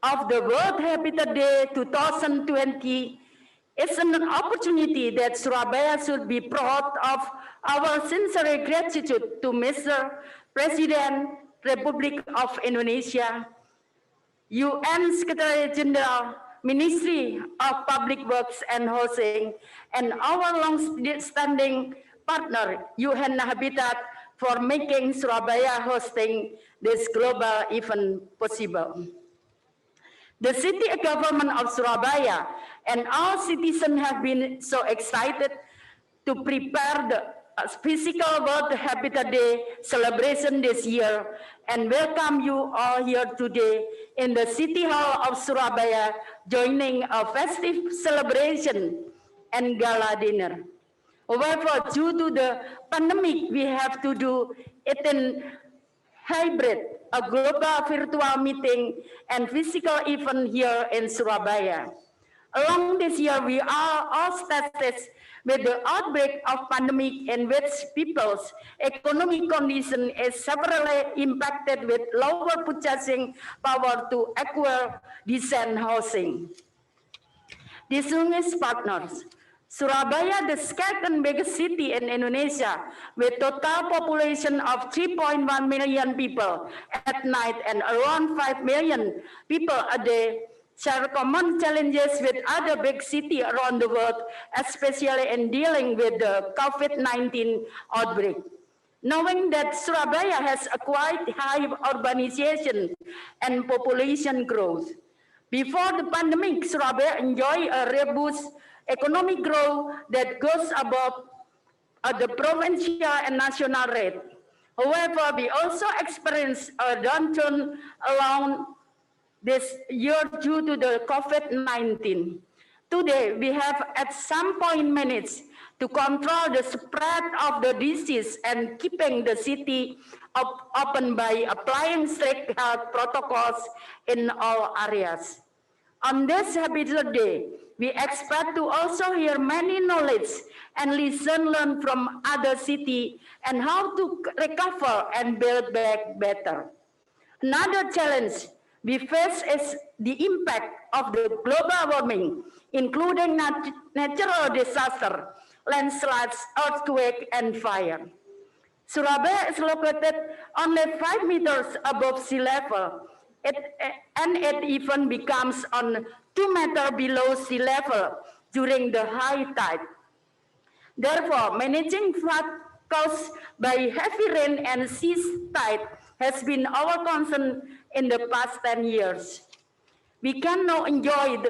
of the World Habitat Day 2020 is an opportunity that Surabaya should be proud of. Our sincere gratitude to Mr. President, Republic of Indonesia, UN Secretary General, Ministry of Public Works and Housing, and our long-standing partner, UN Habitat, for making Surabaya hosting this global event possible. The city government of Surabaya and all citizens have been so excited to prepare the physical World Habitat Day celebration this year and welcome you all here today in the City Hall of Surabaya, joining a festive celebration and gala dinner. However, due to the pandemic, we have to do it in hybrid, a global virtual meeting and physical event here in Surabaya. Along this year, we are all tested with the outbreak of pandemic in which people's economic condition is severely impacted with lower purchasing power to acquire decent housing. Distinguished partners, Surabaya, the second biggest city in Indonesia, with total population of 3.1 million people at night and around 5 million people a day, share common challenges with other big cities around the world, especially in dealing with the COVID-19 outbreak. Knowing that Surabaya has a quite high urbanization and population growth. Before the pandemic, Surabaya enjoyed a robust economic growth that goes above the provincial and national rate. However, we also experienced a downturn along this year due to the COVID-19. Today, we have at some point managed to control the spread of the disease and keeping the city open by applying strict health protocols in all areas. On this Habitat Day, we expect to also hear many knowledge and lessons learned from other cities and how to recover and build back better. Another challenge we face is the impact of the global warming, including natural disaster, landslides, earthquake, and fire. Surabaya is located only 5 meters above sea level, and it even becomes on 2 meters below sea level during the high tide. Therefore, managing flood caused by heavy rain and sea tide has been our concern in the past 10 years. We can now enjoy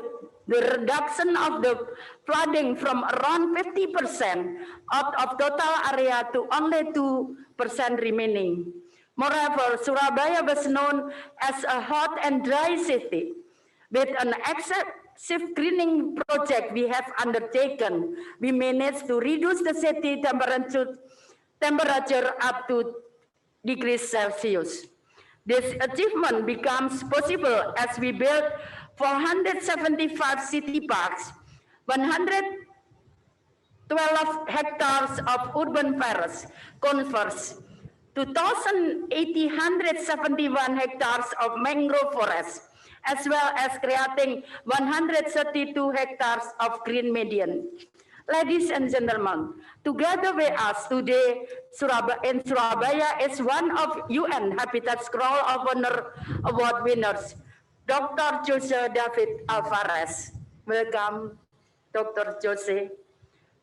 the reduction of the flooding from around 50% out of total area to only 2% remaining. Moreover, Surabaya was known as a hot and dry city. With an excessive greening project we have undertaken, we managed to reduce the city temperature up to degrees Celsius. This achievement becomes possible as we built 475 city parks, 112 hectares of urban forests, converse, 2,871 hectares of mangrove forests, as well as creating 132 hectares of green median. Ladies and gentlemen, together with us today in Surabaya is one of UN Habitat Scroll of Honor Award winners, Dr. Jose David Alvarez. Welcome, Dr. Jose,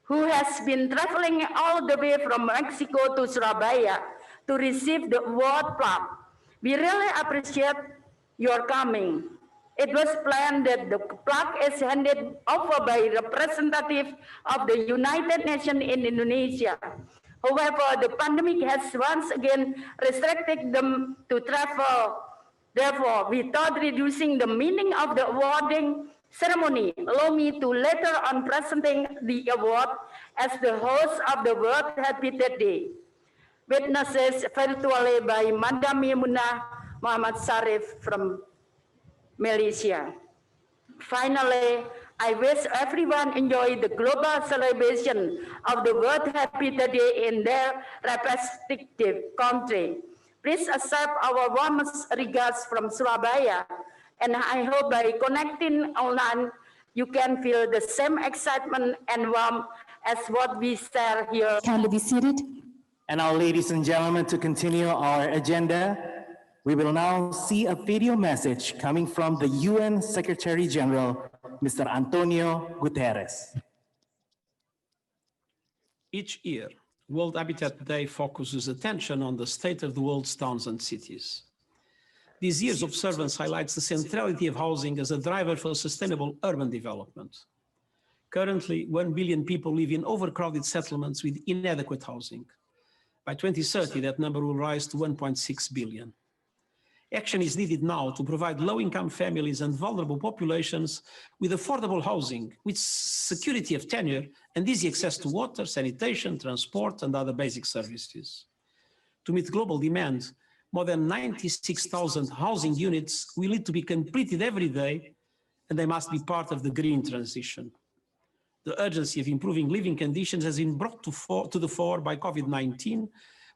who has been traveling all the way from Mexico to Surabaya to receive the award plaque. We really appreciate your coming. It was planned that the plaque is handed over by representative of the United Nations in Indonesia. However, the pandemic has once again restricted them to travel. Therefore, we thought reducing the meaning of the awarding ceremony. Allow me to later on presenting the award as the host of the World Habitat Day. Witnesses virtually by Madam Yamuna Muhammad Sarif from Malaysia. Finally, I wish everyone enjoy the global celebration of the World Habitat Day in their respective country. Please accept our warmest regards from Surabaya And I hope by connecting online, you can feel the same excitement and warmth as what we share here. Kindly be seated. And now, ladies and gentlemen, to continue our agenda, we will now see a video message coming from the UN Secretary General, Mr. Antonio Guterres. Each year, World Habitat Day focuses attention on the state of the world's towns and cities. This year's observance highlights the centrality of housing as a driver for sustainable urban development. Currently, 1 billion people live in overcrowded settlements with inadequate housing. By 2030, that number will rise to 1.6 billion. Action is needed now to provide low-income families and vulnerable populations with affordable housing, with security of tenure, and easy access to water, sanitation, transport, and other basic services. To meet global demand, more than 96,000 housing units will need to be completed every day, and they must be part of the green transition. The urgency of improving living conditions has been brought to the fore by COVID-19,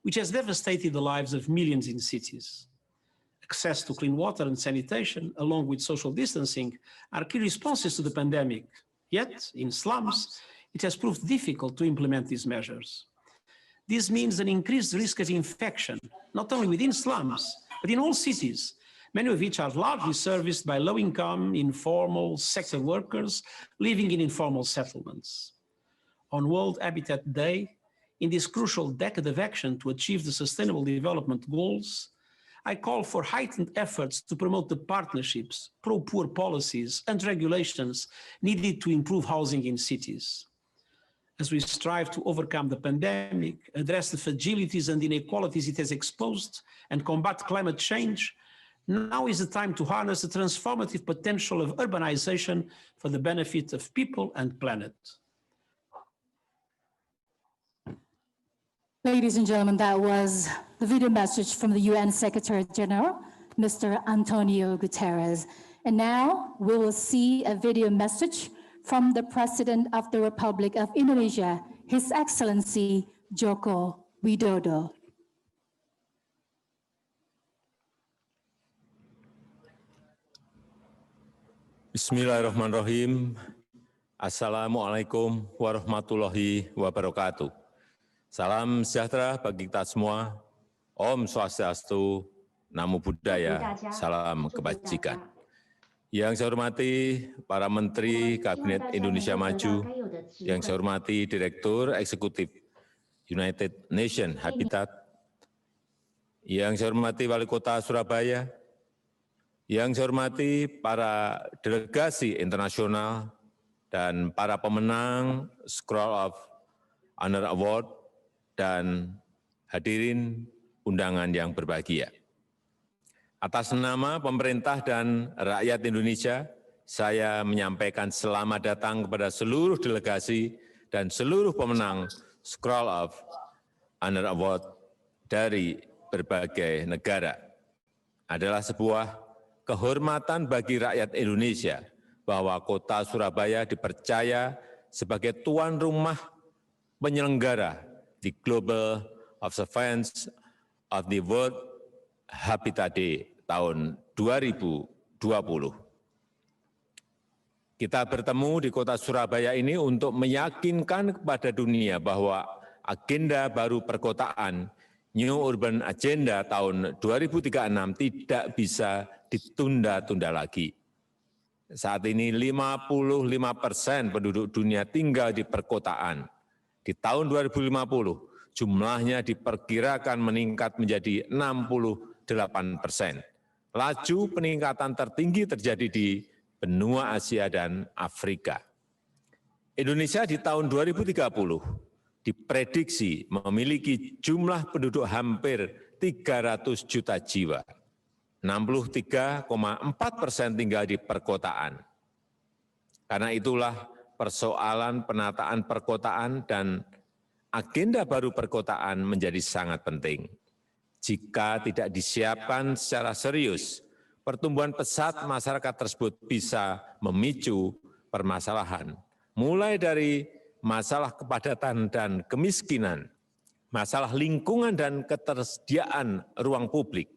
which has devastated the lives of millions in cities. Access to clean water and sanitation, along with social distancing, are key responses to the pandemic. Yet, in slums, it has proved difficult to implement these measures. This means an increased risk of infection, not only within slums, but in all cities, many of which are largely serviced by low-income, informal sector workers living in informal settlements. On World Habitat Day, in this crucial decade of action to achieve the Sustainable Development Goals, I call for heightened efforts to promote the partnerships, pro-poor policies, and regulations needed to improve housing in cities. As we strive to overcome the pandemic, address the fragilities and inequalities it has exposed, and combat climate change, now is the time to harness the transformative potential of urbanization for the benefit of people and planet. Ladies and gentlemen, that was the video message from the UN Secretary General, Mr. Antonio Guterres. And now we will see a video message from the President of the Republic of Indonesia, His Excellency Joko Widodo. Bismillahirrahmanirrahim. Assalamualaikum warahmatullahi wabarakatuh. Salam sejahtera bagi kita semua. Om Swastiastu, Namo Buddhaya, salam kebajikan. Yang saya hormati para Menteri Kabinet Indonesia Maju, yang saya hormati Direktur Eksekutif United Nations Habitat, yang saya hormati Wali Kota Surabaya, yang saya hormati para delegasi internasional dan para pemenang Scroll of Honor Award dan hadirin undangan yang berbahagia. Atas nama pemerintah dan rakyat Indonesia, saya menyampaikan selamat datang kepada seluruh delegasi dan seluruh pemenang Scroll of Honor Award dari berbagai negara. Adalah sebuah kehormatan bagi rakyat Indonesia bahwa kota Surabaya dipercaya sebagai tuan rumah penyelenggara di Global Observance of the World Habitat Day tahun 2020. Kita bertemu di kota Surabaya ini untuk meyakinkan kepada dunia bahwa agenda baru perkotaan New Urban Agenda tahun 2036 tidak bisa ditunda-tunda lagi. Saat ini 55% penduduk dunia tinggal di perkotaan. Di tahun 2050, jumlahnya diperkirakan meningkat menjadi 68%. Laju peningkatan tertinggi terjadi di benua Asia dan Afrika. Indonesia di tahun 2030 diprediksi memiliki jumlah penduduk hampir 300 juta jiwa. 63,4% tinggal di perkotaan. Karena itulah persoalan penataan perkotaan dan agenda baru perkotaan menjadi sangat penting. Jika tidak disiapkan secara serius, pertumbuhan pesat masyarakat tersebut bisa memicu permasalahan, mulai dari masalah kepadatan dan kemiskinan, masalah lingkungan dan ketersediaan ruang publik,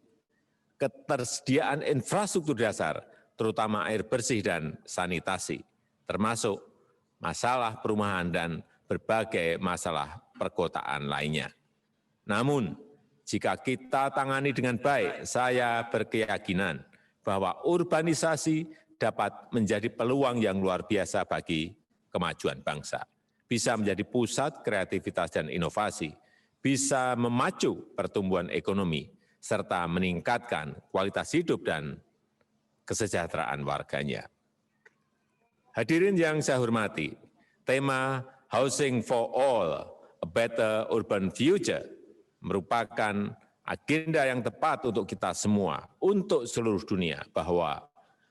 ketersediaan infrastruktur dasar, terutama air bersih dan sanitasi, termasuk masalah perumahan dan berbagai masalah perkotaan lainnya. Namun, jika kita tangani dengan baik, saya berkeyakinan bahwa urbanisasi dapat menjadi peluang yang luar biasa bagi kemajuan bangsa, bisa menjadi pusat kreativitas dan inovasi, bisa memacu pertumbuhan ekonomi, serta meningkatkan kualitas hidup dan kesejahteraan warganya. Hadirin yang saya hormati, tema Housing for All, a Better Urban Future merupakan agenda yang tepat untuk kita semua, untuk seluruh dunia, bahwa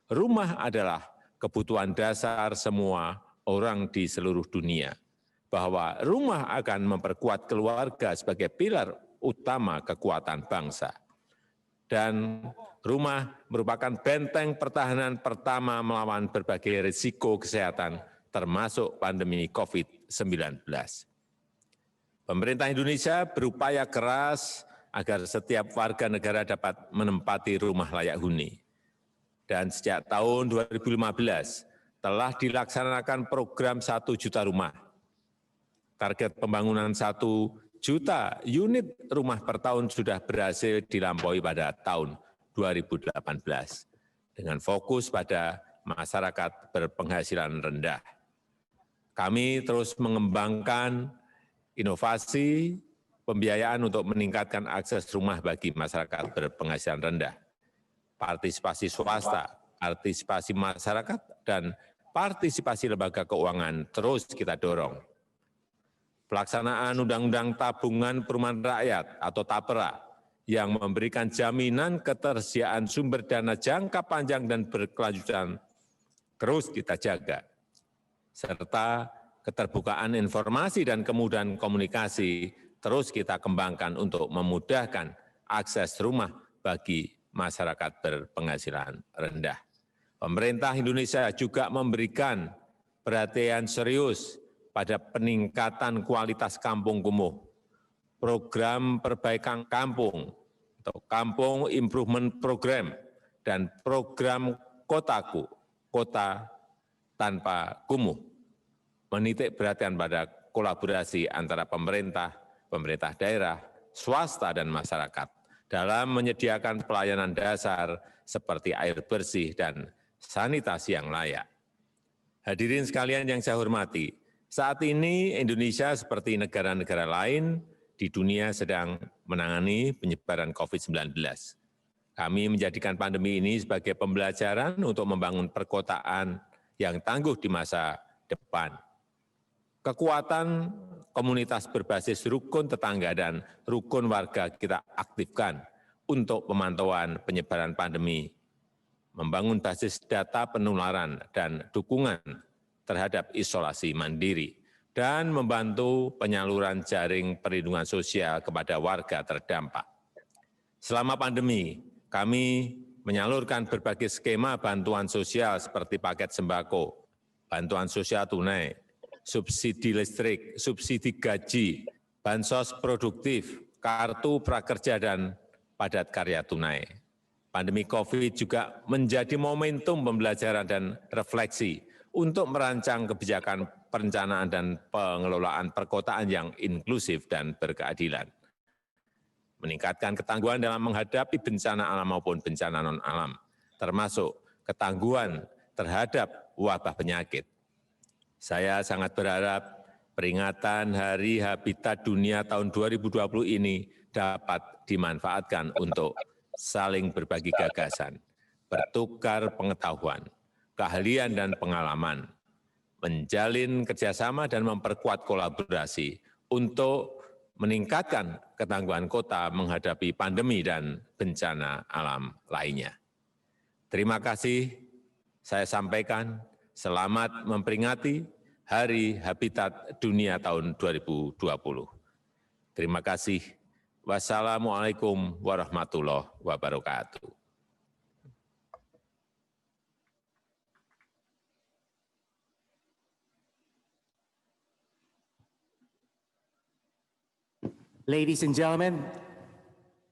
rumah adalah kebutuhan dasar semua orang di seluruh dunia, bahwa rumah akan memperkuat keluarga sebagai pilar utama kekuatan bangsa, dan rumah merupakan benteng pertahanan pertama melawan berbagai risiko kesehatan, termasuk pandemi COVID-19. Pemerintah Indonesia berupaya keras agar setiap warga negara dapat menempati rumah layak huni. Dan sejak tahun 2015 telah dilaksanakan program 1 juta rumah. Target pembangunan 1 juta unit rumah per tahun sudah berhasil dilampaui pada tahun 2018 dengan fokus pada masyarakat berpenghasilan rendah. Kami terus mengembangkan inovasi pembiayaan untuk meningkatkan akses rumah bagi masyarakat berpenghasilan rendah, partisipasi swasta, partisipasi masyarakat, dan partisipasi lembaga keuangan terus kita dorong. Pelaksanaan Undang-Undang Tabungan Perumahan Rakyat atau TAPERA yang memberikan jaminan ketersediaan sumber dana jangka panjang dan berkelanjutan terus kita jaga, serta keterbukaan informasi dan kemudahan komunikasi terus kita kembangkan untuk memudahkan akses rumah bagi masyarakat berpenghasilan rendah. Pemerintah Indonesia juga memberikan perhatian serius pada peningkatan kualitas kampung kumuh, program perbaikan kampung atau Kampung Improvement Program, dan program Kotaku, Kota Tanpa Kumuh, menitik perhatian pada kolaborasi antara pemerintah, pemerintah daerah, swasta, dan masyarakat dalam menyediakan pelayanan dasar seperti air bersih dan sanitasi yang layak. Hadirin sekalian yang saya hormati, saat ini Indonesia seperti negara-negara lain di dunia sedang menangani penyebaran COVID-19. Kami menjadikan pandemi ini sebagai pembelajaran untuk membangun perkotaan yang tangguh di masa depan. Kekuatan komunitas berbasis rukun tetangga dan rukun warga kita aktifkan untuk pemantauan penyebaran pandemi, membangun basis data penularan dan dukungan terhadap isolasi mandiri, dan membantu penyaluran jaring perlindungan sosial kepada warga terdampak. Selama pandemi, kami menyalurkan berbagai skema bantuan sosial seperti paket sembako, bantuan sosial tunai, subsidi listrik, subsidi gaji, bansos produktif, kartu prakerja, dan padat karya tunai. Pandemi COVID juga menjadi momentum pembelajaran dan refleksi untuk merancang kebijakan perencanaan dan pengelolaan perkotaan yang inklusif dan berkeadilan. Meningkatkan ketangguhan dalam menghadapi bencana alam maupun bencana non-alam, termasuk ketangguhan terhadap wabah penyakit. Saya sangat berharap peringatan Hari Habitat Dunia tahun 2020 ini dapat dimanfaatkan untuk saling berbagi gagasan, bertukar pengetahuan, keahlian dan pengalaman, menjalin kerjasama dan memperkuat kolaborasi untuk meningkatkan ketangguhan kota menghadapi pandemi dan bencana alam lainnya. Terima kasih saya sampaikan, selamat memperingati Hari Habitat Dunia tahun 2020. Terima kasih. Wassalamualaikum warahmatullahi wabarakatuh. Ladies and gentlemen,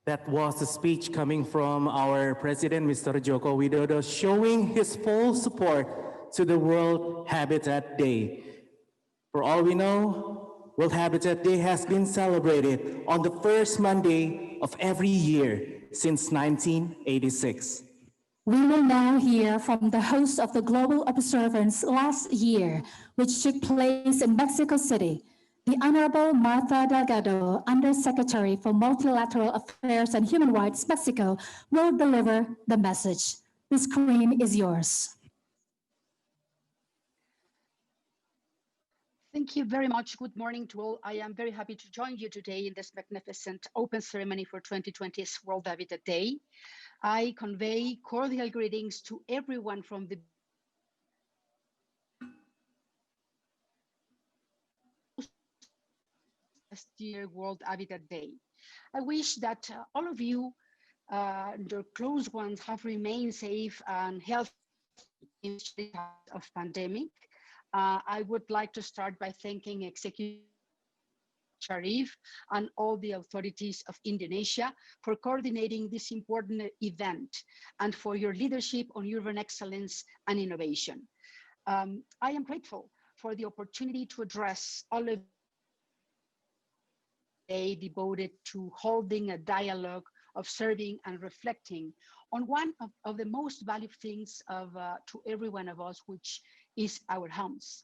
That was a speech coming from our President, Mr. Joko Widodo, showing his full support to the World Habitat Day. For all we know, World Habitat Day has been celebrated on the first Monday of every year since 1986. We will now hear from the host of the Global Observance last year, which took place in Mexico City. The Honorable Martha Delgado, Undersecretary for Multilateral Affairs and Human Rights, Mexico, will deliver the message. The screen is yours. Thank you very much. Good morning to all. I am very happy to join you today in this magnificent open ceremony for 2020's World Habitat Day. I convey cordial greetings to everyone from the last year World Habitat Day. I wish that all of you and your close ones have remained safe and healthy in the of pandemic. I would like to start by thanking Executive Sharif and all the authorities of Indonesia for coordinating this important event and for your leadership on urban excellence and innovation. I am grateful for the opportunity to address all of day devoted to holding a dialogue, observing and reflecting on one of the most valuable things to every one of us, which is our homes.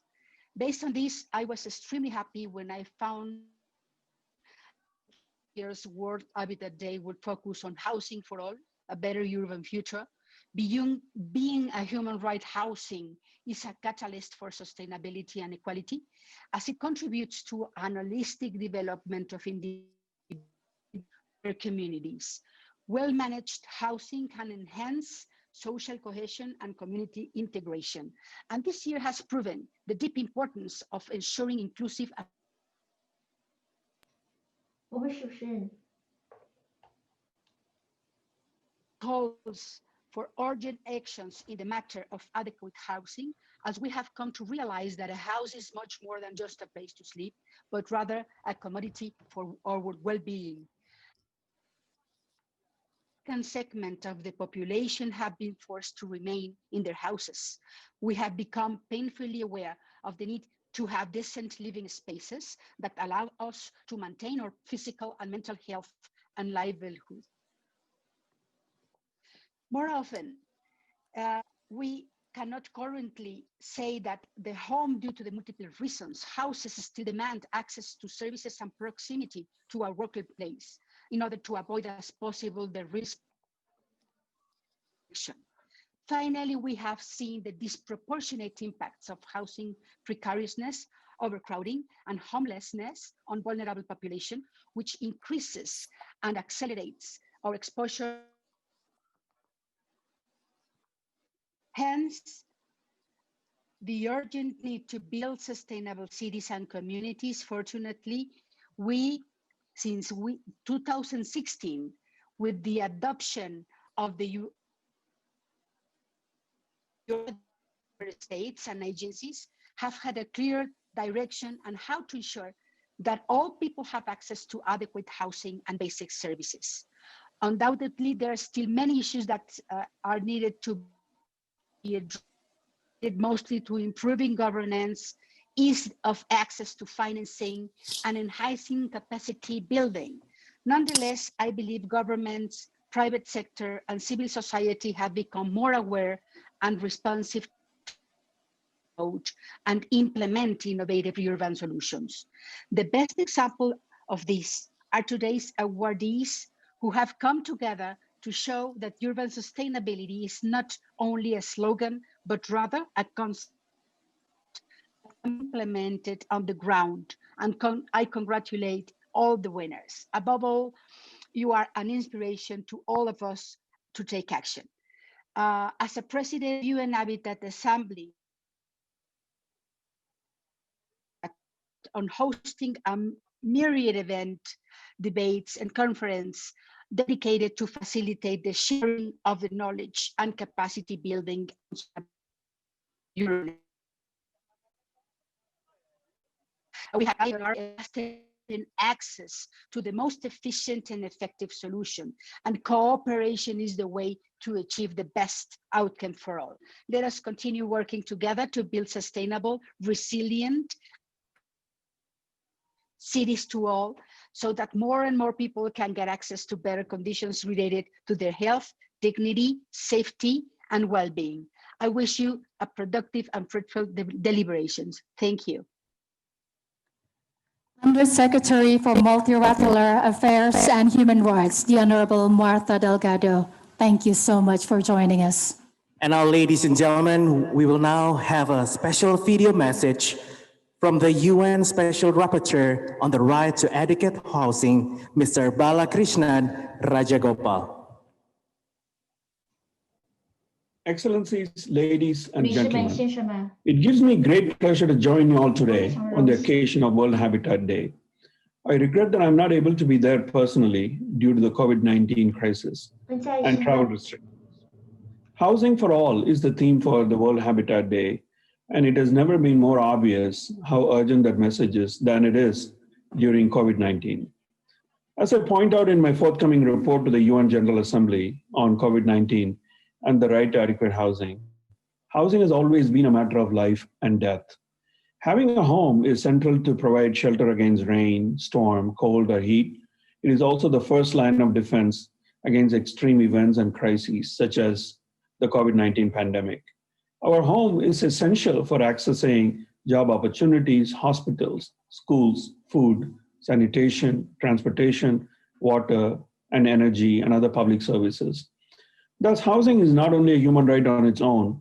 Based on this, I was extremely happy when I found year's World Habitat Day would focus on housing for all, a better urban future. Being a human right, housing is a catalyst for sustainability and equality, as it contributes to an holistic development of communities. Well-managed housing can enhance social cohesion and community integration. And this year has proven the deep importance of ensuring inclusive calls for urgent actions in the matter of adequate housing, as we have come to realize that a house is much more than just a place to sleep, but rather a commodity for our well-being. Second segment of the population have been forced to remain in their houses. We have become painfully aware of the need to have decent living spaces that allow us to maintain our physical and mental health and livelihood. More often, we cannot currently say that the home, due to the multiple reasons, houses still demand access to services and proximity to our workplace in order to avoid as possible the risk. Finally, we have seen the disproportionate impacts of housing precariousness, overcrowding, and homelessness on vulnerable population, which increases and accelerates our exposure. Hence, the urgent need to build sustainable cities and communities. Fortunately, since 2016, with the adoption of the states and agencies, have had a clear direction on how to ensure that all people have access to adequate housing and basic services. Undoubtedly, there are still many issues that are needed to be addressed, mostly to improving governance, ease of access to financing, and enhancing capacity building. Nonetheless, I believe governments, private sector, and civil society have become more aware and responsive to and implement innovative urban solutions. The best example of this are today's awardees, who have come together to show that urban sustainability is not only a slogan, but rather a concept implemented on the ground. And I congratulate all the winners. Above all, you are an inspiration to all of us to take action. As a president of UN Habitat Assembly, on hosting a myriad event, debates, and conference dedicated to facilitate the sharing of the knowledge and capacity building. We have access to the most efficient and effective solution. And cooperation is the way to achieve the best outcome for all. Let us continue working together to build sustainable, resilient cities to all, so that more and more people can get access to better conditions related to their health, dignity, safety, and well-being. I wish you a productive and fruitful deliberations. Thank you. Undersecretary for Multilateral Affairs and Human Rights, the Honorable Martha Delgado. Thank you so much for joining us. And now, ladies and gentlemen, we will now have a special video message from the UN Special Rapporteur on the right to adequate housing, Mr. Balakrishnan Rajagopal. Excellencies, ladies and gentlemen, it gives me great pleasure to join you all today on the occasion of World Habitat Day. I regret that I'm not able to be there personally due to the COVID-19 crisis and travel restrictions. Housing for all is the theme for the World Habitat Day, and it has never been more obvious how urgent that message is than it is during COVID-19. As I point out in my forthcoming report to the UN General Assembly on COVID-19 and the right to adequate housing, housing has always been a matter of life and death. Having a home is central to provide shelter against rain, storm, cold, or heat. It is also the first line of defense against extreme events and crises, such as the COVID-19 pandemic. Our home is essential for accessing job opportunities, hospitals, schools, food, sanitation, transportation, water, and energy, and other public services. Thus, housing is not only a human right on its own,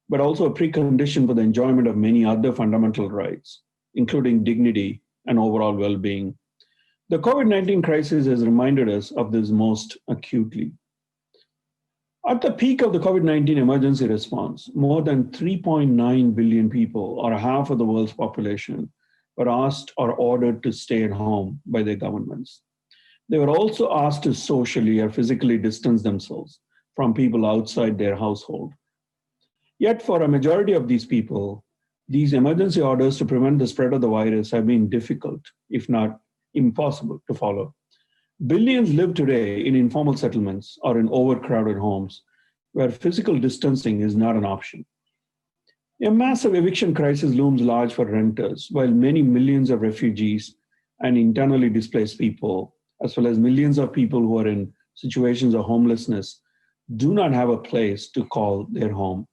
but also a precondition for the enjoyment of many other fundamental rights, including dignity and overall well-being. The COVID-19 crisis has reminded us of this most acutely. At the peak of the COVID-19 emergency response, more than 3.9 billion people, or half of the world's population, were asked or ordered to stay at home by their governments. They were also asked to socially or physically distance themselves from people outside their household. Yet for a majority of these people, these emergency orders to prevent the spread of the virus have been difficult, if not impossible, to follow. Billions live today in informal settlements or in overcrowded homes where physical distancing is not an option. A massive eviction crisis looms large for renters, while many millions of refugees and internally displaced people, as well as millions of people who are in situations of homelessness, do not have a place to call their home.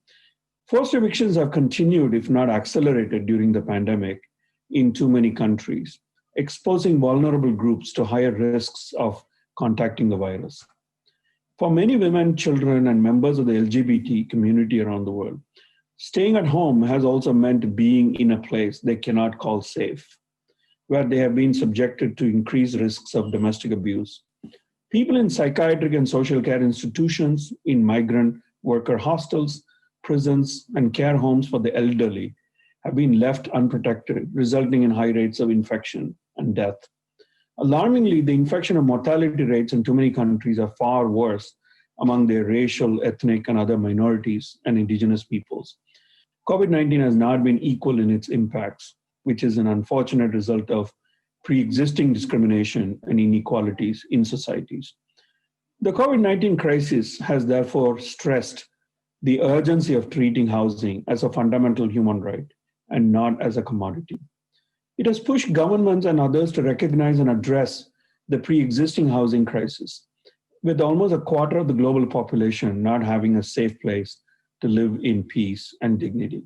Forced evictions have continued, if not accelerated, during the pandemic in too many countries, exposing vulnerable groups to higher risks of contacting the virus. For many women, children, and members of the LGBT community around the world, staying at home has also meant being in a place they cannot call safe, where they have been subjected to increased risks of domestic abuse. People in psychiatric and social care institutions, in migrant worker hostels, prisons, and care homes for the elderly have been left unprotected, resulting in high rates of infection and death. Alarmingly, the infection and mortality rates in too many countries are far worse among their racial, ethnic, and other minorities and indigenous peoples. COVID-19 has not been equal in its impacts, which is an unfortunate result of pre-existing discrimination and inequalities in societies. The COVID-19 crisis has therefore stressed the urgency of treating housing as a fundamental human right and not as a commodity. It has pushed governments and others to recognize and address the pre-existing housing crisis, with almost a quarter of the global population not having a safe place to live in peace and dignity.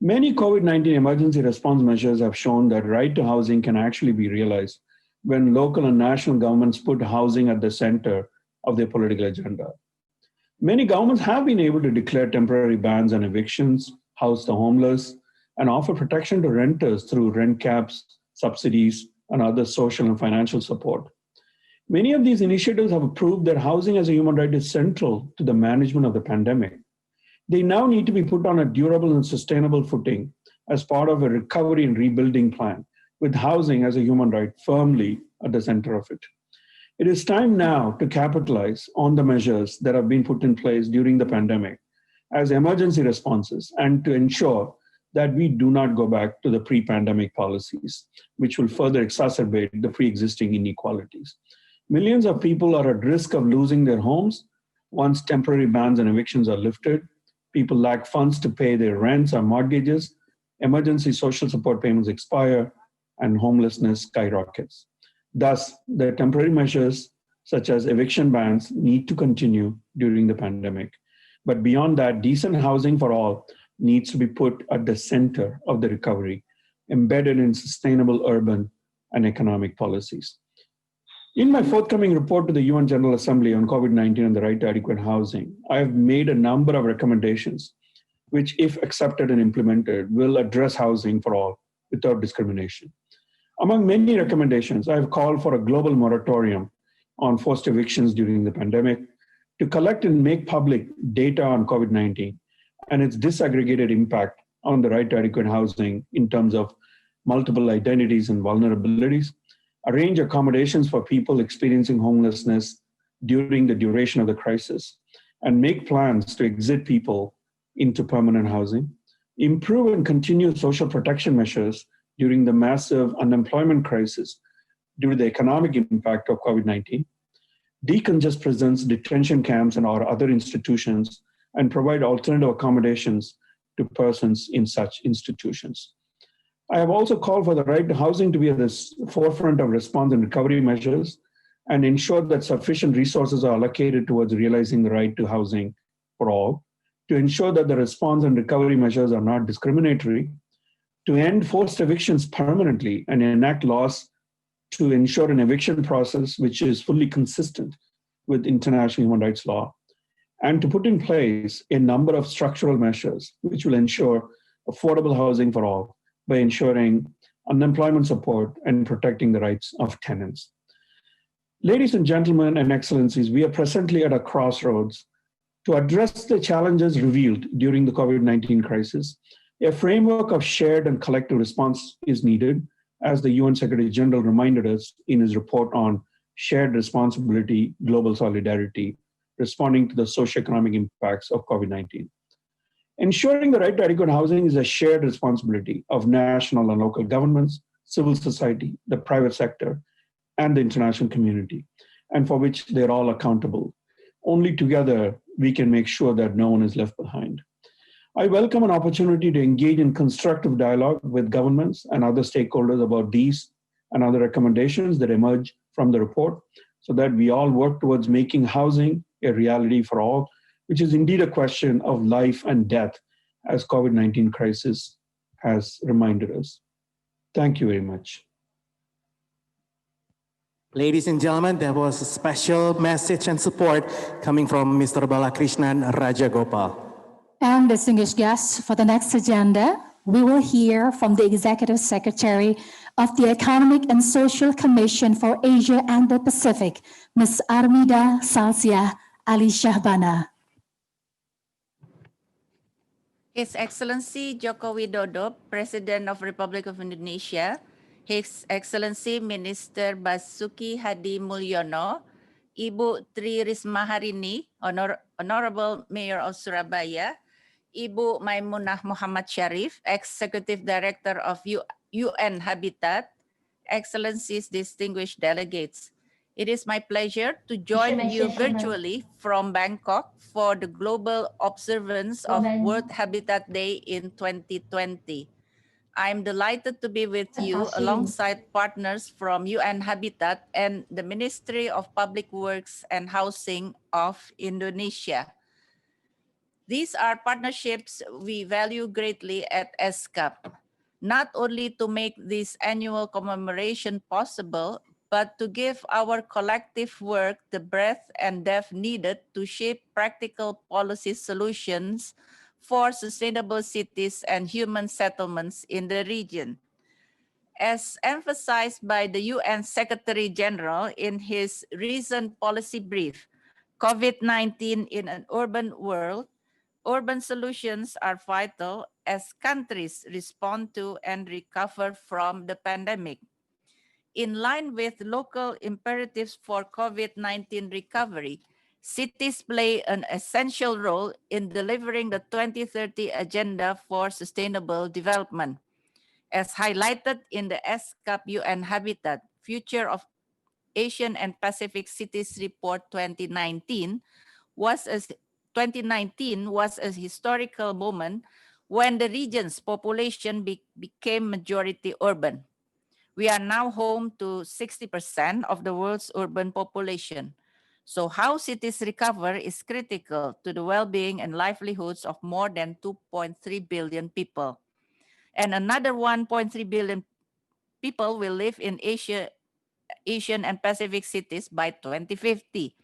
Many COVID-19 emergency response measures have shown that right to housing can actually be realized when local and national governments put housing at the center of their political agenda. Many governments have been able to declare temporary bans on evictions, house the homeless, and offer protection to renters through rent caps, subsidies, and other social and financial support. Many of these initiatives have proved that housing as a human right is central to the management of the pandemic. They now need to be put on a durable and sustainable footing as part of a recovery and rebuilding plan, with housing as a human right firmly at the center of it. It is time now to capitalize on the measures that have been put in place during the pandemic as emergency responses and to ensure that we do not go back to the pre-pandemic policies, which will further exacerbate the pre-existing inequalities. Millions of people are at risk of losing their homes once temporary bans and evictions are lifted. People lack funds to pay their rents or mortgages, emergency social support payments expire, and homelessness skyrockets. Thus, the temporary measures such as eviction bans need to continue during the pandemic. But beyond that, decent housing for all needs to be put at the center of the recovery, embedded in sustainable urban and economic policies. In my forthcoming report to the UN General Assembly on COVID-19 and the right to adequate housing, I have made a number of recommendations which, if accepted and implemented, will address housing for all without discrimination. Among many recommendations, I have called for a global moratorium on forced evictions during the pandemic, to collect and make public data on COVID-19 and its disaggregated impact on the right to adequate housing in terms of multiple identities and vulnerabilities, arrange accommodations for people experiencing homelessness during the duration of the crisis, and make plans to exit people into permanent housing, improve and continue social protection measures during the massive unemployment crisis due to the economic impact of COVID-19, decongest prisons, detention camps, and our other institutions, and provide alternative accommodations to persons in such institutions. I have also called for the right to housing to be at the forefront of response and recovery measures and ensure that sufficient resources are allocated towards realizing the right to housing for all, to ensure that the response and recovery measures are not discriminatory, to end forced evictions permanently and enact laws to ensure an eviction process which is fully consistent with international human rights law, and to put in place a number of structural measures which will ensure affordable housing for all by ensuring unemployment support and protecting the rights of tenants. Ladies and gentlemen and excellencies, we are presently at a crossroads. To address the challenges revealed during the COVID-19 crisis, a framework of shared and collective response is needed, as the UN Secretary General reminded us in his report on shared responsibility, global solidarity, responding to the socioeconomic impacts of COVID-19. Ensuring the right to adequate housing is a shared responsibility of national and local governments, civil society, the private sector, and the international community, and for which they're all accountable. Only together we can make sure that no one is left behind. I welcome an opportunity to engage in constructive dialogue with governments and other stakeholders about these and other recommendations that emerge from the report, so that we all work towards making housing a reality for all, which is indeed a question of life and death, as COVID-19 crisis has reminded us. Thank you very much. Ladies and gentlemen, there was a special message and support coming from Mr. Balakrishnan Rajagopal. And distinguished guests, for the next agenda, we will hear from the Executive Secretary of the Economic and Social Commission for Asia and the Pacific, Ms. Armida Salsia Ali Shahbana. His Excellency Joko Widodo, President of Republic of Indonesia, His Excellency Minister Basuki Hadi Mulyono, Ibu Tri Risma Harini, Honorable Mayor of Surabaya, Ibu Maimunah Muhammad Sharif, Executive Director of UN Habitat, Excellencies, distinguished delegates. It is my pleasure to join you virtually from Bangkok for the global observance of World Habitat Day in 2020. I'm delighted to be with you alongside partners from UN Habitat and the Ministry of Public Works and Housing of Indonesia. These are partnerships we value greatly at ESCAP, not only to make this annual commemoration possible, but to give our collective work the breadth and depth needed to shape practical policy solutions for sustainable cities and human settlements in the region. As emphasized by the UN Secretary General in his recent policy brief, COVID-19 in an urban world, urban solutions are vital as countries respond to and recover from the pandemic. In line with local imperatives for COVID-19 recovery, Cities play an essential role in delivering the 2030 Agenda for Sustainable Development. As highlighted in the ESCAP UN Habitat, Future of Asian and Pacific Cities Report 2019 was a historical moment when the region's population became majority urban. We are now home to 60% of the world's urban population. So how cities recover is critical to the well-being and livelihoods of more than 2.3 billion people. And another 1.3 billion people will live in Asian and Pacific cities by 2050.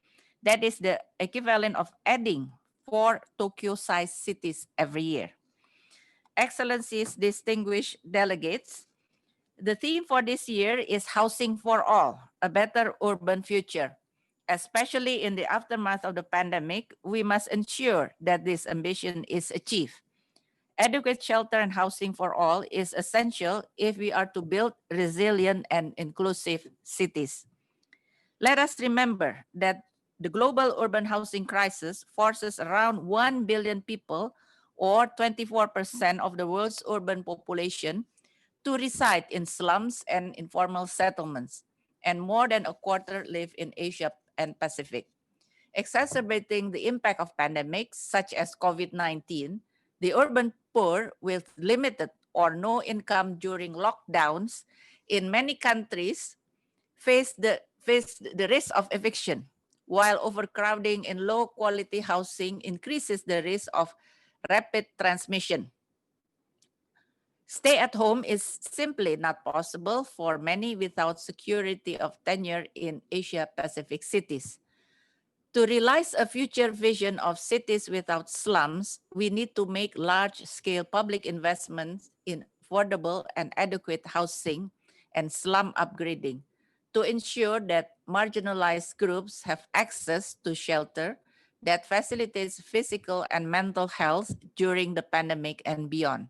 That is the equivalent of adding 4 Tokyo-sized cities every year. Excellencies, distinguished delegates, the theme for this year is Housing for All, a Better Urban Future. Especially in the aftermath of the pandemic, we must ensure that this ambition is achieved. Adequate shelter and housing for all is essential if we are to build resilient and inclusive cities. Let us remember that the global urban housing crisis forces around 1 billion people, or 24% of the world's urban population, to reside in slums and informal settlements, and more than a quarter live in Asia and Pacific. Exacerbating the impact of pandemics such as COVID-19, the urban poor with limited or no income during lockdowns in many countries face the risk of eviction, while overcrowding in low-quality housing increases the risk of rapid transmission. Stay at home is simply not possible for many without security of tenure in Asia-Pacific cities. To realize a future vision of cities without slums, we need to make large-scale public investments in affordable and adequate housing and slum upgrading to ensure that marginalized groups have access to shelter that facilitates physical and mental health during the pandemic and beyond.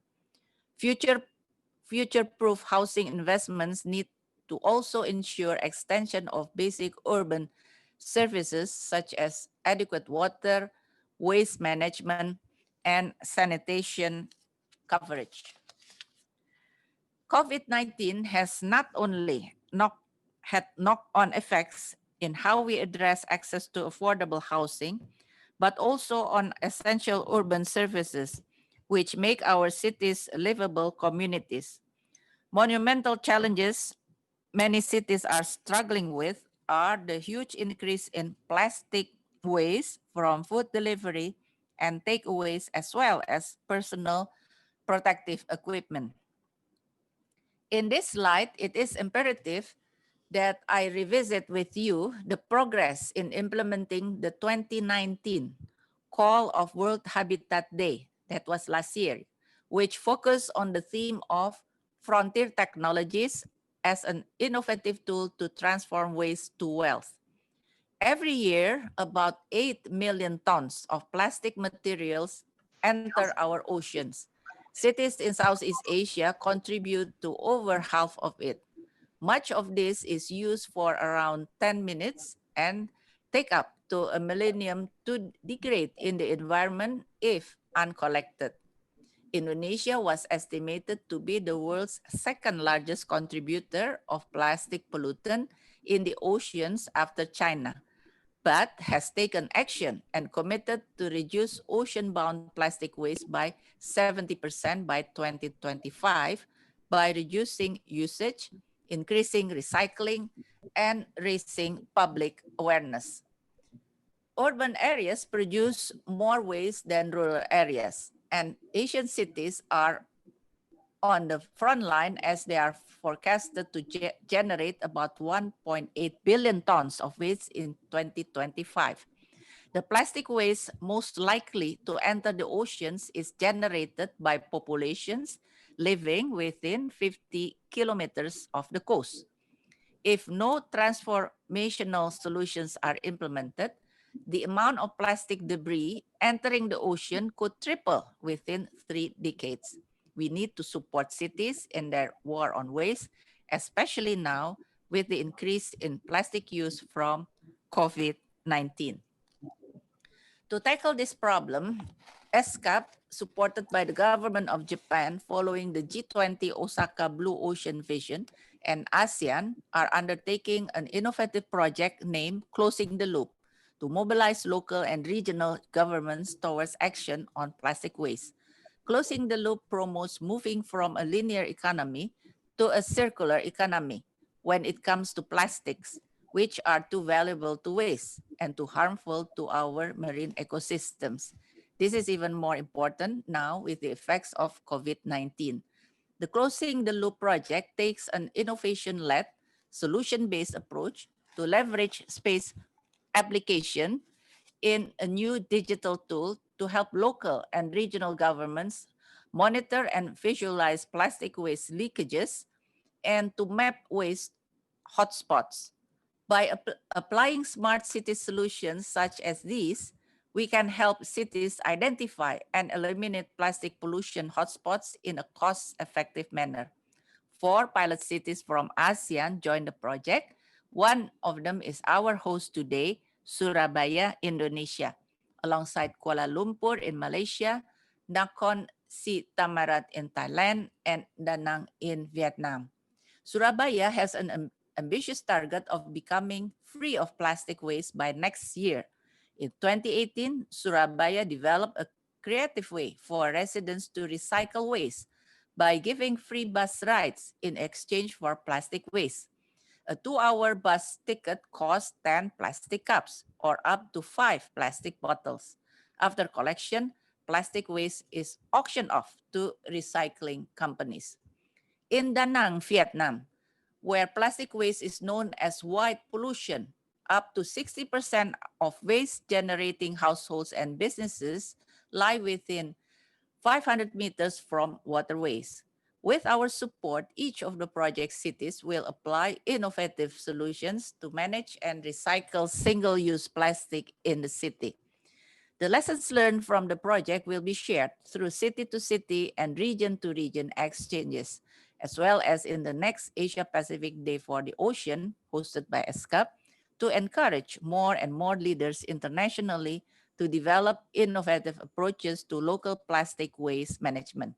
Future-proof housing investments need to also ensure extension of basic urban services such as adequate water, waste management, and sanitation coverage. COVID-19 has not only had knock-on effects in how we address access to affordable housing, but also on essential urban services, which make our cities livable communities. Monumental challenges many cities are struggling with are the huge increase in plastic waste from food delivery and takeaways, as well as personal protective equipment. In this light, it is imperative that I revisit with you the progress in implementing the 2019 call of World Habitat Day, that was last year, which focused on the theme of frontier technologies as an innovative tool to transform waste to wealth. Every year, about 8 million tons of plastic materials enter our oceans. Cities in Southeast Asia contribute to over half of it. Much of this is used for around 10 minutes and take up to a millennium to degrade in the environment if uncollected. Indonesia was estimated to be the world's second largest contributor of plastic pollutant in the oceans after China, but has taken action and committed to reduce ocean-bound plastic waste by 70% by 2025 by reducing usage, increasing recycling, and raising public awareness. Urban areas produce more waste than rural areas, and Asian cities are on the front line as they are forecasted to generate about 1.8 billion tons of waste in 2025. The plastic waste most likely to enter the oceans is generated by populations living within 50 kilometers of the coast. If no transformational solutions are implemented, the amount of plastic debris entering the ocean could triple within 3 decades. We need to support cities in their war on waste, especially now with the increase in plastic use from COVID-19. To tackle this problem, ESCAP, supported by the government of Japan following the G20 Osaka Blue Ocean Vision, and ASEAN are undertaking an innovative project named Closing the Loop to mobilize local and regional governments towards action on plastic waste. Closing the Loop promotes moving from a linear economy to a circular economy when it comes to plastics, which are too valuable to waste and too harmful to our marine ecosystems. This is even more important now with the effects of COVID-19. The Closing the Loop project takes an innovation-led, solution-based approach to leverage space application in a new digital tool to help local and regional governments monitor and visualize plastic waste leakages and to map waste hotspots. By applying smart city solutions such as these, we can help cities identify and eliminate plastic pollution hotspots in a cost-effective manner. 4 pilot cities from ASEAN joined the project. One of them is our host today, Surabaya, Indonesia, alongside Kuala Lumpur in Malaysia, Nakhon Si Thammarat in Thailand, and Da Nang in Vietnam. Surabaya has an ambitious target of becoming free of plastic waste by next year. In 2018, Surabaya developed a creative way for residents to recycle waste by giving free bus rides in exchange for plastic waste. A 2-hour bus ticket costs 10 plastic cups or up to 5 plastic bottles. After collection, plastic waste is auctioned off to recycling companies. In Da Nang, Vietnam, where plastic waste is known as white pollution, up to 60% of waste generating households and businesses lie within 500 meters from waterways. With our support, each of the project cities will apply innovative solutions to manage and recycle single-use plastic in the city. The lessons learned from the project will be shared through city-to-city and region-to-region exchanges, as well as in the next Asia-Pacific Day for the Ocean, hosted by ESCAP, to encourage more and more leaders internationally to develop innovative approaches to local plastic waste management.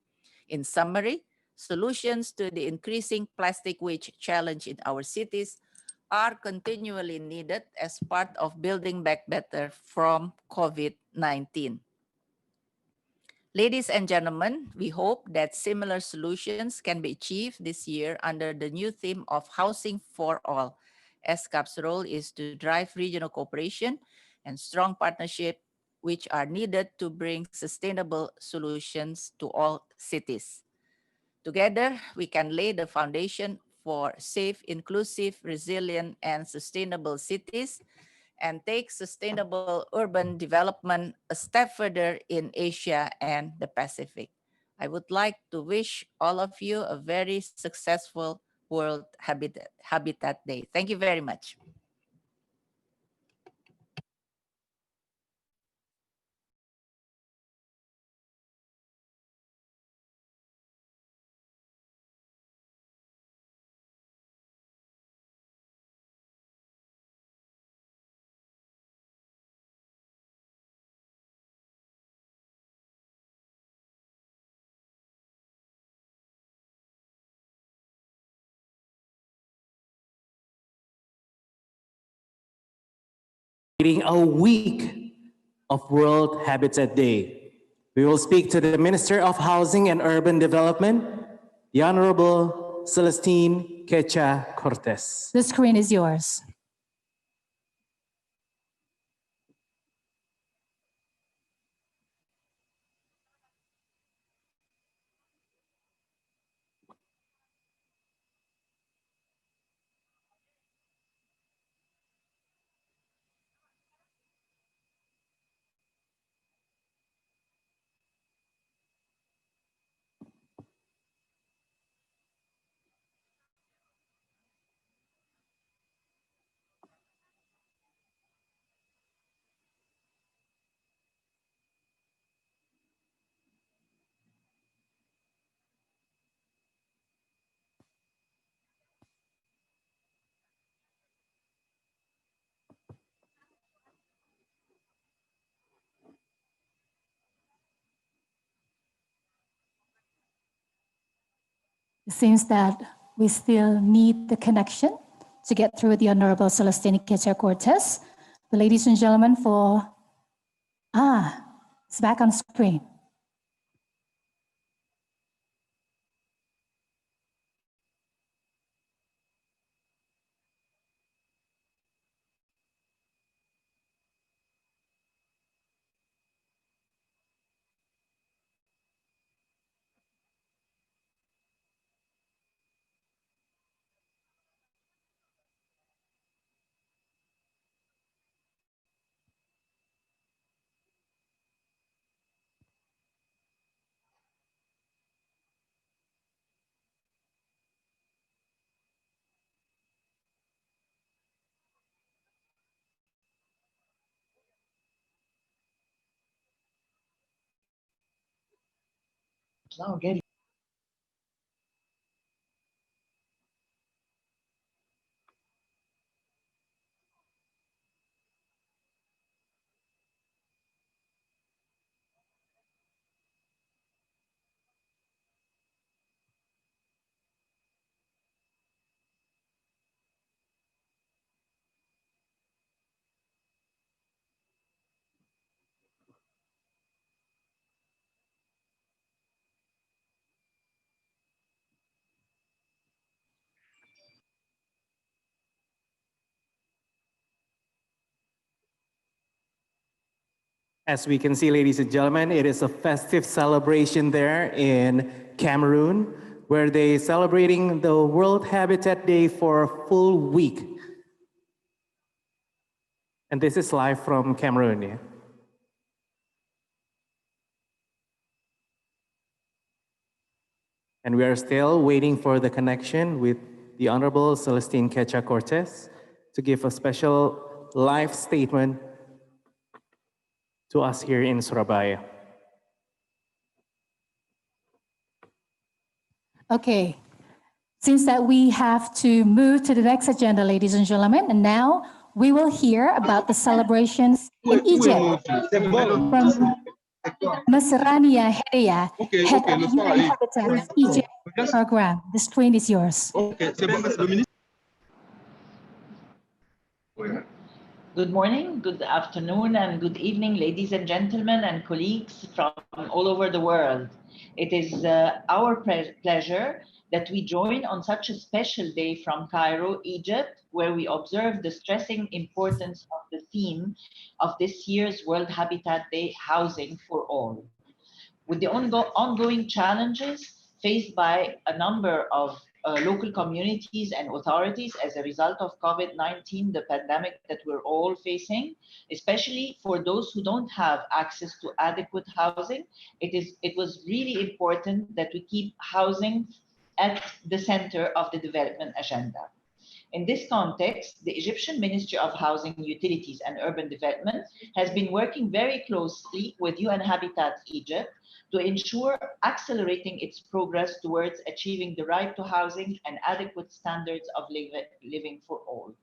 In summary, solutions to the increasing plastic waste challenge in our cities are continually needed as part of building back better from COVID-19. Ladies and gentlemen, we hope that similar solutions can be achieved this year under the new theme of Housing for All. ESCAP's role is to drive regional cooperation and strong partnership which are needed to bring sustainable solutions to all cities. Together, we can lay the foundation for safe, inclusive, resilient, and sustainable cities and take sustainable urban development a step further in Asia and the Pacific. I would like to wish all of you a very successful World Habitat Day. Thank you very much. A week of World Habitat Day. We will speak to the Minister of Housing and Urban Development, the Honorable Celestine Quecha Cortez. The screen is yours. It seems that we still need the connection to get through the Honorable Celestine Quechua-Cortez. But ladies and gentlemen, it's back on screen. As we can see, ladies and gentlemen, it is a festive celebration there in Cameroon, where they're celebrating the World Habitat Day for a full week. And this is live from Cameroon. Yeah? And we are still waiting for the connection with the Honorable Celestine Quechua-Cortez to give a special live statement to us here in Surabaya. Okay, seems that we have to move to the next agenda, ladies and gentlemen. And now we will hear about the celebrations in Egypt from Ms. Rania Heria, head of UN Habitat Egypt program. The screen is yours. Good morning, good afternoon, and good evening, ladies and gentlemen and colleagues from all over the world. It is our pleasure that we join on such a special day from Cairo, Egypt, where we observe the stressing importance of the theme of this year's World Habitat Day, Housing for All. With the ongoing challenges faced by a number of local communities and authorities as a result of COVID-19, the pandemic that we're all facing, especially for those who don't have access to adequate housing, it was really important that we keep housing at the center of the development agenda. In this context, the Egyptian Ministry of Housing, Utilities and Urban Development has been working very closely with UN Habitat Egypt to ensure accelerating its progress towards achieving the right to housing and adequate standards of living for all.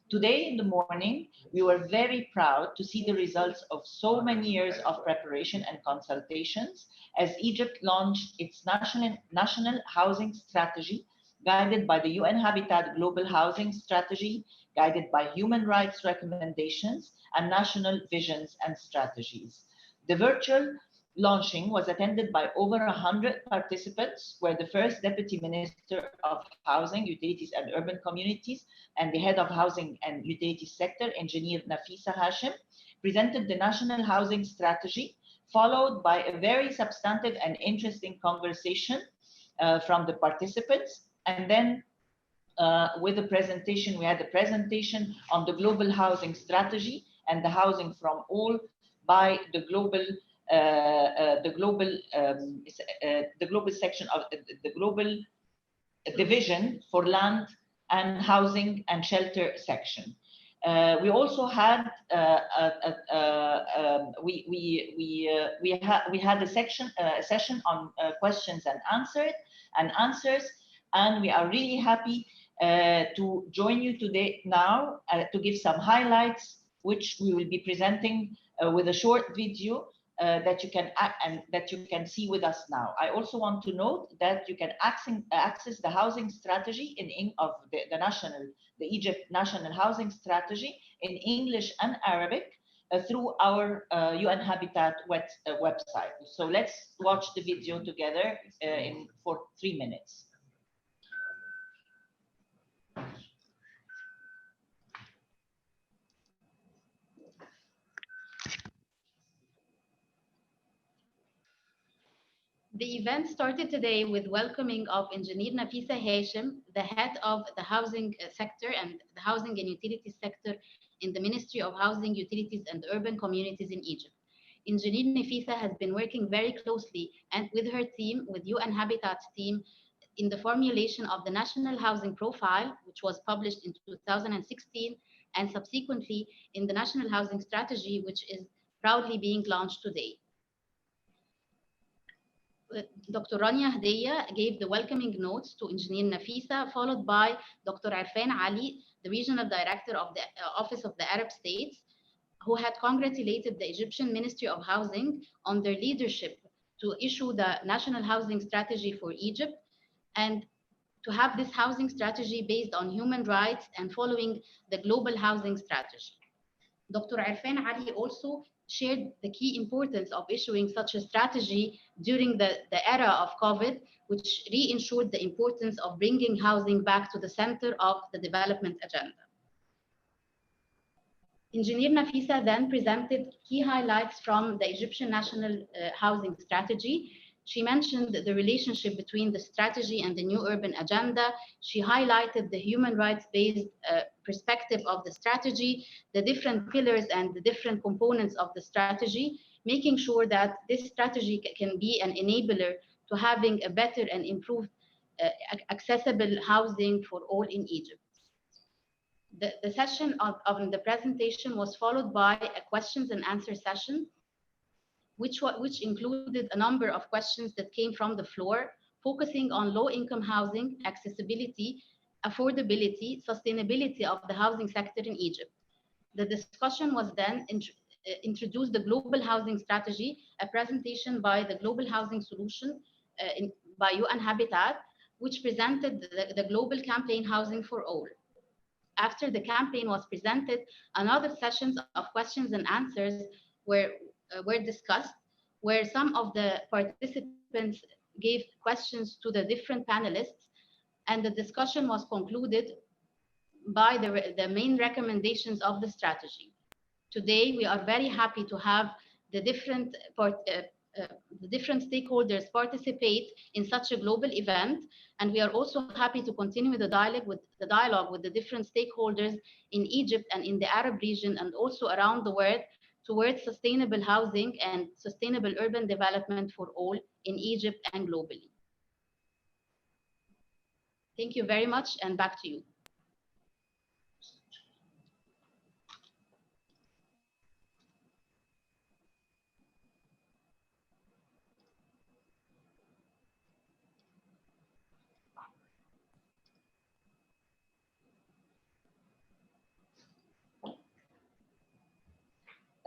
Today in the morning, we were very proud to see the results of so many years of preparation and consultations as Egypt launched its national housing strategy, guided by the UN Habitat Global Housing Strategy, guided by human rights recommendations and national visions and strategies. The virtual launching was attended by over 100 participants, where the first Deputy Minister of Housing, Utilities and Urban Communities and the Head of Housing and Utilities Sector, Engineer Nafisa Hashim, presented the National Housing Strategy, followed by a very substantive and interesting conversation from the participants. And then with the presentation, we had a presentation on the Global Housing Strategy and the Housing from All by the global section of the global division for land and housing and shelter section. We also had we had a session on questions and answers, and we are really happy to join you today now to give some highlights, which we will be presenting with a short video that you can see with us now. I also want to note that you can access the housing strategy of the Egypt National Housing Strategy in English and Arabic through our UN Habitat website. So let's watch the video together for 3 minutes. The event started today with welcoming of Engineer Nafisa Hashim, the head of the housing sector and the housing and utilities sector in the Ministry of Housing, Utilities and Urban Communities in Egypt. Engineer Nafisa has been working very closely and with her team, with UN Habitat's team, in the formulation of the National Housing Profile, which was published in 2016, and subsequently in the National Housing Strategy, which is proudly being launched today. Dr. Rania Hdeya gave the welcoming notes to Engineer Nafisa, followed by Dr. Arfan Ali, the Regional Director of the Office of the Arab States, who had congratulated the Egyptian Ministry of Housing on their leadership to issue the National Housing Strategy for Egypt and to have this housing strategy based on human rights and following the global housing strategy. Dr. Arfan Ali also shared the key importance of issuing such a strategy during the era of COVID, which reinsured the importance of bringing housing back to the center of the development agenda. Engineer Nafisa then presented key highlights from the Egyptian National Housing Strategy. She mentioned the relationship between the strategy and the new urban agenda. She highlighted the human rights-based perspective of the strategy, the different pillars and the different components of the strategy, making sure that this strategy can be an enabler to having a better and improved accessible housing for all in Egypt. The session of the presentation was followed by a questions and answer session, which included a number of questions that came from the floor, focusing on low-income housing, accessibility, affordability, sustainability of the housing sector in Egypt. The discussion was then introduced the Global Housing Strategy, a presentation by the Global Housing Solution by UN Habitat, which presented the global campaign Housing for All. After the campaign was presented, another sessions of questions and answers were discussed, where some of the participants gave questions to the different panelists, and the discussion was concluded by the main recommendations of the strategy. Today, we are very happy to have the different stakeholders participate in such a global event, and we are also happy to continue the dialogue with the different stakeholders in Egypt and in the Arab region and also around the world towards sustainable housing and sustainable urban development for all in Egypt and globally. Thank you very much, and back to you.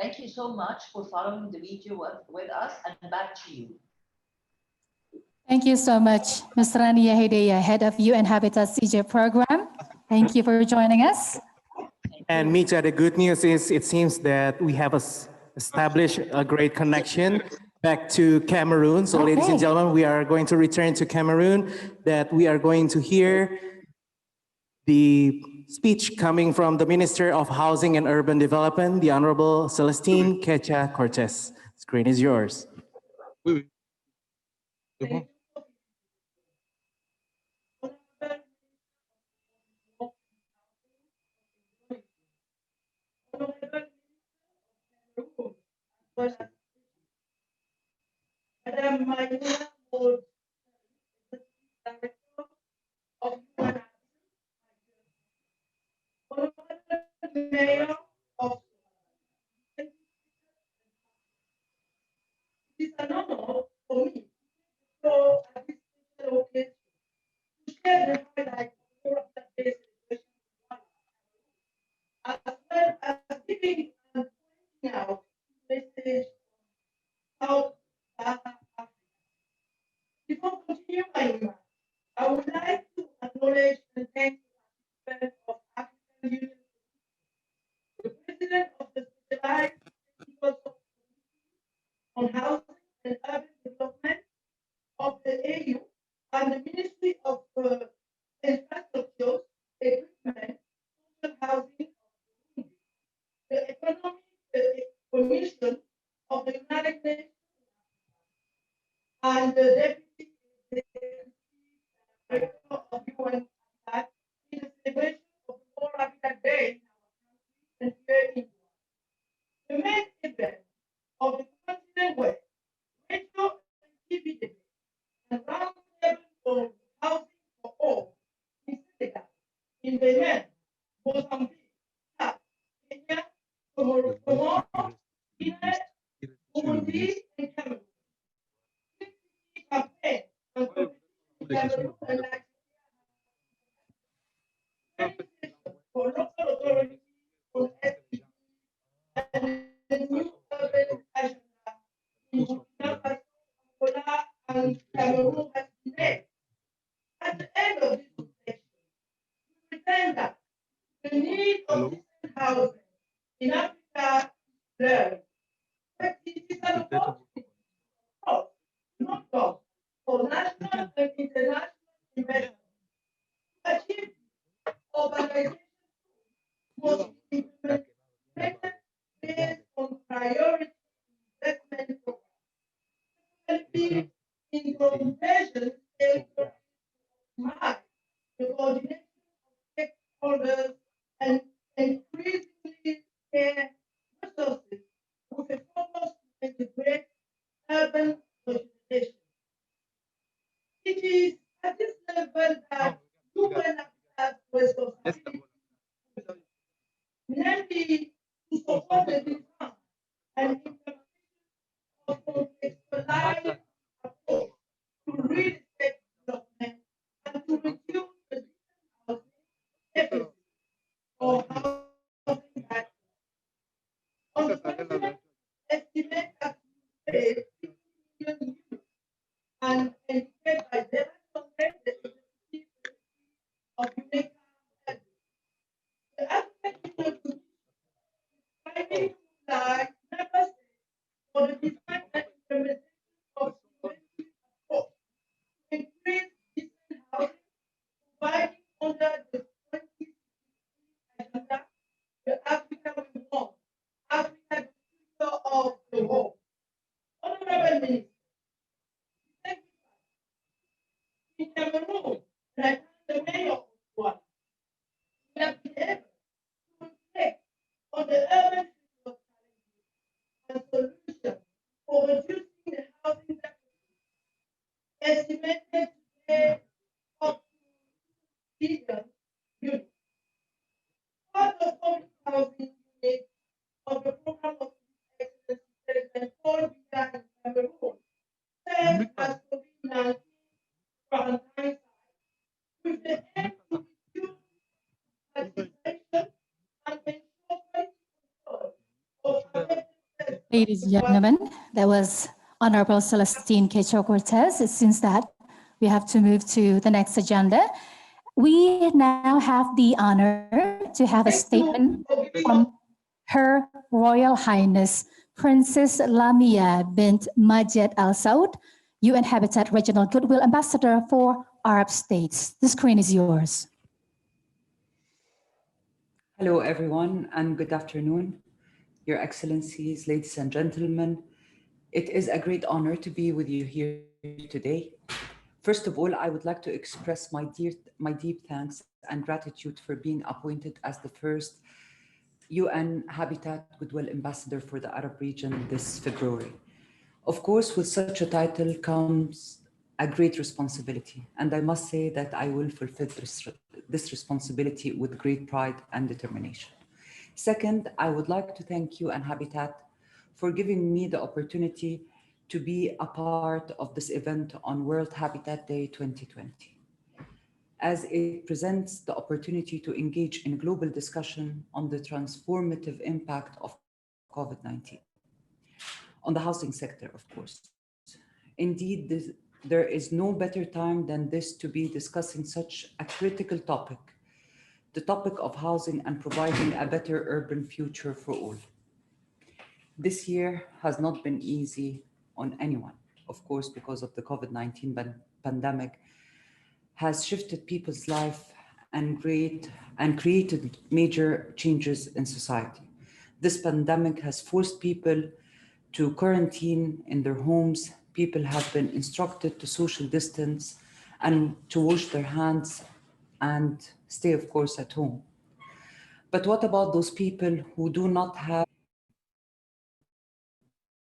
Thank you so much for following the video with us, and back to you. Thank you so much, Ms. Rania Hdeya, Head of UN Habitat's Egypt Program. Thank you for joining us. And Mita, the good news is it seems that we have established a great connection back to Cameroon. So ladies and gentlemen, we are going to return to Cameroon, that we are going to hear the speech coming from the Minister of Housing and Urban Development, the Honorable Celestine Quecha Cortez. Screen is yours. Mayor of it is an honor for me to hear my remarks, I would like to acknowledge and thank the President of African Union, the President of the Specialized Technical Committee on Housing and Urban Development of the AU, and the Ministry of Infrastructure, Equipment, Social Housing, the Economic Commission of the United Nations, and the Deputy Director of UN Habitat in the celebration of the World Habitat Day in our country and here in India. The main event of the continent was radio and TV debate and roundtable for housing for all in Senegal, in Benin, Mozambique, Chad, Kenya, Comoros, Guinea, Burundi, and Cameroon. Campaign and competition in Cameroon and Nigeria for local authorities on SDGs and the new urban agenda in Burkina Faso, Angola, and Cameroon has been made. At the end of this reflection, we pretend that the need of decent housing in Africa is clear, but it is an opportunity for not just for national and international investment to achieve urbanization must be implemented based on priority investment programs. In consultation, the coordination of stakeholders and increasingly share resources with a focus to integrate urban urbanization. It is at this level that UN Habitat responsibility, namely to support the design and implementation of contextualized approach to real estate development and to reduce the housing deficit or housing backlog. On the continent, estimate that we pay 50 million euros and indicate by their content the efficiency of UNECA. The African Union Commission is striving to apply member states for the design and implementation of innovative approach to increase decent housing, providing under the 2063 agenda, the Africa we want, Africa the future of the world. Honorable Minister, thank you. In Cameroon, and I thank the mayor of Douala, we have been able to reflect on the urban future challenges and solutions for reducing the housing deficit, estimated today up to 2 billion units. Part of public housing units of the program of excellence President Paul Biya in Cameroon serves as COVID-19 quarantine site with the aim to reduce participation and ensure quality control of affected persons. Ladies and gentlemen, that was Honorable Celestine Quecho Cortez. It seems that we have to move to the next agenda. We now have the honor to have a statement from Her Royal Highness Princess Lamia bint Majed Al Saud, UN Habitat Regional Goodwill Ambassador for Arab States. The screen is yours. Hello, everyone, and good afternoon. Your Excellencies, ladies and gentlemen, it is a great honor to be with you here today. First of all, I would like to express my deep thanks and gratitude for being appointed as the first UN Habitat Goodwill Ambassador for the Arab region this February. Of course, with such a title comes a great responsibility, and I must say that I will fulfill this responsibility with great pride and determination. Second, I would like to thank you and Habitat for giving me the opportunity to be a part of this event on World Habitat Day 2020, as it presents the opportunity to engage in global discussion on the transformative impact of COVID-19 on the housing sector, of course. Indeed, there is no better time than this to be discussing such a critical topic, the topic of housing and providing a better urban future for all. This year has not been easy on anyone, of course, because of the COVID-19 pandemic, has shifted people's life and created major changes in society. This pandemic has forced people to quarantine in their homes. People have been instructed to social distance and to wash their hands and stay, of course, at home. But what about those people who do not have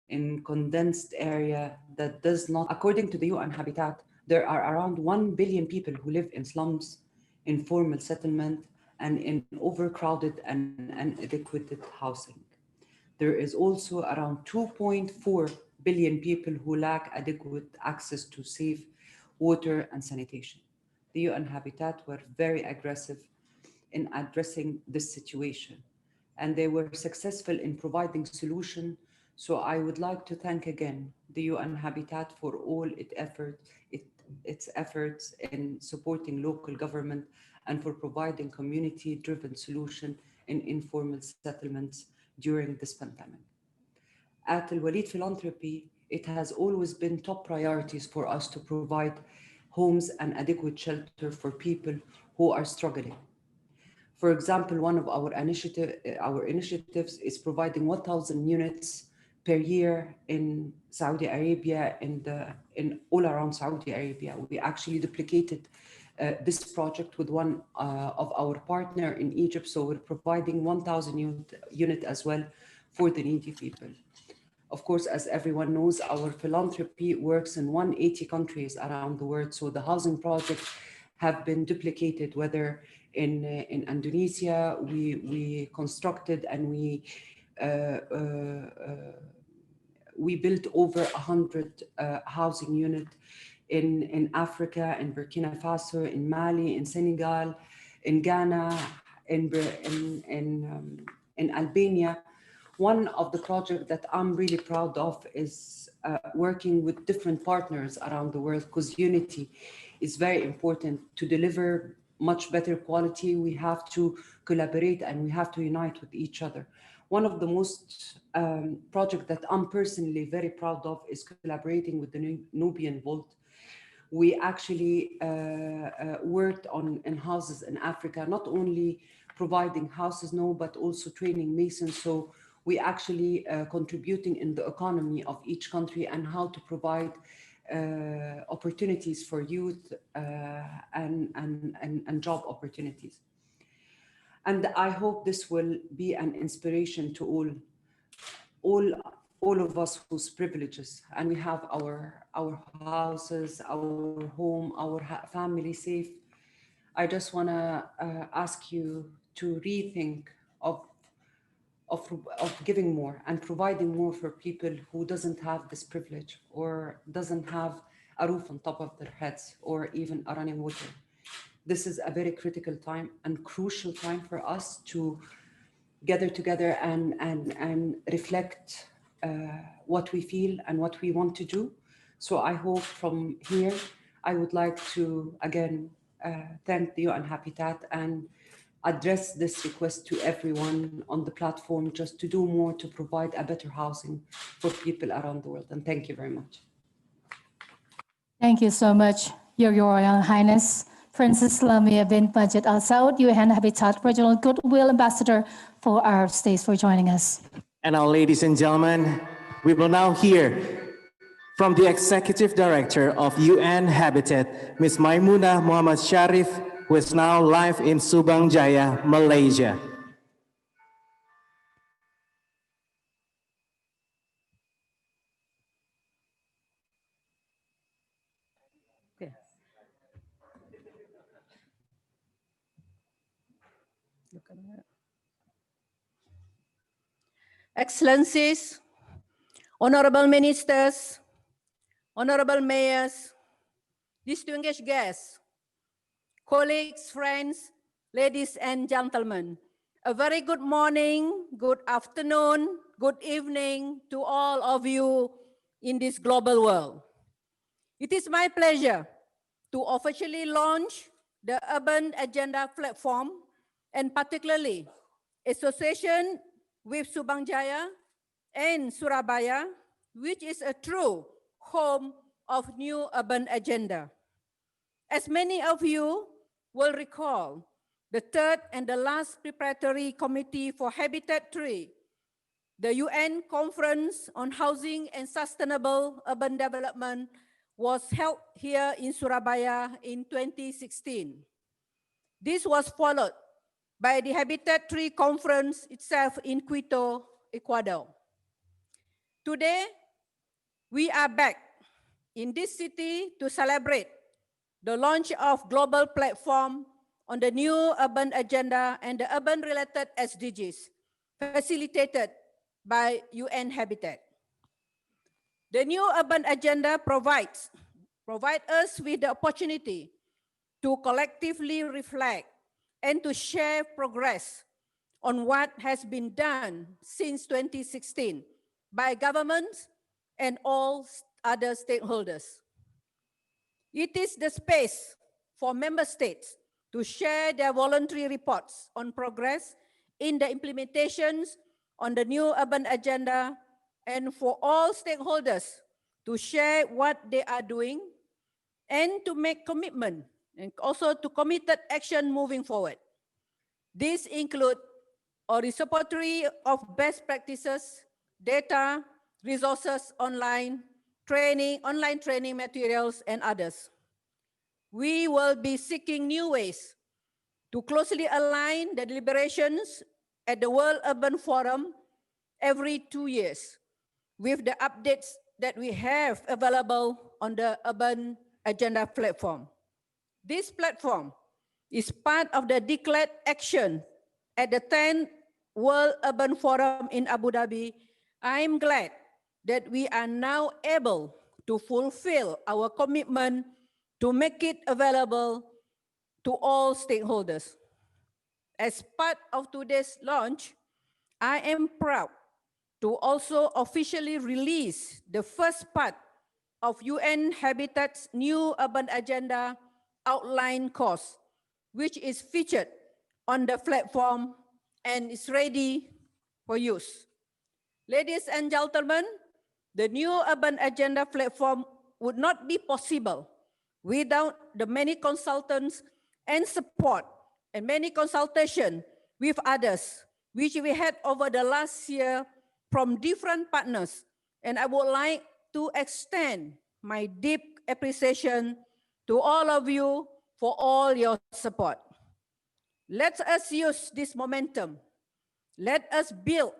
in condensed area that does not, according to the UN Habitat, there are around 1 billion people who live in slums, informal settlement, and in overcrowded and inadequate housing. There is also around 2.4 billion people who lack adequate access to safe water and sanitation. The UN Habitat were very aggressive in addressing this situation, and they were successful in providing solutions. So I would like to thank again the UN Habitat for all its efforts in supporting local government and for providing community-driven solution in informal settlements during this pandemic. At Al Walid Philanthropy, it has always been top priorities for us to provide homes and adequate shelter for people who are struggling. For example, one of our initiatives is providing 1,000 units per year in Saudi Arabia, in all around Saudi Arabia. We actually duplicated this project with one of our partner in Egypt. So we're providing 1,000 unit as well for the needy people. Of course, as everyone knows, our philanthropy works in 180 countries around the world. So the housing projects have been duplicated, whether in Indonesia, we constructed and we built over 100 housing units in Africa, in Burkina Faso, in Mali, in Senegal, in Ghana, in Albania. One of the projects that I'm really proud of is working with different partners around the world, because unity is very important. To deliver much better quality, we have to collaborate and we have to unite with each other. One of the most projects that I'm personally very proud of is collaborating with the Nubian Vault. We actually worked in houses in Africa, not only providing houses, but also training masons. So we actually contributing in the economy of each country and how to provide opportunities for youth and job opportunities. And I hope this will be an inspiration to all of us whose privileges, and we have our houses, our home, our family safe. I just want to ask you to rethink of giving more and providing more for people who doesn't have this privilege or doesn't have a roof on top of their heads or even a running water. This is a very critical time and crucial time for us to gather together and reflect what we feel and what we want to do. So I hope from here, I would like to again thank the UN Habitat and address this request to everyone on the platform, just to do more to provide a better housing for people around the world. And thank you very much. Thank you so much, Your Royal Highness Princess Lamia bint Majid Al Saud, UN Habitat Regional Goodwill Ambassador for Arab States, for joining us. And now, ladies and gentlemen, we will now hear from the Executive Director of UN Habitat, Ms. Maimuna Muhammad Sharif, who is now live in Subang Jaya, Malaysia. Excellencies, honorable ministers, honorable mayors, distinguished guests, colleagues, friends, ladies and gentlemen, a very good morning, good afternoon, good evening to all of you in this global world. It is my pleasure to officially launch the Urban Agenda platform, and particularly association with Subang Jaya and Surabaya, which is a true home of new urban agenda. As many of you will recall, the third and the last preparatory committee for Habitat 3, the UN Conference on Housing and Sustainable Urban Development, was held here in Surabaya in 2016. This was followed by the Habitat 3 conference itself in Quito, Ecuador. Today, we are back in this city to celebrate the launch of global platform on the new urban agenda and the urban-related SDGs, facilitated by UN Habitat. The new urban agenda provides us with the opportunity to collectively reflect and to share progress on what has been done since 2016 by governments and all other stakeholders. It is the space for member states to share their voluntary reports on progress in the implementations on the new urban agenda, and for all stakeholders to share what they are doing and to make commitment and also to committed action moving forward. These include a repository of best practices, data, resources online training materials, and others. We will be seeking new ways to closely align the deliberations at the World Urban Forum every 2 years with the updates that we have available on the Urban Agenda platform. This platform is part of the declared action at the 10th World Urban Forum in Abu Dhabi. I am glad that we are now able to fulfill our commitment to make it available to all stakeholders. As part of today's launch, I am proud to also officially release the first part of UN Habitat's new urban agenda outline course, which is featured on the platform and is ready for use. Ladies and gentlemen, the new urban agenda platform would not be possible without the many consultants and support and many consultation with others, which we had over the last year from different partners. And I would like to extend my deep appreciation to all of you for all your support. Let us use this momentum. Let us build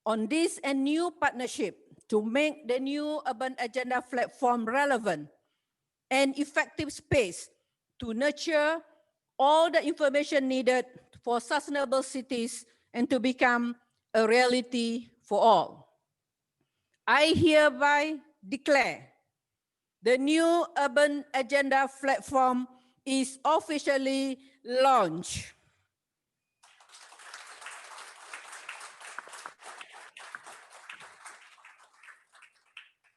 on this and new partnership to make the new urban agenda platform relevant and effective space to nurture all the information needed for sustainable cities and to become a reality for all. I hereby declare the new urban agenda platform is officially launched.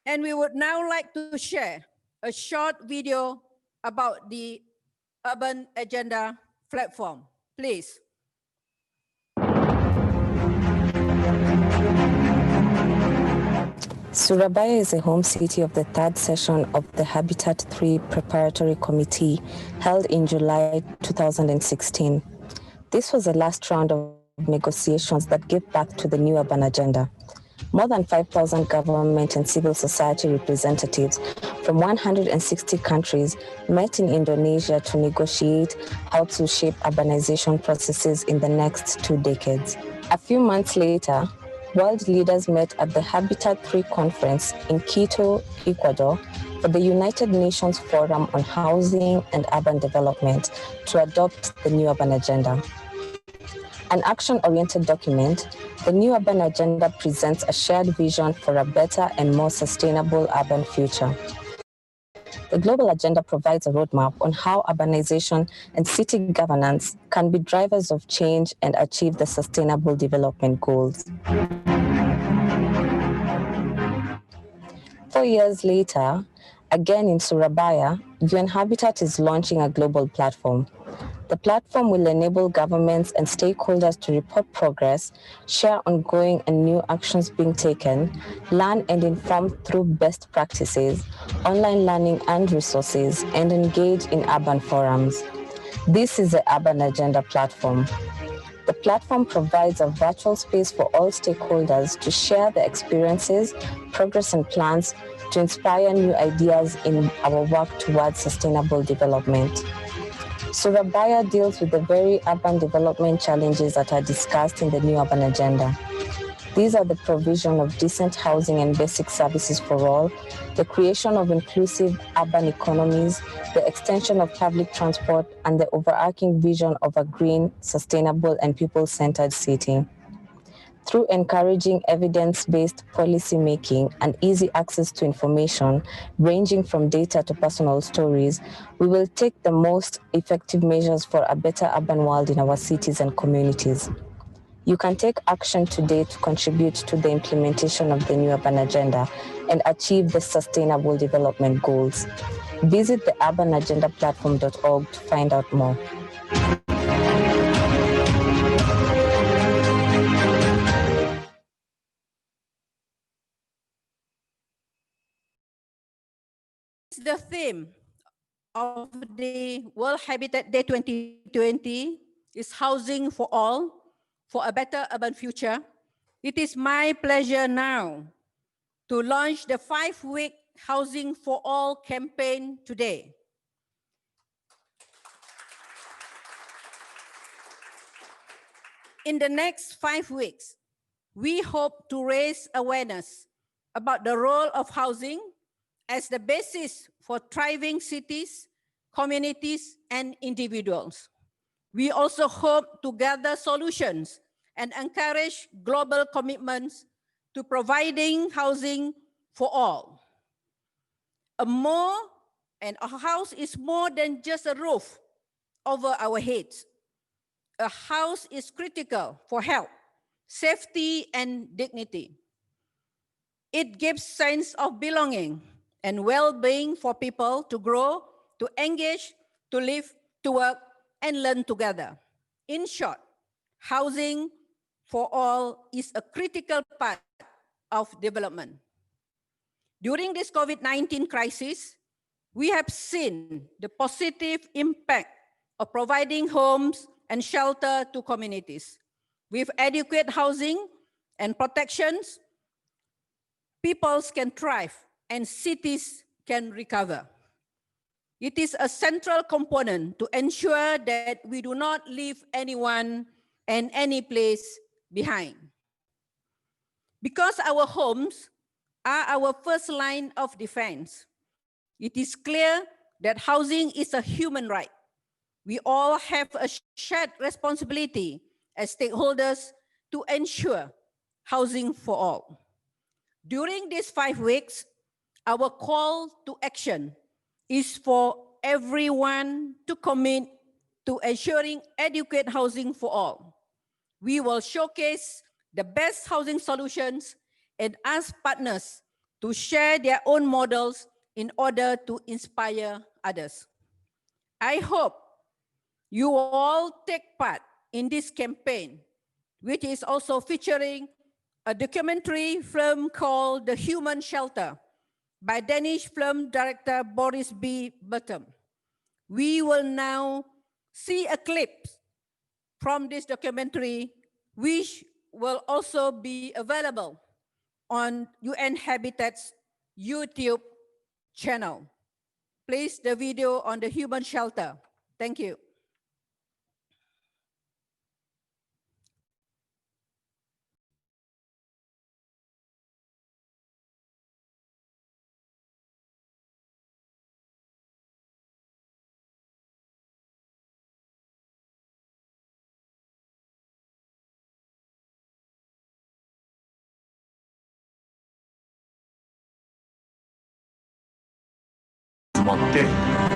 And we would now like to share a short video about the Urban Agenda platform. Please. Surabaya is the home city of the third session of the Habitat 3 Preparatory Committee held in July 2016. This was the last round of negotiations that gave birth to the new urban agenda. More than 5,000 government and civil society representatives from 160 countries met in Indonesia to negotiate how to shape urbanization processes in the next 2 decades. A few months later, world leaders met at the Habitat 3 conference in Quito, Ecuador, for the United Nations Forum on Housing and Urban Development to adopt the new urban agenda. An action-oriented document, the new urban agenda presents a shared vision for a better and more sustainable urban future. The global agenda provides a roadmap on how urbanization and city governance can be drivers of change and achieve the sustainable development goals. 4 years later, Again, in Surabaya, UN Habitat is launching a global platform. The platform will enable governments and stakeholders to report progress, share ongoing and new actions being taken, learn and inform through best practices, online learning and resources, and engage in urban forums. This is the Urban Agenda platform. The platform provides a virtual space for all stakeholders to share their experiences, progress, and plans to inspire new ideas in our work towards sustainable development. Surabaya deals with the very urban development challenges that are discussed in the new urban agenda. These are the provision of decent housing and basic services for all, the creation of inclusive urban economies, the extension of public transport, and the overarching vision of a green, sustainable, and people-centered city. Through encouraging evidence-based policy making and easy access to information, ranging from data to personal stories, we will take the most effective measures for a better urban world in our cities and communities. You can take action today to contribute to the implementation of the new urban agenda and achieve the sustainable development goals. Visit the urbanagendaplatform.org to find out more. The theme of the World Habitat Day 2020 is housing for all, for a better urban future. It is my pleasure now to launch the 5-week Housing for All campaign today. In the next 5 weeks, we hope to raise awareness about the role of housing as the basis for thriving cities, communities, and individuals. We also hope to gather solutions and encourage global commitments to providing housing for all. A house is more than just a roof over our heads. A house is critical for health, safety, and dignity. It gives sense of belonging and well-being for people to grow, to engage, to live, to work, and learn together. In short, housing for all is a critical part of development. During this COVID-19 crisis, we have seen the positive impact of providing homes and shelter to communities. With adequate housing and protections, peoples can thrive and cities can recover. It is a central component to ensure that we do not leave anyone and any place behind. Because our homes are our first line of defense, it is clear that housing is a human right. We all have a shared responsibility as stakeholders to ensure housing for all. During these 5 weeks, our call to action is for everyone to commit to ensuring adequate housing for all. We will showcase the best housing solutions and ask partners to share their own models in order to inspire others. I hope you all take part in this campaign, which is also featuring a documentary film called The Human Shelter by Danish film director Boris B. Bottom. We will now see a clip from this documentary, which will also be available on UN Habitat's YouTube channel. Please, the video on the human shelter. Thank you.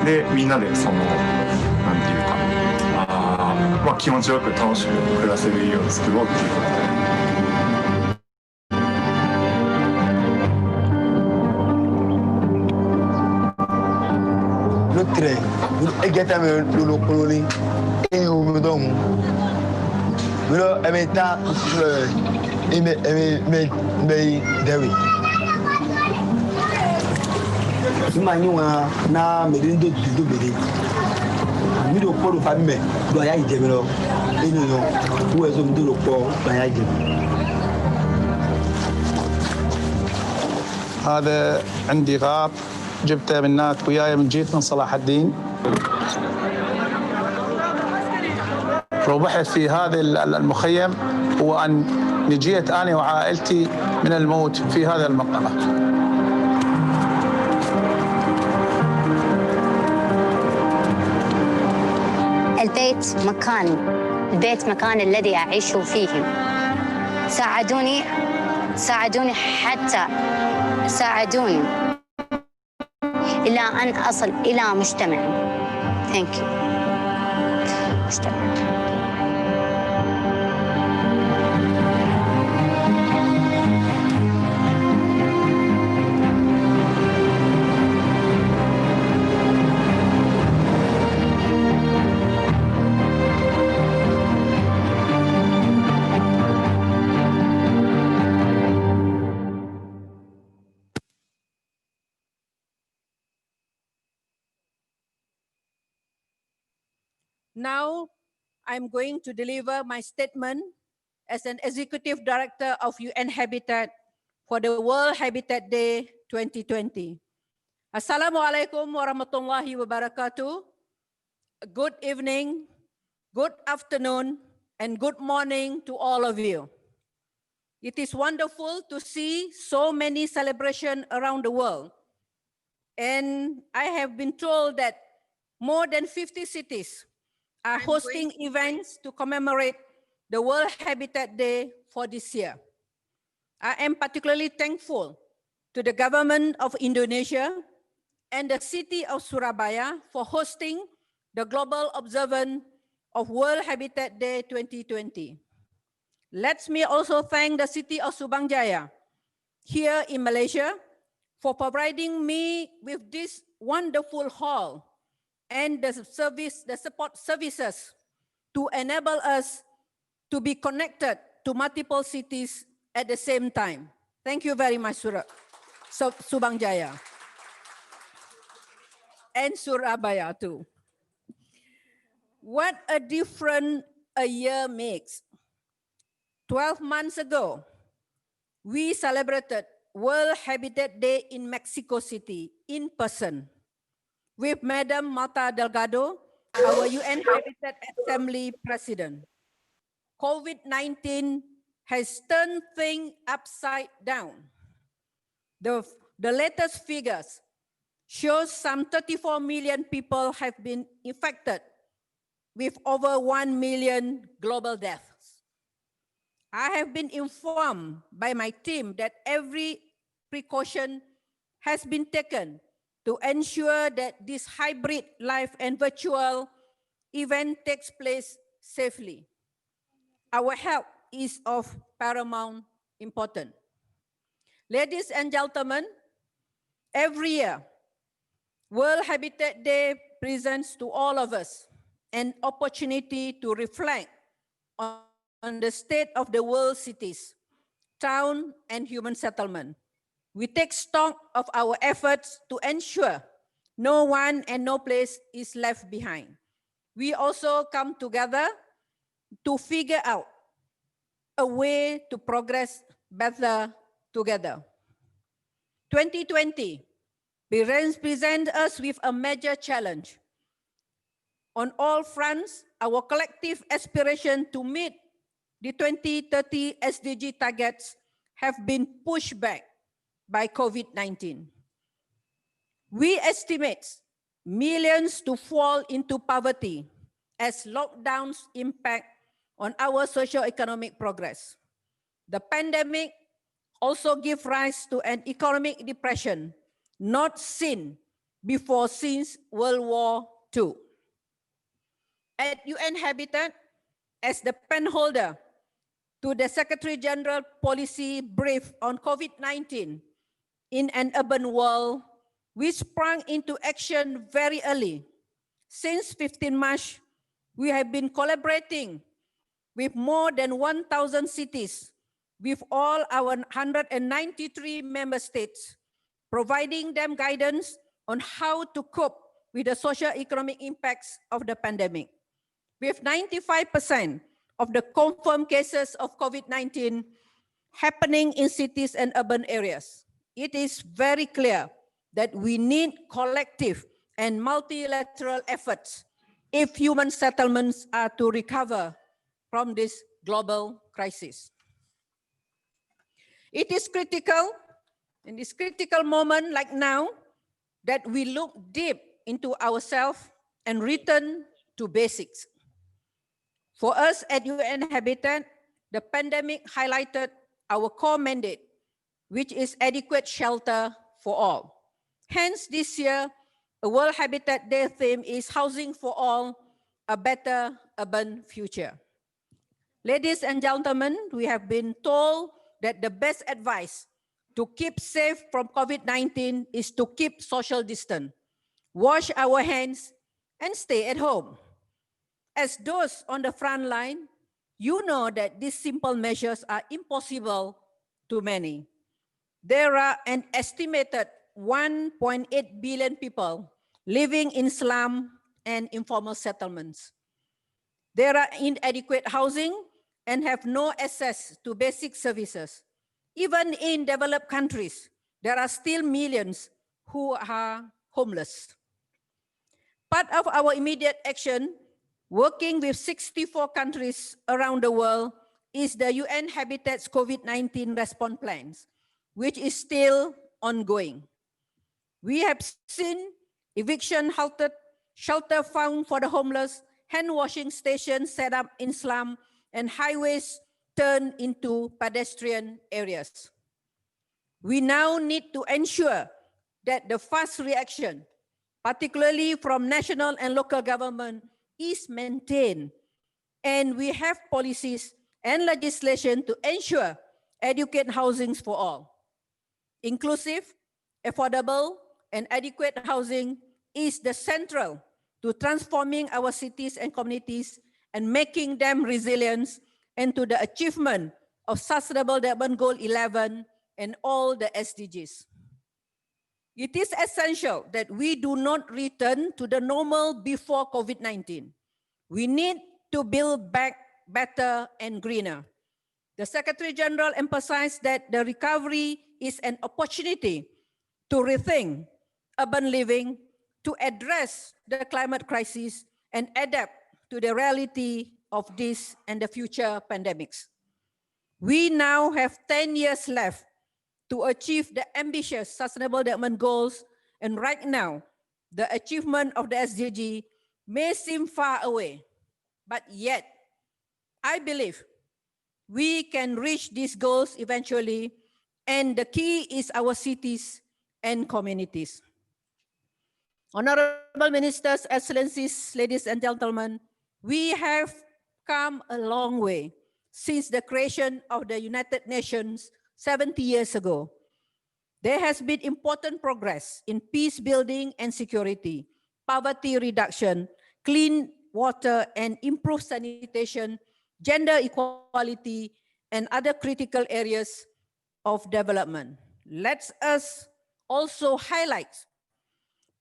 でみんなでそのなんていうか気持ちよく楽しく暮らせる家を作ろうっていうことで。tre egeta me lo koloni e o me dom lo emeta me dewi imanywa na merindo do bede mi do polo fa me do ya ijemi lo inu yo wo ezo mi do lo po do ya ijemi. هذا عندي غاب جبته من هناك وياي من جيت من صلاح الدين وبحث في هذا المخيم وأن نجيت أنا وعائلتي من الموت في هذا المنطقة. البيت مكان الذي أعيش فيه. ساعدوني حتى ساعدوني إلى أن أصل إلى مجتمع. Thank you. مجتمع. Now, I'm going to deliver my statement as an Executive Director of UN Habitat for the World Habitat Day 2020. Assalamualaikum warahmatullahi wabarakatuh. Good evening, good afternoon, and good morning to all of you. It is wonderful to see so many celebrations around the world. And I have been told that more than 50 cities are hosting events to commemorate the World Habitat Day for this year. I am particularly thankful to the Government of Indonesia and the city of Surabaya for hosting the Global Observance of World Habitat Day 2020. Let me also thank the city of Subangjaya here in Malaysia for providing me with this wonderful hall and the support services to enable us to be connected to multiple cities at the same time. Thank you very much, Subangjaya. And Surabaya too. What a difference a year makes. 12 months ago, we celebrated World Habitat Day in Mexico City in person with Madam Marta Delgado, our UN Habitat Assembly President. COVID-19 has turned things upside down. The latest figures show some 34 million people have been infected with over 1 million global deaths. I have been informed by my team that every precaution has been taken to ensure that this hybrid live and virtual event takes place safely. Our health is of paramount importance. Ladies and gentlemen, every year, World Habitat Day presents to all of us an opportunity to reflect on the state of the world cities, town, and human settlement. We take stock of our efforts to ensure no one and no place is left behind. We also come together to figure out a way to progress better together. 2020 presents us with a major challenge. On all fronts, our collective aspiration to meet the 2030 SDG targets have been pushed back by COVID-19. We estimate millions to fall into poverty as lockdowns impact on our socio-economic progress. The pandemic also gives rise to an economic depression not seen before since World War II. At UN Habitat, as the penholder to the Secretary General policy brief on COVID-19 in an urban world, We sprang into action very early. Since 15 March, we have been collaborating with more than 1,000 cities, with all our 193 member states, providing them guidance on how to cope with the socio-economic impacts of the pandemic. With 95% of the confirmed cases of COVID-19 happening in cities and urban areas, it is very clear that we need collective and multilateral efforts if human settlements are to recover from this global crisis. It is critical, in this critical moment like now, that we look deep into ourselves and return to basics. For us at UN Habitat, the pandemic highlighted our core mandate, which is adequate shelter for all. Hence, this year, a World Habitat Day theme is Housing for All, a Better Urban Future. Ladies and gentlemen, we have been told that the best advice to keep safe from COVID-19 is to keep social distance, wash our hands, and stay at home. As those on the front line, you know that these simple measures are impossible to many. There are an estimated 1.8 billion people living in slum and informal settlements. There are inadequate housing and have no access to basic services. Even in developed countries, there are still millions who are homeless. Part of our immediate action, working with 64 countries around the world, is the UN Habitat's COVID-19 response plans, which is still ongoing. We have seen eviction halted, shelter found for the homeless, hand washing stations set up in slum, and highways turned into pedestrian areas. We now need to ensure that the fast reaction, particularly from national and local government, is maintained, and we have policies and legislation to ensure adequate housing for all. Inclusive, affordable, and adequate housing is the central to transforming our cities and communities and making them resilient and to the achievement of Sustainable Development Goal 11 and all the SDGs. It is essential that we do not return to the normal before COVID-19. We need to build back better and greener. The Secretary General emphasized that the recovery is an opportunity to rethink urban living, to address the climate crisis, and adapt to the reality of this and the future pandemics. We now have 10 years left to achieve the ambitious Sustainable Development Goals, and right now, the achievement of the SDG may seem far away, but yet, I believe we can reach these goals eventually, and the key is our cities and communities. Honorable Ministers, Excellencies, ladies and gentlemen, we have come a long way since the creation of the United Nations 70 years ago. There has been important progress in peace building and security, poverty reduction, clean water and improved sanitation, gender equality, and other critical areas of development. Let us also highlight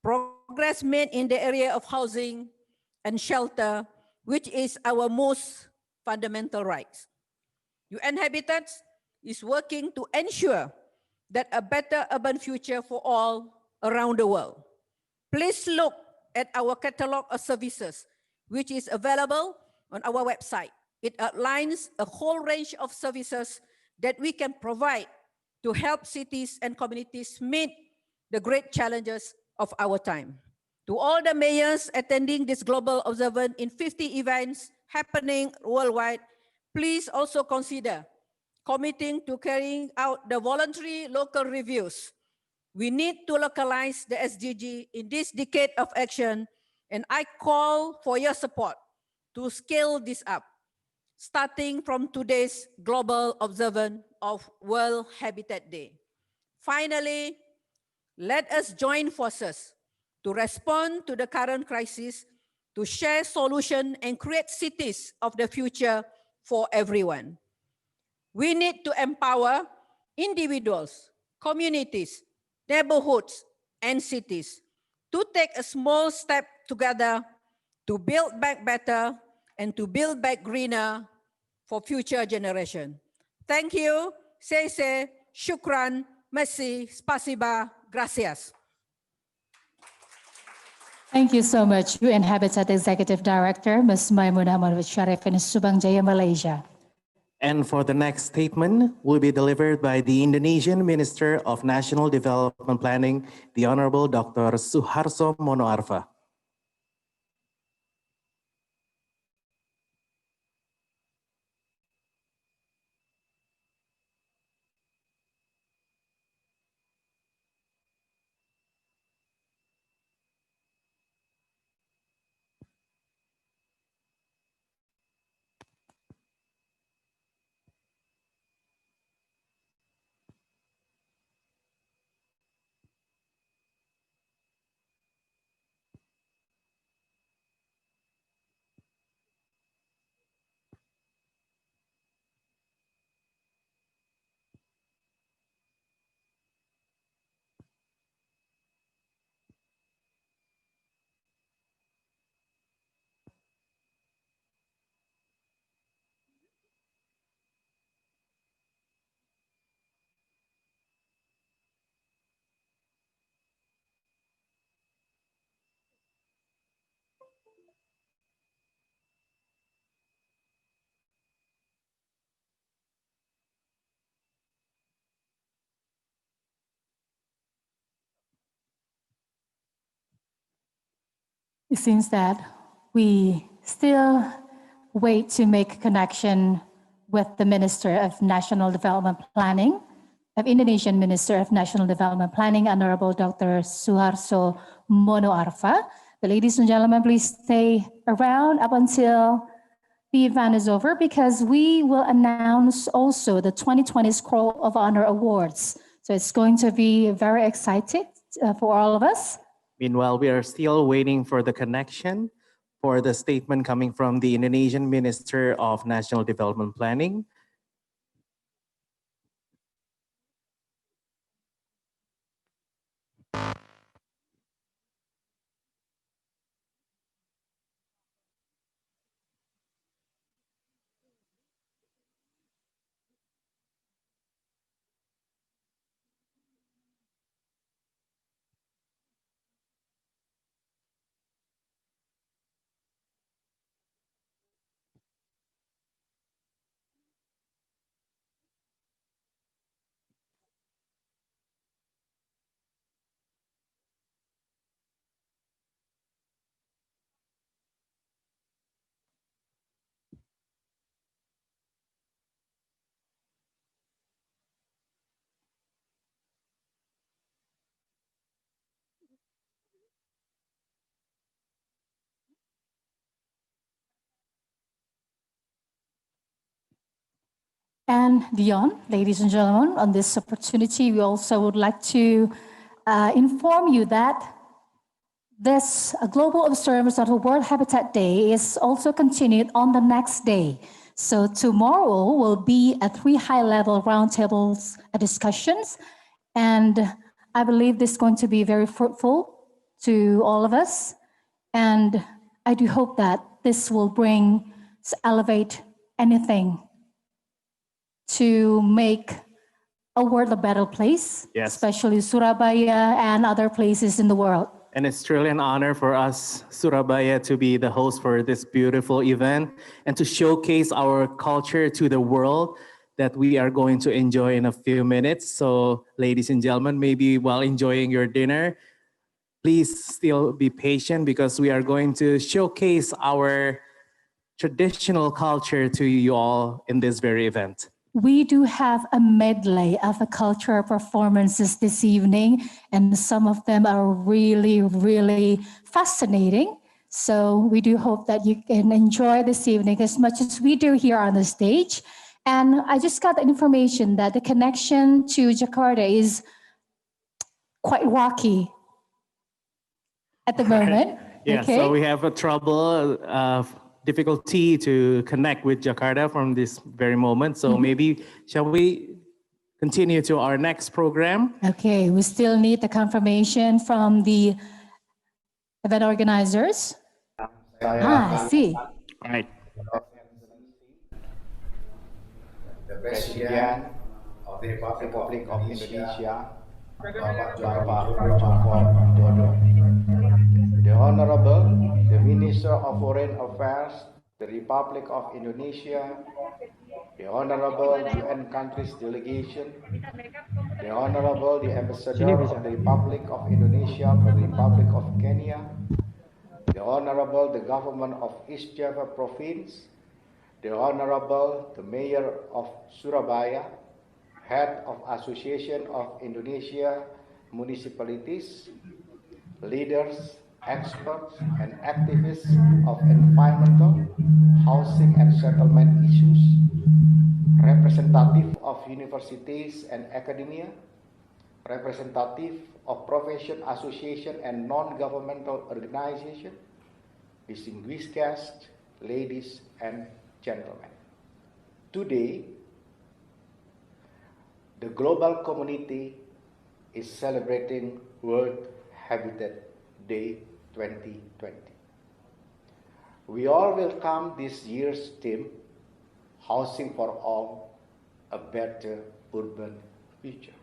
progress made in the area of housing and shelter, which is our most fundamental rights. UN Habitat is working to ensure that a better urban future for all around the world. Please look at our catalog of services, which is available on our website. It outlines a whole range of services that we can provide to help cities and communities meet the great challenges of our time. To all the mayors attending this global observance in 50 events happening worldwide, please also consider committing to carrying out the voluntary local reviews. We need to localize the SDG in this decade of action, and I call for your support to scale this up, starting from today's global observance of World Habitat Day. Finally, Let us join forces to respond to the current crisis, to share solutions and create cities of the future for everyone. We need to empower individuals, communities, neighborhoods, and cities to take a small step together to build back better and to build back greener for future generations. Thank you. Sese, shukran, merci, spasiba, gracias. Thank you so much, UN Habitat Executive Director, Ms. Maimunah Muhammad Sharif in Subang Jaya, Malaysia. And for the next statement will be delivered by the Indonesian Minister of National Development Planning, the Honorable Dr. Suharso Monoarfa. It seems that we still wait to make connection with the Minister of National Development Planning, of Indonesian Minister of National Development Planning, Honorable Dr. Suharso Monoarfa. But ladies and gentlemen, please stay around up until the event is over because we will announce also the 2020 Scroll of Honor Awards. So it's going to be very exciting for all of us. Meanwhile, we are still waiting for the connection for the statement coming from the Indonesian Minister of National Development Planning. And beyond, ladies and gentlemen, on this opportunity, we also would like to inform you that this global observance of the World Habitat Day is also continued on the next day. So tomorrow will be a 3 high-level roundtables discussions, and I believe this is going to be very fruitful to all of us. And I do hope that this will elevate anything to make a world a better place, Yes. especially Surabaya and other places in the world. And it's truly an honor for us, Surabaya, to be the host for this beautiful event and to showcase our culture to the world that we are going to enjoy in a few minutes. So, ladies and gentlemen, maybe while enjoying your dinner, please still be patient because we are going to showcase our traditional culture to you all in this very event. We do have a medley of cultural performances this evening, and some of them are really, really fascinating. So we do hope that you can enjoy this evening as much as we do here on the stage. And I just got the information that the connection to Jakarta is quite rocky at the moment. Yeah, okay. so we have a trouble, difficulty to connect with Jakarta from this very moment. So maybe shall we continue to our next program? Okay, we still need the confirmation from the event organizers. I see. Right. The President of the Republic of Indonesia, Bapak Joko Widodo. The Honorable, the Minister of Foreign Affairs, the Republic of Indonesia, the Honorable UN Countries Delegation, the Honorable, the Ambassador of the Republic of Indonesia for the Republic of Kenya, the Honorable, the Government of East Java Province, the Honorable, the Mayor of Surabaya, Head of Association of Indonesia Municipalities, leaders, experts, and activists of environmental, housing, and settlement issues, representative of universities and academia, representative of profession association and non-governmental organization, distinguished guests, ladies and gentlemen. Today, the global community is celebrating World Habitat Day 2020. We all welcome this year's theme, Housing for All, a Better Urban Future.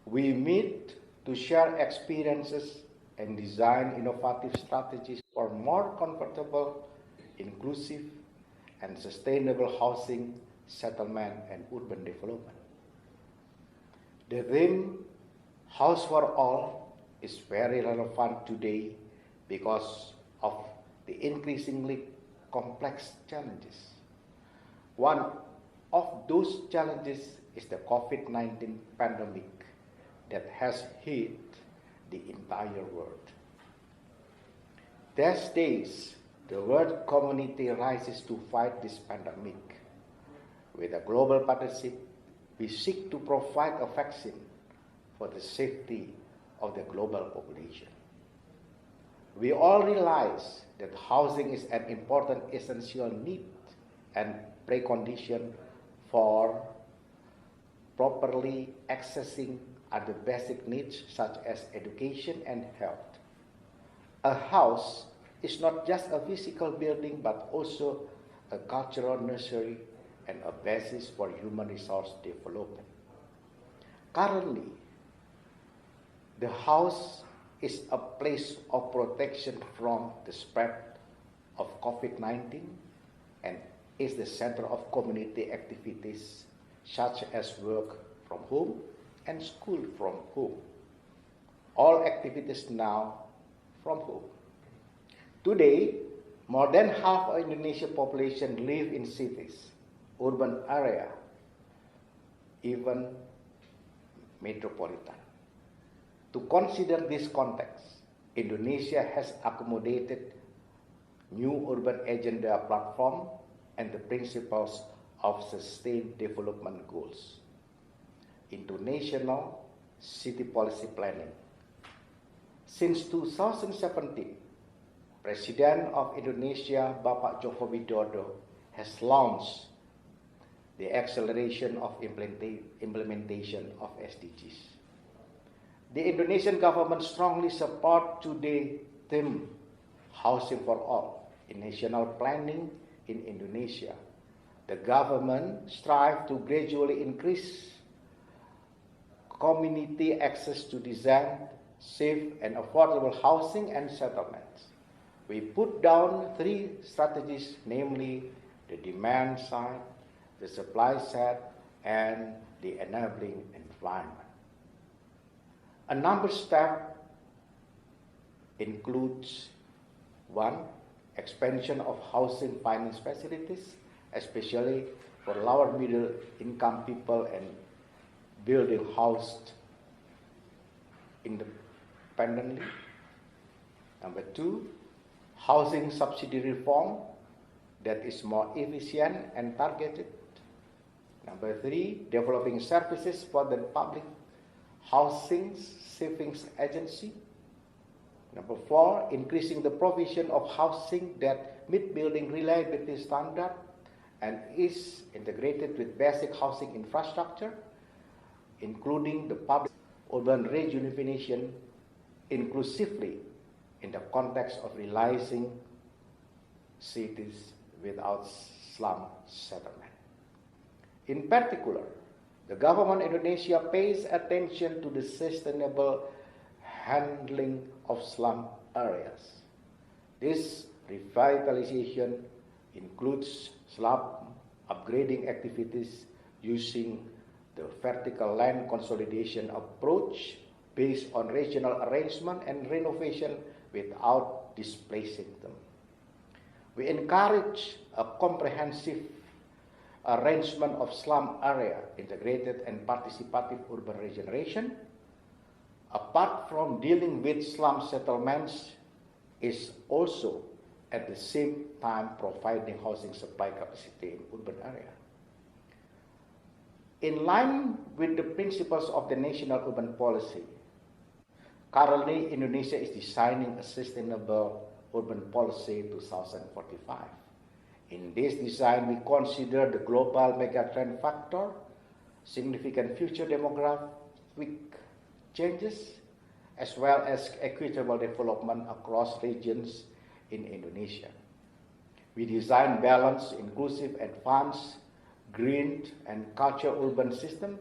We meet to share experiences and design innovative strategies for more comfortable, inclusive, and sustainable housing, settlement, and urban development. The theme, House for All, is very relevant today because of the increasingly complex challenges. One of those challenges is the COVID-19 pandemic that has hit the entire world. These days, the world community rises to fight this pandemic. With a global partnership, we seek to provide a vaccine for the safety of the global population. We all realize that housing is an important essential need and precondition for properly accessing other basic needs such as education and health. A house is not just a physical building but also a cultural nursery and a basis for human resource development. Currently, the house is a place of protection from the spread of COVID-19 and is the center of community activities such as work from home and school from home. All activities now from home. Today, more than half of Indonesian population live in cities, urban area, even metropolitan. To consider this context, Indonesia has accommodated new urban agenda platform and the principles of sustained development goals into national city policy planning. Since 2017, President of Indonesia, Bapak Joko Widodo, has launched the acceleration of implementation of SDGs. The Indonesian government strongly supports today's theme, Housing for All, in national planning in Indonesia. The government strives to gradually increase community access to decent, safe, and affordable housing and settlements. We put down 3 strategies, namely the demand side, the supply side, and the enabling environment. A number of steps includes 1. Expansion of housing finance facilities, especially for lower middle income people and building housed independently. Number 2, housing subsidy reform that is more efficient and targeted. Number 3, developing services for the public housing savings agency. Number 4, increasing the provision of housing that meet building reliability standard and is integrated with basic housing infrastructure, including the public urban rejuvenation inclusively in the context of realizing cities without slum settlement. In particular, the government of Indonesia pays attention to the sustainable handling of slum areas. This revitalization includes slum upgrading activities using the vertical land consolidation approach based on regional arrangement and renovation without displacing them. We encourage a comprehensive arrangement of slum area, integrated and participative urban regeneration. Apart from dealing with slum settlements, is also at the same time providing housing supply capacity in urban area. In line with the principles of the national urban policy, currently Indonesia is designing a sustainable urban policy 2045. In this design, we consider the global megatrend factor, significant future demographic changes, as well as equitable development across regions in Indonesia. We design balanced, inclusive, advanced, green, and cultural urban system,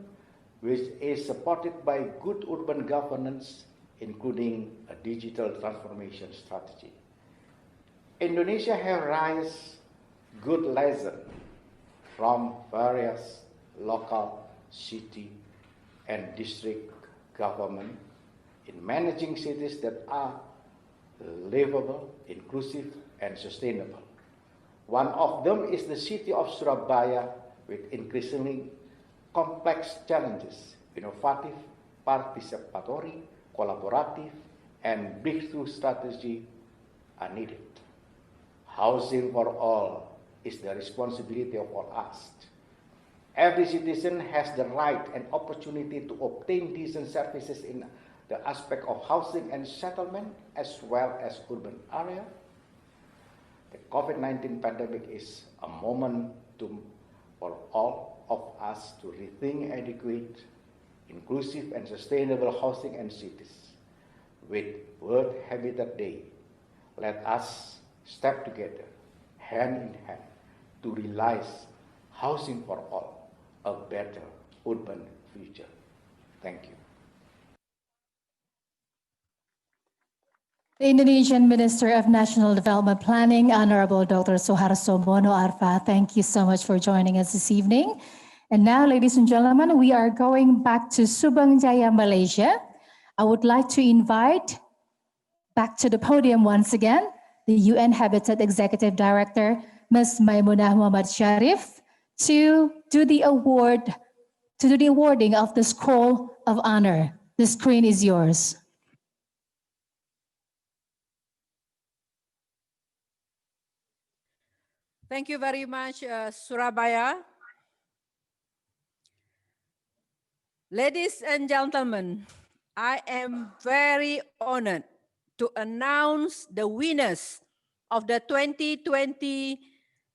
which is supported by good urban governance, including a digital transformation strategy. Indonesia has raised good lessons from various local, city, and district government in managing cities that are livable, inclusive, and sustainable. One of them is the city of Surabaya, with increasingly complex challenges, innovative, participatory, collaborative, and breakthrough strategy are needed. Housing for all is the responsibility of all us. Every citizen has the right and opportunity to obtain decent services in the aspect of housing and settlement, as well as urban area. The COVID-19 pandemic is a moment for all of us to rethink adequate, inclusive, and sustainable housing and cities. With World Habitat Day, let us step together, hand in hand, to realize housing for all, a better urban future. Thank you. The Indonesian Minister of National Development Planning, Honorable Dr. Suharto Mono Arfa, thank you so much for joining us this evening. And now, ladies and gentlemen, we are going back to Subang Jaya, Malaysia. I would like to invite back to the podium once again the UN Habitat Executive Director, Ms. Maimunah Muhammad Sharif, to do the awarding of the Scroll of Honor. The screen is yours. Thank you very much, Surabaya. Ladies and gentlemen, I am very honored to announce the winners of the 2020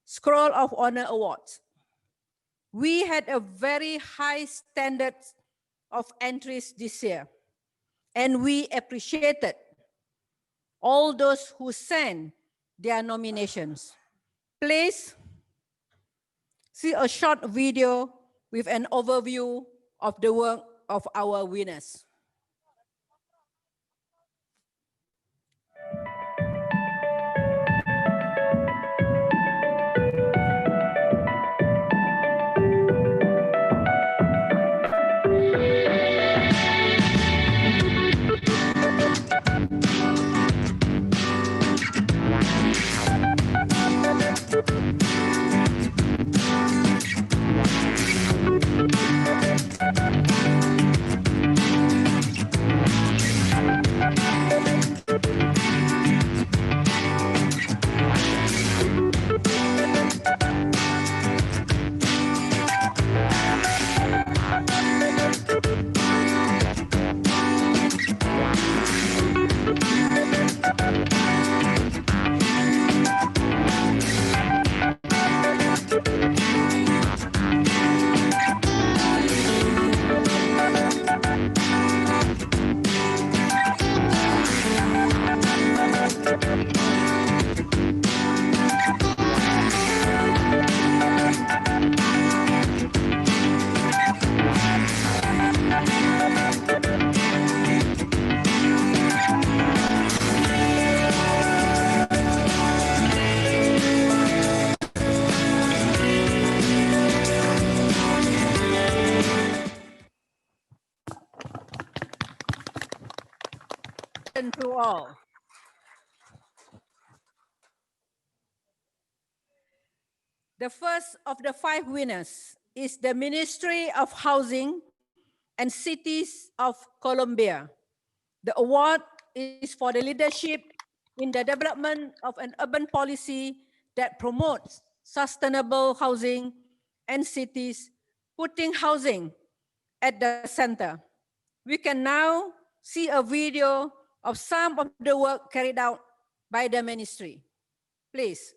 Scroll of Honor Awards. We had a very high standard of entries this year, and we appreciated all those who sent their nominations. Please see a short video with an overview of the work of our winners. afternoon to all. The first of the 5 winners is the Ministry of Housing and Cities of Colombia. The award is for the leadership in the development of an urban policy that promotes sustainable housing and cities, putting housing at the center. We can now see a video of some of the work carried out by the ministry. Please.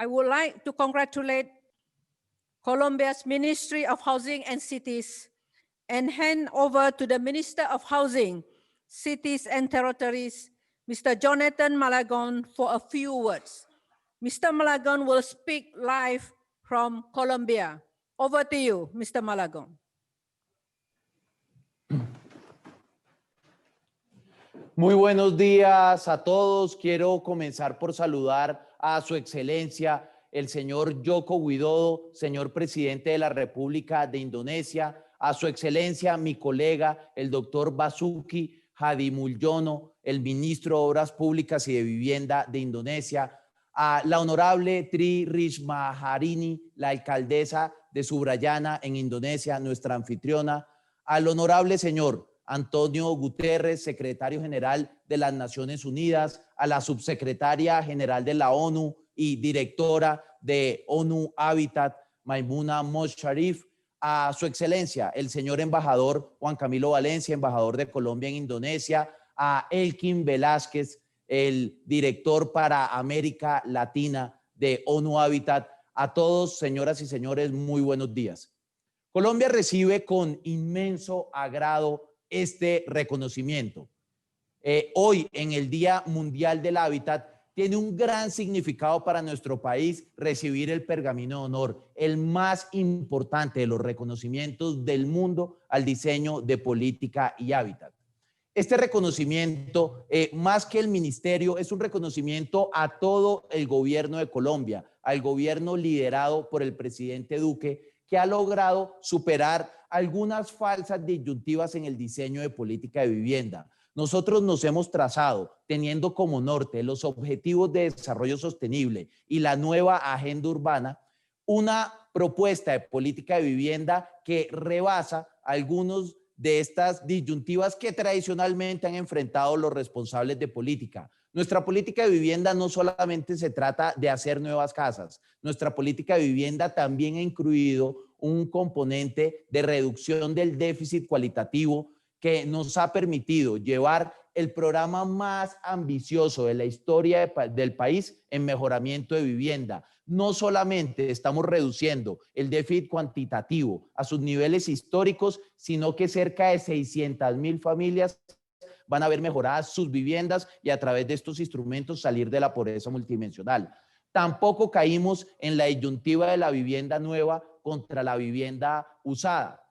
I would like to congratulate Colombia's Ministry of Housing and Cities and hand over to the Minister of Housing, Cities and Territories, Mr. Jonathan Malagon, for a few words. Mr. Malagon will speak live from Colombia. Over to you, Mr. Malagon. Muy buenos días a todos. Quiero comenzar por saludar a su excelencia, el señor Joko Widodo, señor presidente de la República de Indonesia, a su excelencia, mi colega, el doctor Basuki Hadimulyono, el ministro de Obras Públicas y de Vivienda de Indonesia, a la honorable Tri Rismaharini, la alcaldesa de Surabaya en Indonesia, nuestra anfitriona, al honorable señor Antonio Guterres, secretario general de las Naciones Unidas, a la subsecretaria general de la ONU y directora de ONU Habitat, Maimuna Mosharif, a su excelencia, el señor embajador Juan Camilo Valencia, embajador de Colombia en Indonesia, a Elkin Velázquez, el director para América Latina de ONU Habitat. A todos, señoras y señores, muy buenos días. Colombia recibe con inmenso agrado este reconocimiento. Hoy, en el Día Mundial del Hábitat, tiene un gran significado para nuestro país recibir el Pergamino de Honor, el más importante de los reconocimientos del mundo al diseño de política y hábitat. Este reconocimiento, más que el ministerio, es un reconocimiento a todo el gobierno de Colombia, al gobierno liderado por el presidente Duque, que ha logrado superar algunas falsas disyuntivas en el diseño de política de vivienda. Nosotros nos hemos trazado, teniendo como norte los objetivos de desarrollo sostenible y la nueva agenda urbana, una propuesta de política de vivienda que rebasa algunos de estas disyuntivas que tradicionalmente han enfrentado los responsables de política. Nuestra política de vivienda no solamente se trata de hacer nuevas casas, nuestra política de vivienda también ha incluido un componente de reducción del déficit cualitativo que nos ha permitido llevar el programa más ambicioso de la historia del país en mejoramiento de vivienda. No solamente estamos reduciendo el déficit cuantitativo a sus niveles históricos, sino que cerca de 600,000 familias van a ver mejoradas sus viviendas y a través de estos instrumentos salir de la pobreza multidimensional. Tampoco caímos en la disyuntiva de la vivienda nueva contra la vivienda usada.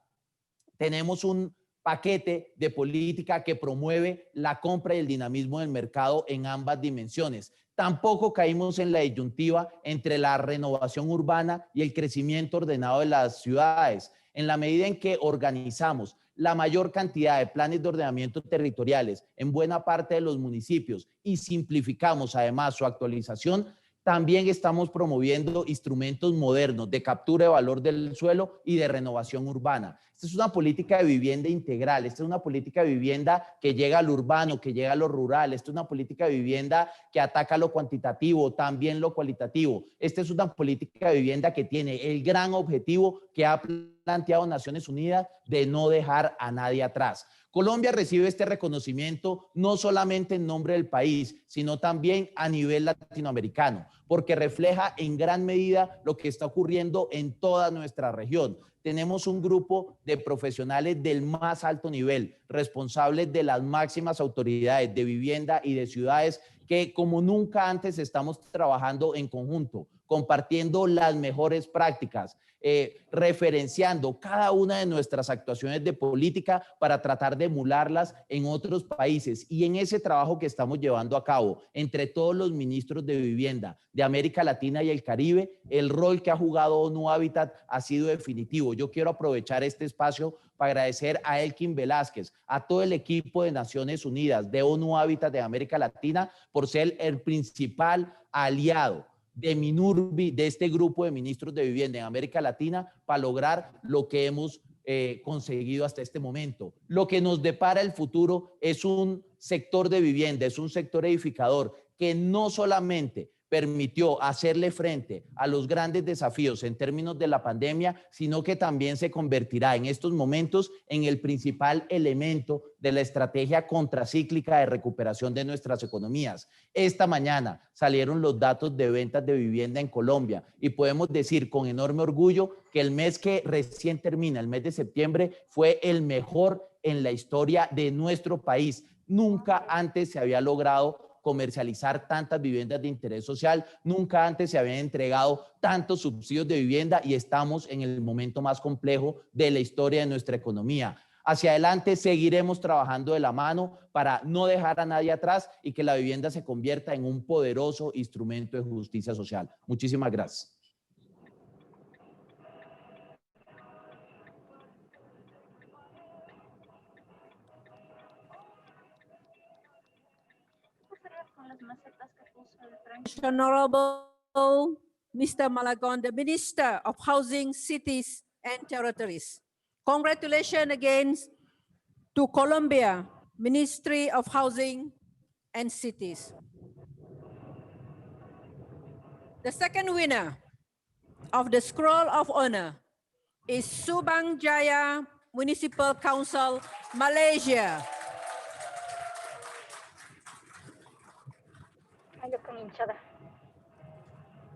Tenemos un paquete de política que promueve la compra y el dinamismo del mercado en ambas dimensiones. Tampoco caímos en la disyuntiva entre la renovación urbana y el crecimiento ordenado de las ciudades. En la medida en que organizamos la mayor cantidad de planes de ordenamiento territoriales en buena parte de los municipios y simplificamos además su actualización, También estamos promoviendo instrumentos modernos de captura de valor del suelo y de renovación urbana. Esta es una política de vivienda integral, esta es una política de vivienda que llega al urbano, que llega a lo rural, esta es una política de vivienda que ataca lo cuantitativo, también lo cualitativo. Esta es una política de vivienda que tiene el gran objetivo que ha planteado Naciones Unidas de no dejar a nadie atrás. Colombia recibe este reconocimiento no solamente en nombre del país, sino también a nivel latinoamericano, porque refleja en gran medida lo que está ocurriendo en toda nuestra región. Tenemos un grupo de profesionales del más alto nivel, responsables de las máximas autoridades de vivienda y de ciudades, que como nunca antes estamos trabajando en conjunto, compartiendo las mejores prácticas, referenciando cada una de nuestras actuaciones de política para tratar de emularlas en otros países. Y en ese trabajo que estamos llevando a cabo entre todos los ministros de vivienda de América Latina y el Caribe, el rol que ha jugado ONU Habitat ha sido definitivo. Yo quiero aprovechar este espacio para agradecer a Elkin Velázquez, a todo el equipo de Naciones Unidas, de ONU Habitat de América Latina, por ser el principal aliado de MINURBI, de este grupo de ministros de vivienda en América Latina, para lograr lo que hemos conseguido hasta este momento. Lo que nos depara el futuro es un sector de vivienda, es un sector edificador que no solamente permitió hacerle frente a los grandes desafíos en términos de la pandemia, sino que también se convertirá en estos momentos en el principal elemento de la estrategia contracíclica de recuperación de nuestras economías. Esta mañana salieron los datos de ventas de vivienda en Colombia y podemos decir con enorme orgullo que el mes que recién termina, el mes de septiembre, fue el mejor en la historia de nuestro país. Nunca antes se había logrado comercializar tantas viviendas de interés social, nunca antes se habían entregado tantos subsidios de vivienda y estamos en el momento más complejo de la historia de nuestra economía. Hacia adelante seguiremos trabajando de la mano para no dejar a nadie atrás y que la vivienda se convierta en un poderoso instrumento de justicia social. Muchísimas gracias. Honorable Mr. Malagon, the Minister of Housing, Cities and Territories. Congratulations again to Colombia, Ministry of Housing and Cities. The second winner of the Scroll of Honor is Subang Jaya Municipal Council, Malaysia.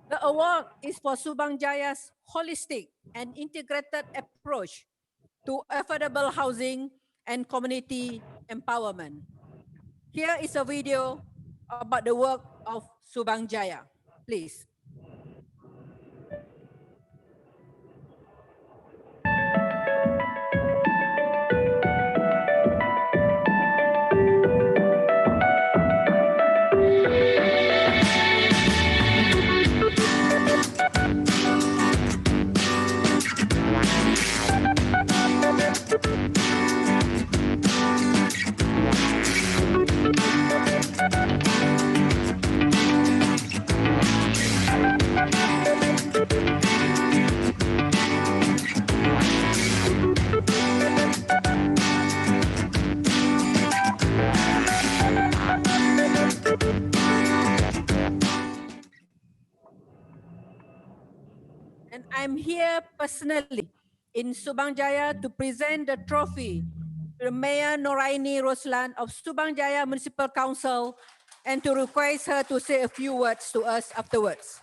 The award is for Subang Jaya's holistic and integrated approach to affordable housing and community empowerment. Here is a video about the work of Subang Jaya, please. And I'm here personally in Subang Jaya to present the trophy to Mayor Noraini Roslan of Subang Jaya Municipal Council and to request her to say a few words to us afterwards.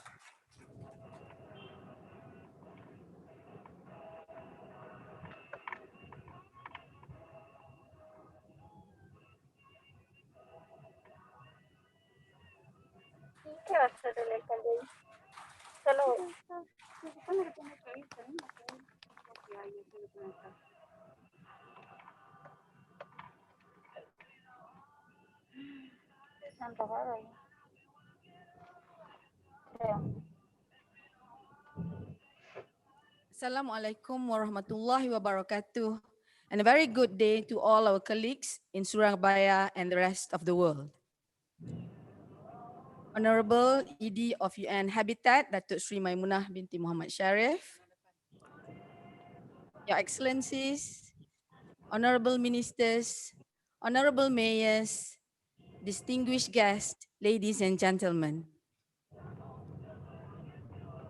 Assalamualaikum warahmatullahi wabarakatuh, and a very good day to all our colleagues in Surabaya and the rest of the world. Honorable ED of UN Habitat, Datuk Sri Maimunah binti Muhammad Sharif, Your Excellencies, Honorable Ministers, Honorable Mayors, distinguished guests, ladies and gentlemen.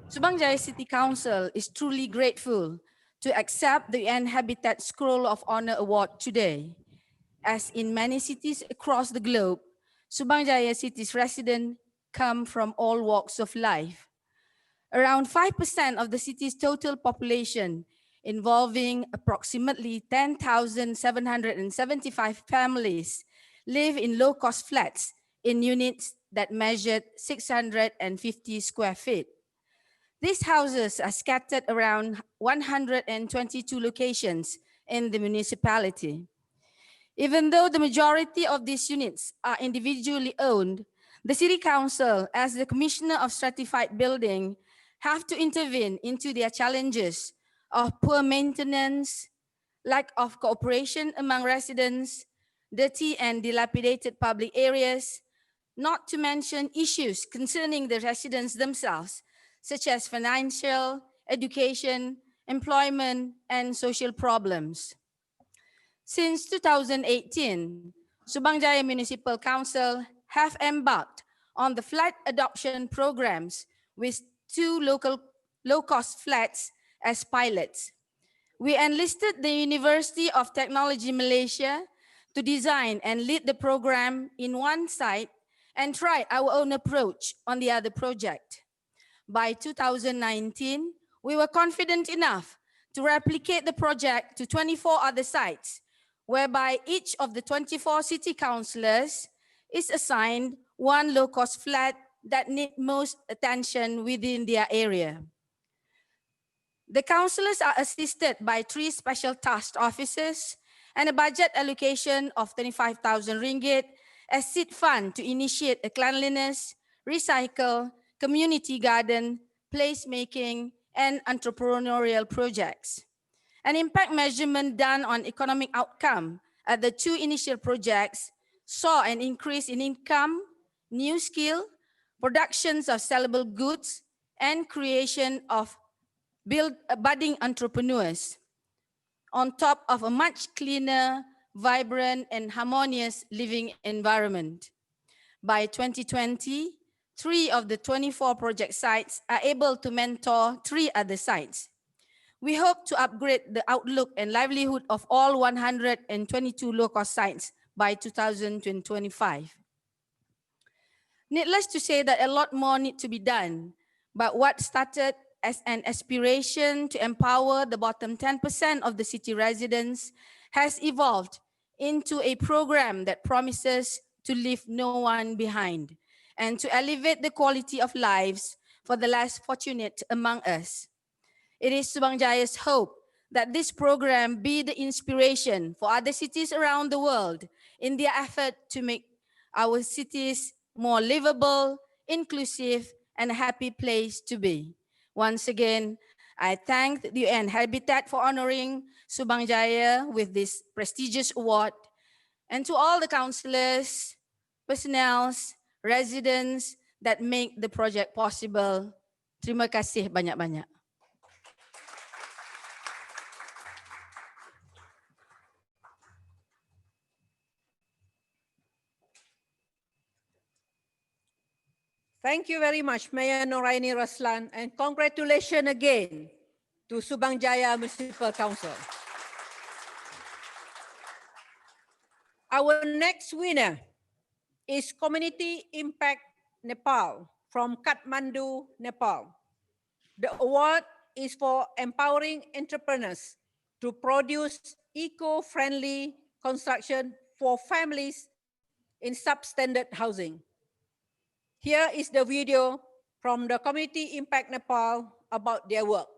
Subang Jaya City Council is truly grateful to accept the UN Habitat Scroll of Honor Award today. As in many cities across the globe, Subang Jaya City's residents come from all walks of life. Around 5% of the city's total population, involving approximately 10,775 families, live in low-cost flats in units that measured 650 square feet. These houses are scattered around 122 locations in the municipality. Even though the majority of these units are individually owned, the City Council, as the Commissioner of Stratified Building, have to intervene into their challenges of poor maintenance, lack of cooperation among residents, dirty and dilapidated public areas, not to mention issues concerning the residents themselves, such as financial, education, employment, and social problems. Since 2018, Subang Jaya Municipal Council have embarked on the flat adoption programs with 2 local low-cost flats as pilots. We enlisted the University of Technology Malaysia to design and lead the program in one site and tried our own approach on the other project. By 2019, we were confident enough to replicate the project to 24 other sites, whereby each of the 24 city councillors is assigned 1 low-cost flat that need most attention within their area. The councillors are assisted by 3 special task officers and a budget allocation of 25,000 ringgit as seed fund to initiate a cleanliness, recycle, community garden, placemaking, and entrepreneurial projects. An impact measurement done on economic outcome at the 2 initial projects saw an increase in income, new skill, productions of sellable goods, and creation of budding entrepreneurs, on top of a much cleaner, vibrant, and harmonious living environment. By 2020, 3 of the 24 project sites are able to mentor 3 other sites. We hope to upgrade the outlook and livelihood of all 122 low-cost sites by 2025. Needless to say that a lot more needs to be done, but what started as an aspiration to empower the bottom 10% of the city residents has evolved into a program that promises to leave no one behind and to elevate the quality of lives for the less fortunate among us. It is Subang Jaya's hope that this program be the inspiration for other cities around the world in their effort to make our cities more livable, inclusive, and a happy place to be. Once again, I thank the UN Habitat for honoring Subang Jaya with this prestigious award, and to all the councillors, personnel, residents that make the project possible. Terima kasih banyak-banyak. Thank you very much, Mayor Noraini Raslan, and congratulations again to Subang Jaya Municipal Council. Our next winner is Community Impact Nepal from Kathmandu, Nepal. The award is for empowering entrepreneurs to produce eco-friendly construction for families in substandard housing. Here is the video from the Community Impact Nepal about their work.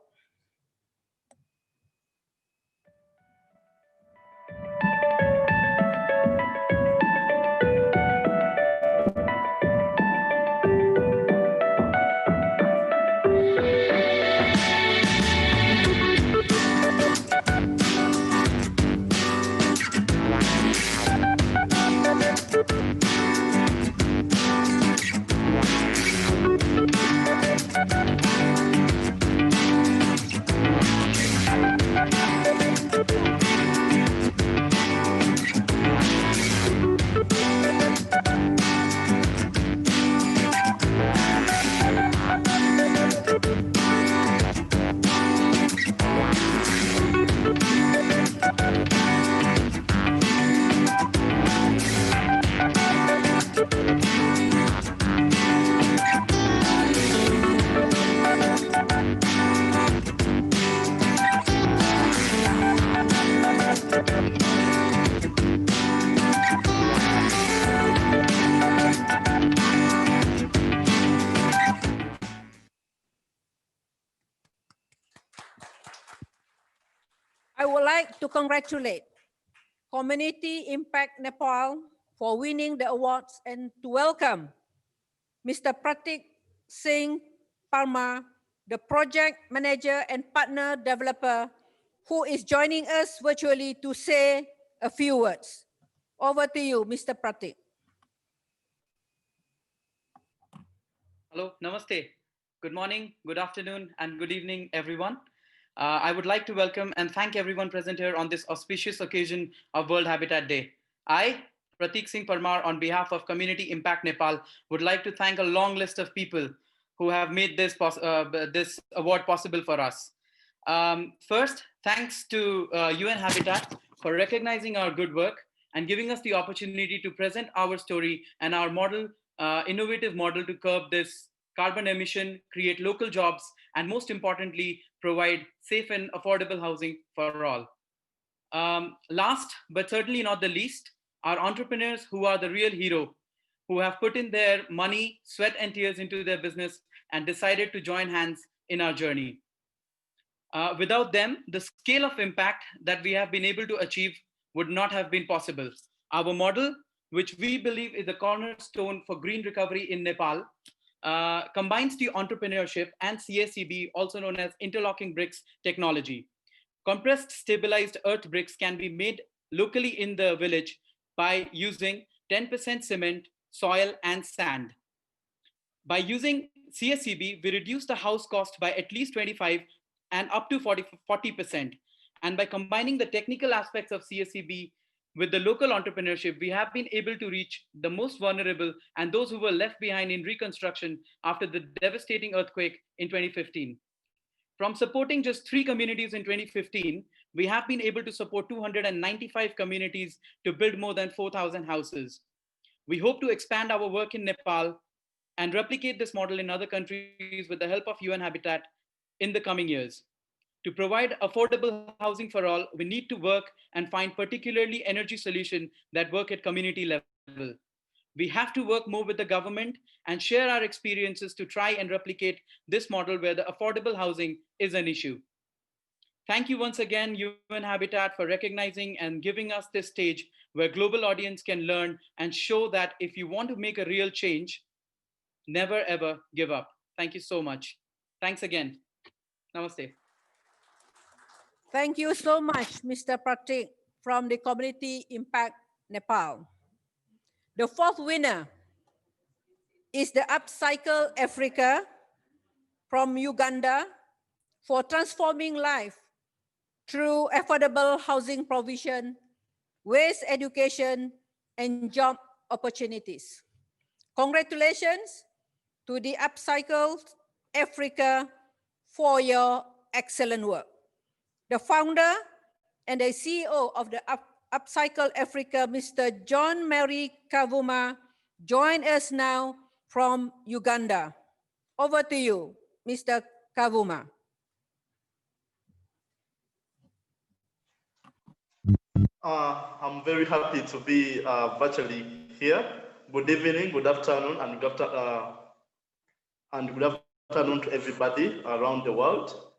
I would like to congratulate Community Impact Nepal for winning the awards and to welcome Mr. Pratik Singh Parmar, the project manager and partner developer, who is joining us virtually to say a few words. Over to you, Mr. Pratik. Hello, namaste. Good morning, good afternoon, and good evening, everyone. I would like to welcome and thank everyone present here on this auspicious occasion of World Habitat Day. I, Pratik Singh Parmar, on behalf of Community Impact Nepal, would like to thank a long list of people who have made this award possible for us. First, thanks to UN Habitat for recognizing our good work and giving us the opportunity to present our story and our model, innovative model to curb this carbon emission, create local jobs, and most importantly, provide safe and affordable housing for all. Last, but certainly not the least, are entrepreneurs who are the real hero, who have put in their money, sweat, and tears into their business and decided to join hands in our journey. Without them, the scale of impact that we have been able to achieve would not have been possible. Our model, which we believe is the cornerstone for green recovery in Nepal, combines the entrepreneurship and CSCB, also known as interlocking bricks technology. Compressed stabilized earth bricks can be made locally in the village by using 10% cement, soil, and sand. By using CSCB, we reduce the house cost by at least 25 and up to 40%. And by combining the technical aspects of CSCB with the local entrepreneurship, we have been able to reach the most vulnerable and those who were left behind in reconstruction after the devastating earthquake in 2015. From supporting just 3 communities in 2015, we have been able to support 295 communities to build more than 4,000 houses. We hope to expand our work in Nepal and replicate this model in other countries with the help of UN Habitat in the coming years. To provide affordable housing for all, we need to work and find particularly energy solutions that work at community level. We have to work more with the government and share our experiences to try and replicate this model where the affordable housing is an issue. Thank you once again, UN Habitat, for recognizing and giving us this stage where global audience can learn and show that if you want to make a real change, never ever give up. Thank you so much. Thanks again. Namaste. Thank you so much, Mr. Pratik from the Community Impact Nepal. The 4th winner is the Upcycle Africa from Uganda for transforming life through affordable housing provision, waste education, and job opportunities. Congratulations to the Upcycle Africa for your excellent work. The founder and the CEO of the Upcycle Africa, Mr. John Mary Kavuma, join us now from Uganda. Over to you, Mr. Kavuma. I'm very happy to be virtually here. Good evening, good afternoon, and good afternoon to everybody around the world.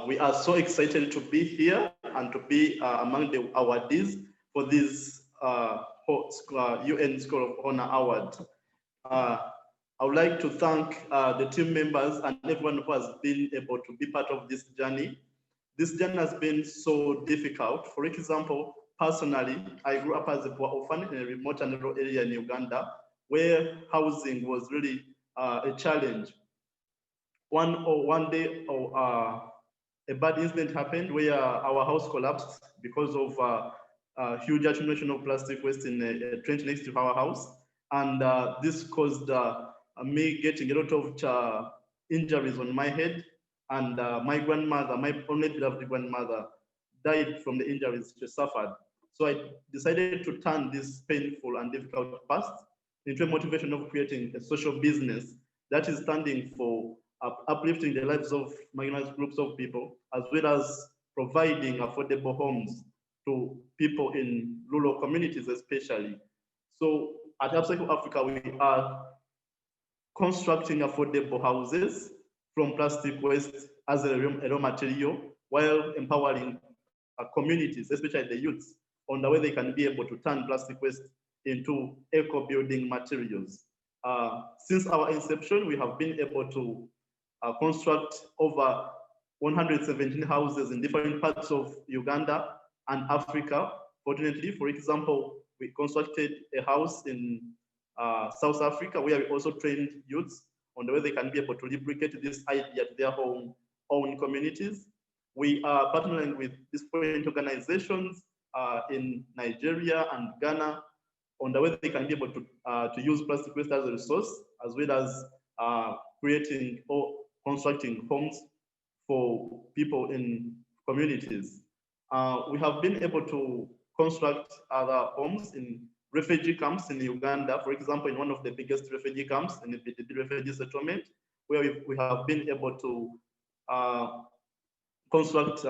We are so excited to be here and to be among the awardees for this UN School of Honor Award. I would like to thank the team members and everyone who has been able to be part of this journey. This journey has been so difficult. For example, personally, I grew up as a poor orphan in a remote and rural area in Uganda, where housing was really a challenge. One day, a bad incident happened where our house collapsed because of huge accumulation of plastic waste in a trench next to our house. And this caused me getting a lot of injuries on my head. And my grandmother, my only beloved grandmother, died from the injuries she suffered. So I decided to turn this painful and difficult past into a motivation of creating a social business that is standing for uplifting the lives of marginalized groups of people, as well as providing affordable homes to people in rural communities especially. So at Upcycle Africa, we are constructing affordable houses from plastic waste as a raw material, while empowering communities, especially the youths, on the way they can be able to turn plastic waste into eco-building materials. Since our inception, we have been able to construct over 117 houses in different parts of Uganda and Africa. Fortunately, for example, we constructed a house in South Africa where we also trained youths on the way they can be able to replicate this idea to their own communities. We are partnering with different organizations in Nigeria and Ghana on the way they can be able to use plastic waste as a resource, as well as creating or constructing homes for people in communities. We have been able to construct other homes in refugee camps in Uganda, for example, in one of the biggest refugee camps in the refugee settlement, where we have been able to construct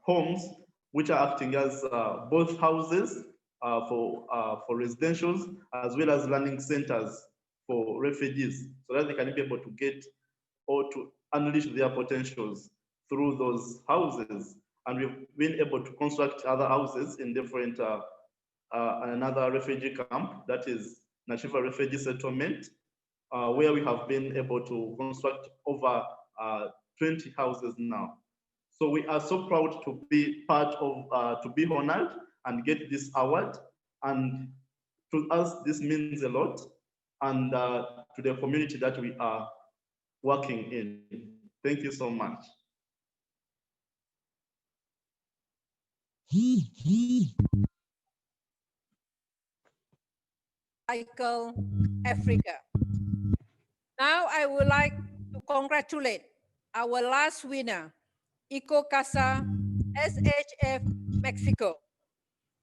homes which are acting as both houses for residentials, as well as learning centers for refugees, so that they can be able to get or to unleash their potentials through those houses. And we've been able to construct other houses in different, another refugee camp, that is Nashiva Refugee Settlement, where we have been able to construct over 20 houses now. So we are so proud to be part of, to be honored and get this award. And to us, this means a lot. And to the community that we are working in. Thank you so much. Cycle Africa. Now I would like to congratulate our last winner, Eco Casa SHF Mexico.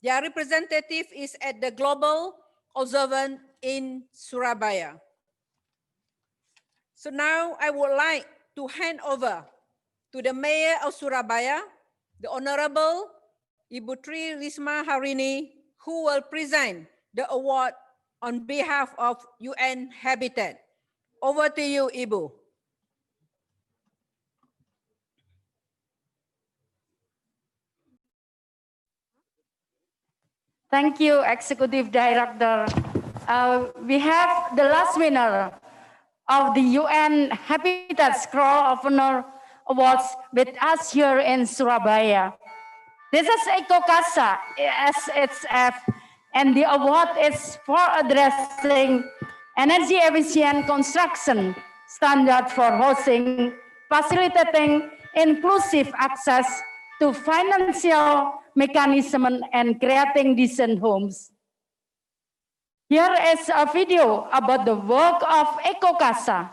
Their representative is at the Global Observance in Surabaya. So now I would like to hand over to the Mayor of Surabaya, the Honorable Ibu Tri Risma Harini, who will present the award on behalf of UN Habitat. Over to you, Ibu. Thank you, Executive Director. We have the last winner of the UN Habitat Scroll of Honor Awards with us here in Surabaya. This is Eco Casa SHF, and the award is for addressing energy efficient construction standard for housing, facilitating inclusive access to financial mechanism and creating decent homes. Here is a video about the work of Eco Casa.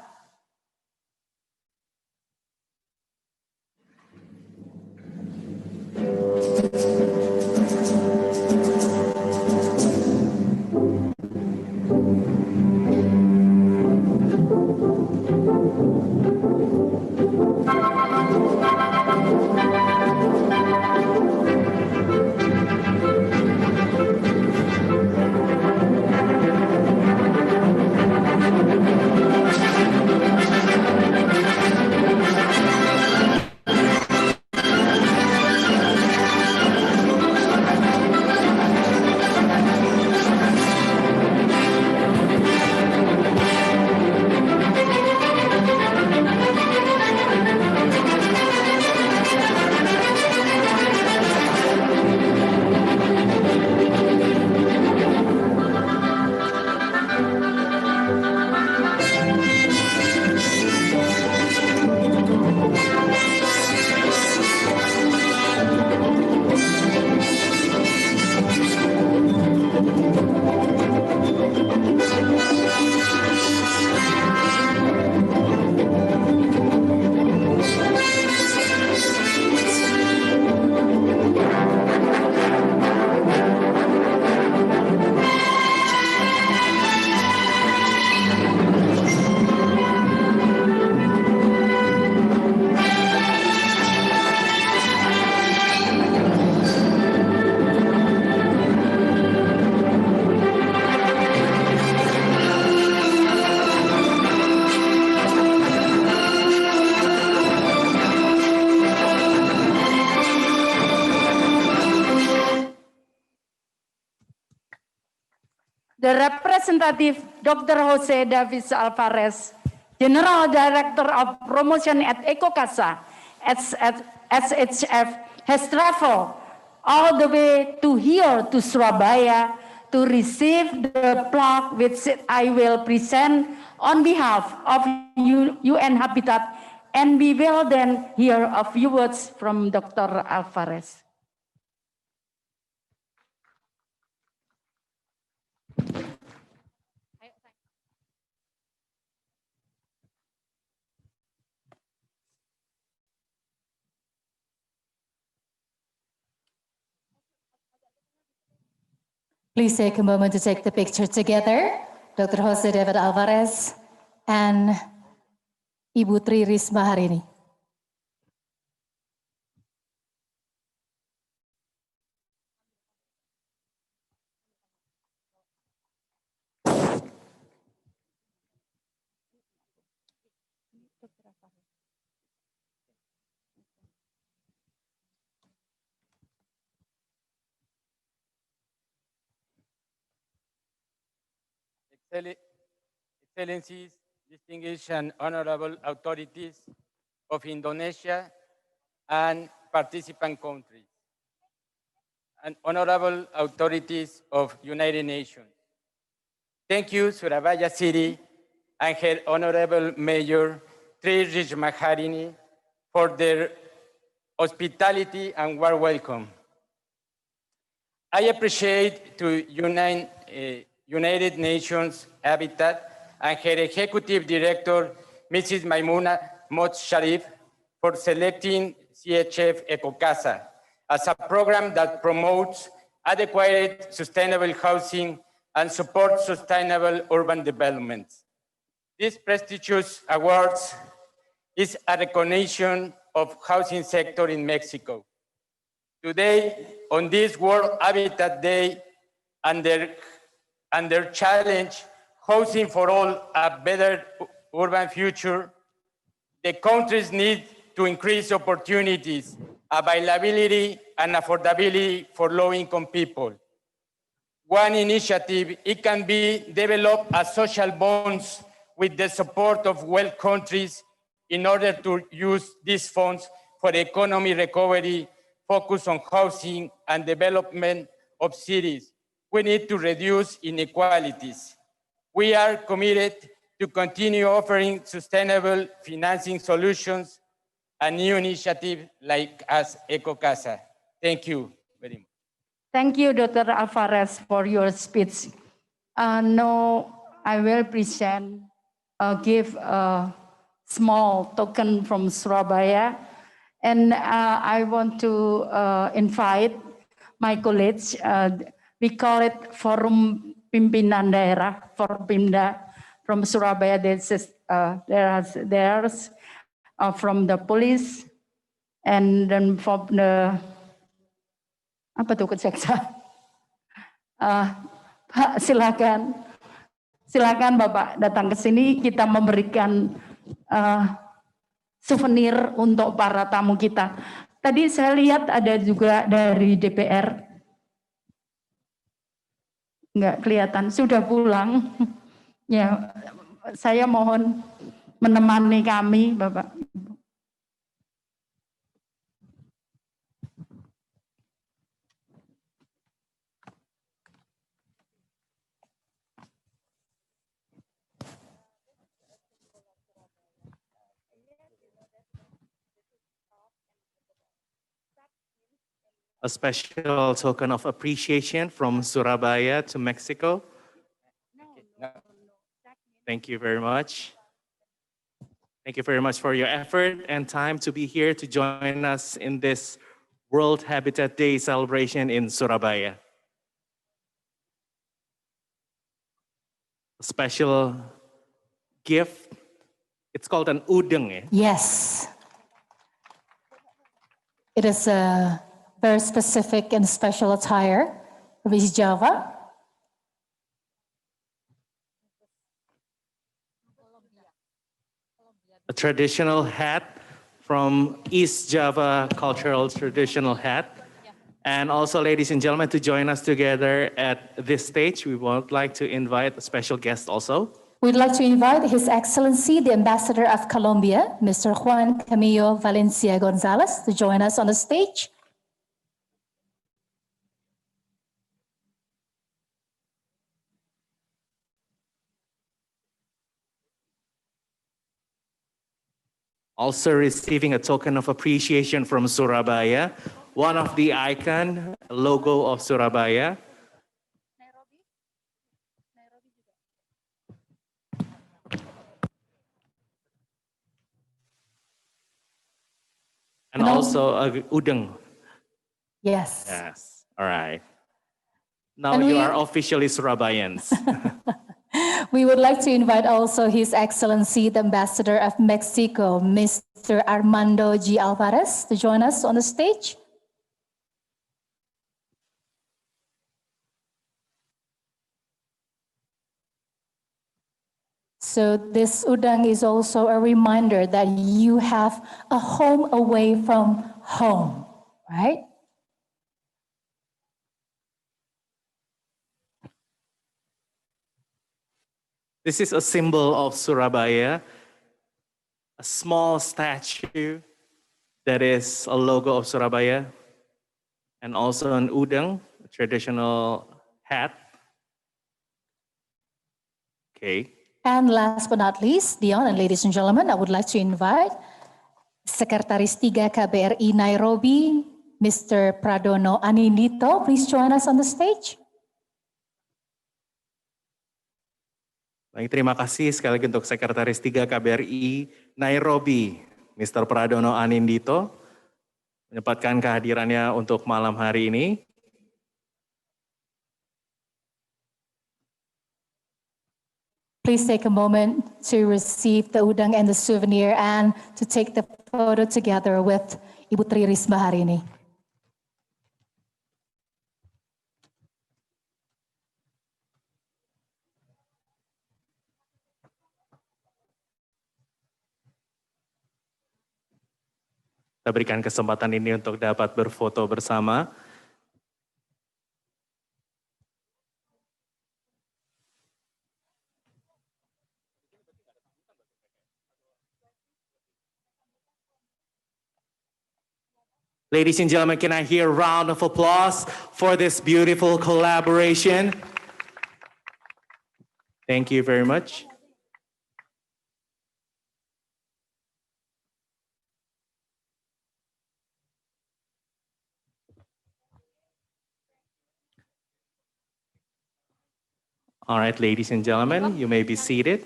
the representative Dr. Jose Davis Alvarez, General Director of Promotion at ECOCASA, SHF, has traveled all the way to here to Surabaya to receive the plaque which I will present on behalf of UN Habitat, and we will then hear a few words from Dr. Alvarez. Please take a moment to take the picture together. Dr. Jose David Alvarez and Ibu Tri Risma hari ini. Excellencies, distinguished and honorable authorities of Indonesia and participant countries, and honorable authorities of United Nations. Thank you, Surabaya City and her Honorable Mayor, Tri Risma Harini, for their hospitality and warm welcome. I appreciate to United Nations Habitat and her Executive Director, Mrs. Maimouna Mot Sharif, for selecting CHF ECOCASA as a program that promotes adequate sustainable housing and supports sustainable urban development. This prestigious award is a recognition of housing sector in Mexico. Today, on this World Habitat Day, under challenge, housing for all, a better urban future, the countries need to increase opportunities, availability, and affordability for low-income people. One initiative, it can be develop a social bonds with the support of wealth countries in order to use these funds for economy recovery, focus on housing and development of cities. We need to reduce inequalities. We are committed to continue offering sustainable financing solutions and new initiatives like as ECOCASA. Thank you very much. Thank you, Dr. Alvarez, for your speech. Now I will give a small token from Surabaya. And I want to invite my colleagues. We call it Forum Pimpinan Daerah, Forpimda, from Surabaya. There's from the police, and then from the apa tuh kejaksa. Pak, silakan Bapak datang ke sini, kita memberikan souvenir untuk para tamu kita. Tadi saya lihat ada juga dari DPR. Enggak kelihatan, sudah pulang. Ya, saya mohon menemani kami, Bapak. A special token of appreciation from Surabaya to Mexico. Thank you very much. Thank you very much for your effort and time to be here to join us in this World Habitat Day celebration in Surabaya. A special gift. It's called an udeng. Eh? Yes. It is a very specific and special attire from East Java. A traditional hat from East Java cultural traditional hat. And also, ladies and gentlemen, to join us together at this stage, we would like to invite a special guest also. We'd like to invite His Excellency, the Ambassador of Colombia, Mr. Juan Camilo Valencia Gonzalez, to join us on the stage. Also receiving a token of appreciation from Surabaya, one of the icon logo of Surabaya. And also udang. Yes. Yes. All right. Now you are officially Surabayans. We would like to invite also His Excellency, the Ambassador of Mexico, Mr. Armando G. Alvarez, to join us on the stage. So this udang is also a reminder that you have a home away from home, right? This is a symbol of Surabaya, a small statue that is a logo of Surabaya, and also an udang, a traditional hat. Okay. And last but not least, Dion and ladies and gentlemen, I would like to invite Sekretaris 3 KBRI Nairobi, Mr. Pradono Anindito. Please join us on the stage. Baik, terima kasih sekali lagi untuk Sekretaris 3 KBRI Nairobi, Mr. Pradono Anindito, menyempatkan kehadirannya untuk malam hari ini. Please take a moment to receive the udang and the souvenir and to take the photo together with Ibu Tri Risma hari ini. Kita berikan kesempatan ini untuk dapat berfoto bersama. Ladies and gentlemen, can I hear a round of applause for this beautiful collaboration? Thank you very much. All right, ladies and gentlemen, you may be seated.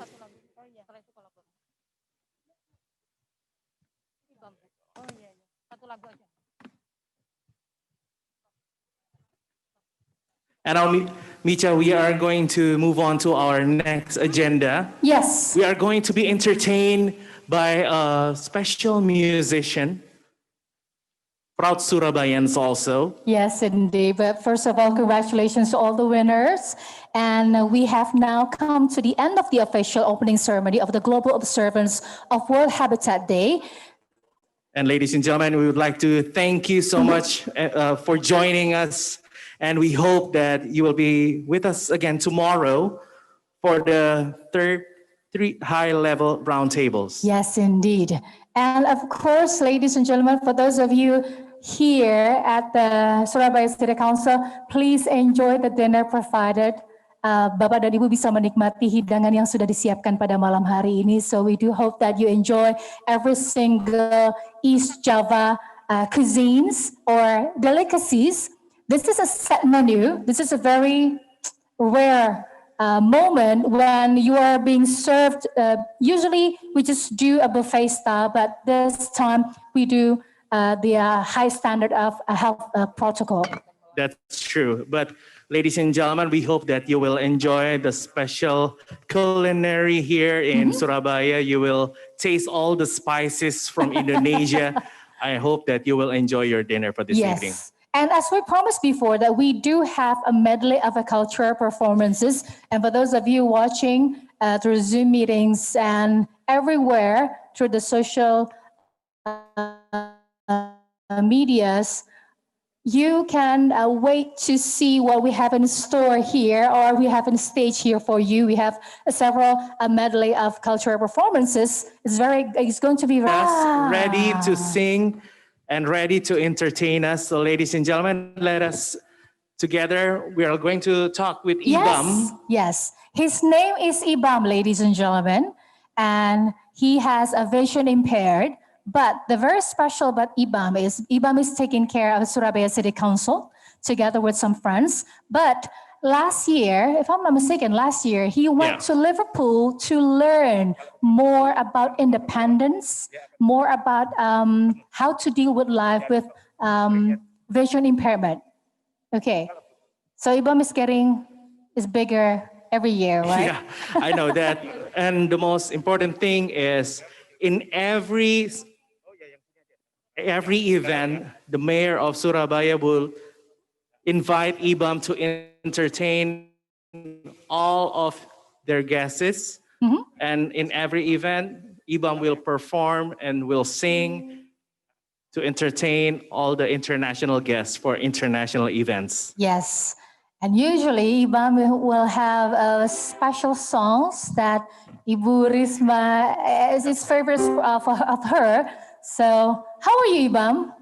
And now, Micha, we are going to move on to our next agenda. Yes. We are going to be entertained by a special musician, proud Surabayans also. Yes, indeed. But first of all, congratulations to all the winners. And we have now come to the end of the official opening ceremony of the Global Observance of World Habitat Day. And ladies and gentlemen, we would like to thank you so much for joining us. And we hope that you will be with us again tomorrow for the three high-level roundtables. Yes, indeed. And of course, ladies and gentlemen, for those of you here at the Surabaya City Council, please enjoy the dinner provided. Bapak dan Ibu bisa menikmati hidangan yang sudah disiapkan pada malam hari ini. So we do hope that you enjoy every single East Java cuisines or delicacies. This is a set menu. This is a very rare moment when you are being served. Usually we just do a buffet style, but this time we do the high standard of health protocol. That's true. But ladies and gentlemen, we hope that you will enjoy the special culinary here in Surabaya. You will taste all the spices from Indonesia. I hope that you will enjoy your dinner for this evening. And as we promised before, that we do have a medley of cultural performances. And for those of you watching through Zoom meetings and everywhere through the social medias, you can wait to see what we have in store here, or we have in stage here for you. We have several medley of cultural performances. It's going to be ready to sing and ready to entertain us. So ladies and gentlemen, let us together, we are going to talk with Ibam. Yes. His name is Ibam, ladies and gentlemen, and he has a vision impaired. But the very special about Ibam is taking care of Surabaya City Council together with some friends. But last year, if I'm not mistaken, he went to Liverpool to learn more about independence, more about how to deal with life with vision impairment. Okay, so Ibam is bigger every year, right? Yeah, I know that. And the most important thing is in every event, the mayor of Surabaya will invite Ibam to entertain all of their guests. And in every event, Ibam will perform and will sing to entertain all the international guests for international events. Yes. And usually Ibam will have special songs that Ibu Risma is his favorite of her. So, how are you, Ibam?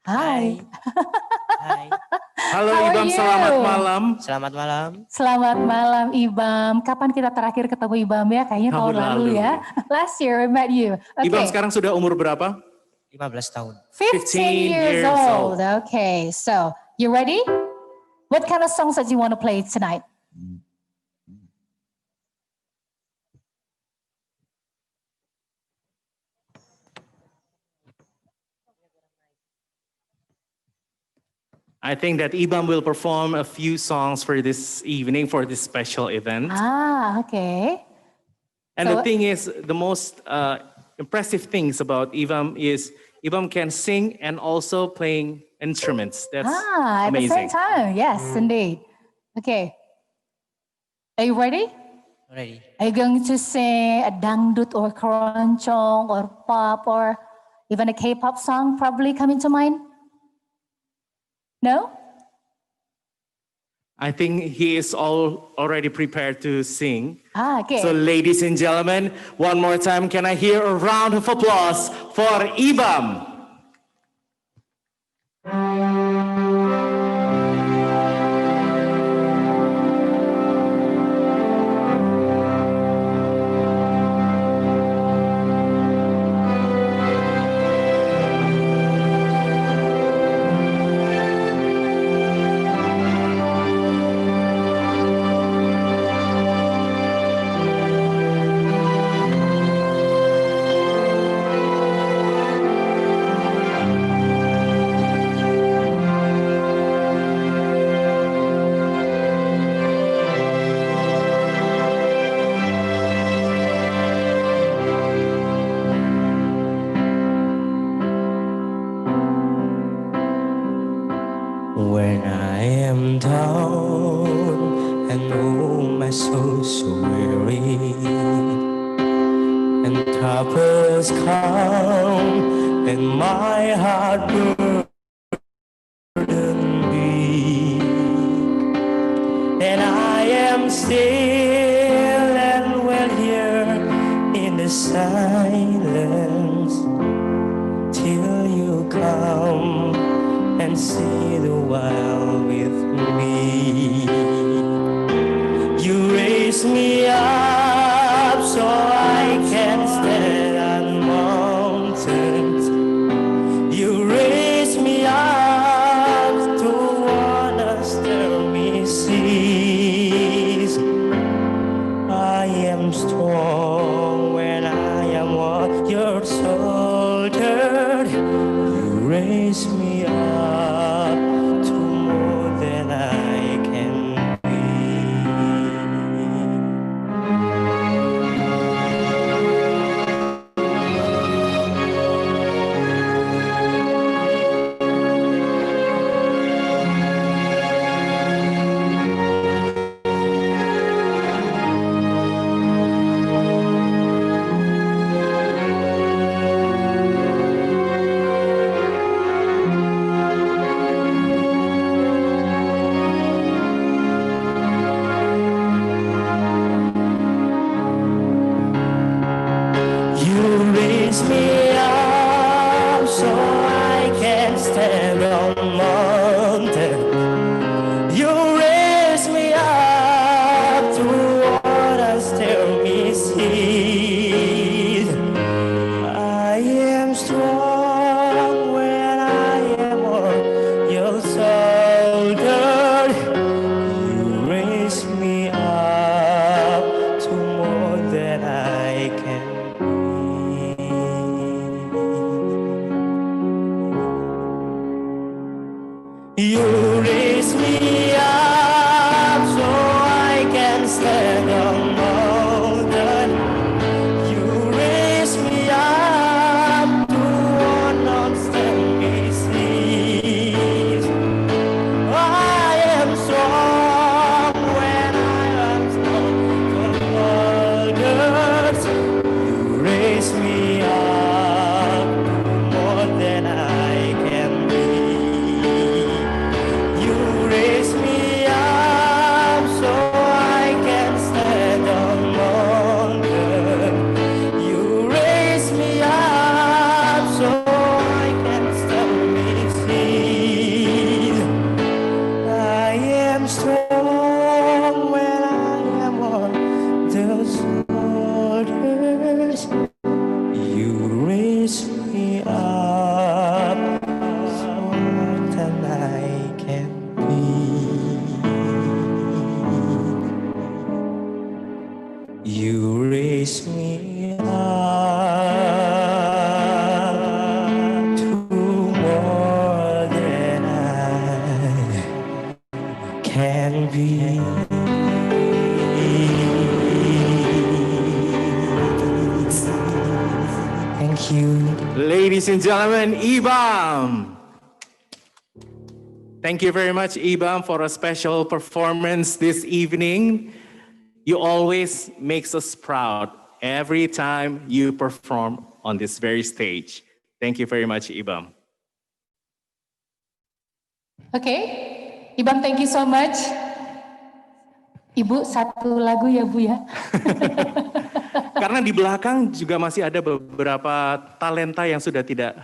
Hi. Hai. Halo How are Ibam, you? selamat malam. Selamat malam. Selamat malam, Ibam. Kapan kita terakhir ketemu Ibam ya? Kayaknya tahun lalu ya. Last year we met you. Okay. Ibam sekarang sudah umur berapa? 15 tahun. 15 years old. Okay, so you ready? What kind of songs that you want to play tonight? I think that Ibam will perform a few songs for this evening, for this special event. Okay. And the thing is, the most impressive things about Ibam is Ibam can sing and also playing instruments. That's at amazing. the same time, yes, indeed. Okay. Are you ready? Ready. Are you going to sing a dangdut or keroncong or pop or even a K-pop song probably coming to mind? No? I think he is already prepared to sing. Okay. So ladies and gentlemen, one more time, can I hear a round of applause for Ibam? When I am down and oh my soul so weary, and troubles come and my heart burden be, and I am still and well here in the silence till you come and see the world with me. You raise me up so I can stand on mountains. You raise me up to water stormy seas. I am strong when I am your soldier. You raise me up to more than I can be. raise me up so I can stand on mountain. You raise me up through waters till me see. I am strong when I am on your shoulder. You raise me up to more than I can be. You raise me up so I can stand on mountain. You raise me up to one unstanding seas. I am strong when I am strong from others. You raise me up to more than I can be. You raise me up so I can stand on mountain. You raise me up so I can stand me seas. I am strong when I am on those shoulders. You raise me up so that I can be. You raise me up to more than I can be. Thank you. Ladies and gentlemen, Ibam. Thank you very much, Ibam, for a special performance this evening. You always makes us proud every time you perform on this very stage. Thank you very much, Ibam. Okay, Ibam, thank you so much. Ibu, satu lagu ya Bu ya. Karena di belakang juga masih ada beberapa talenta yang sudah tidak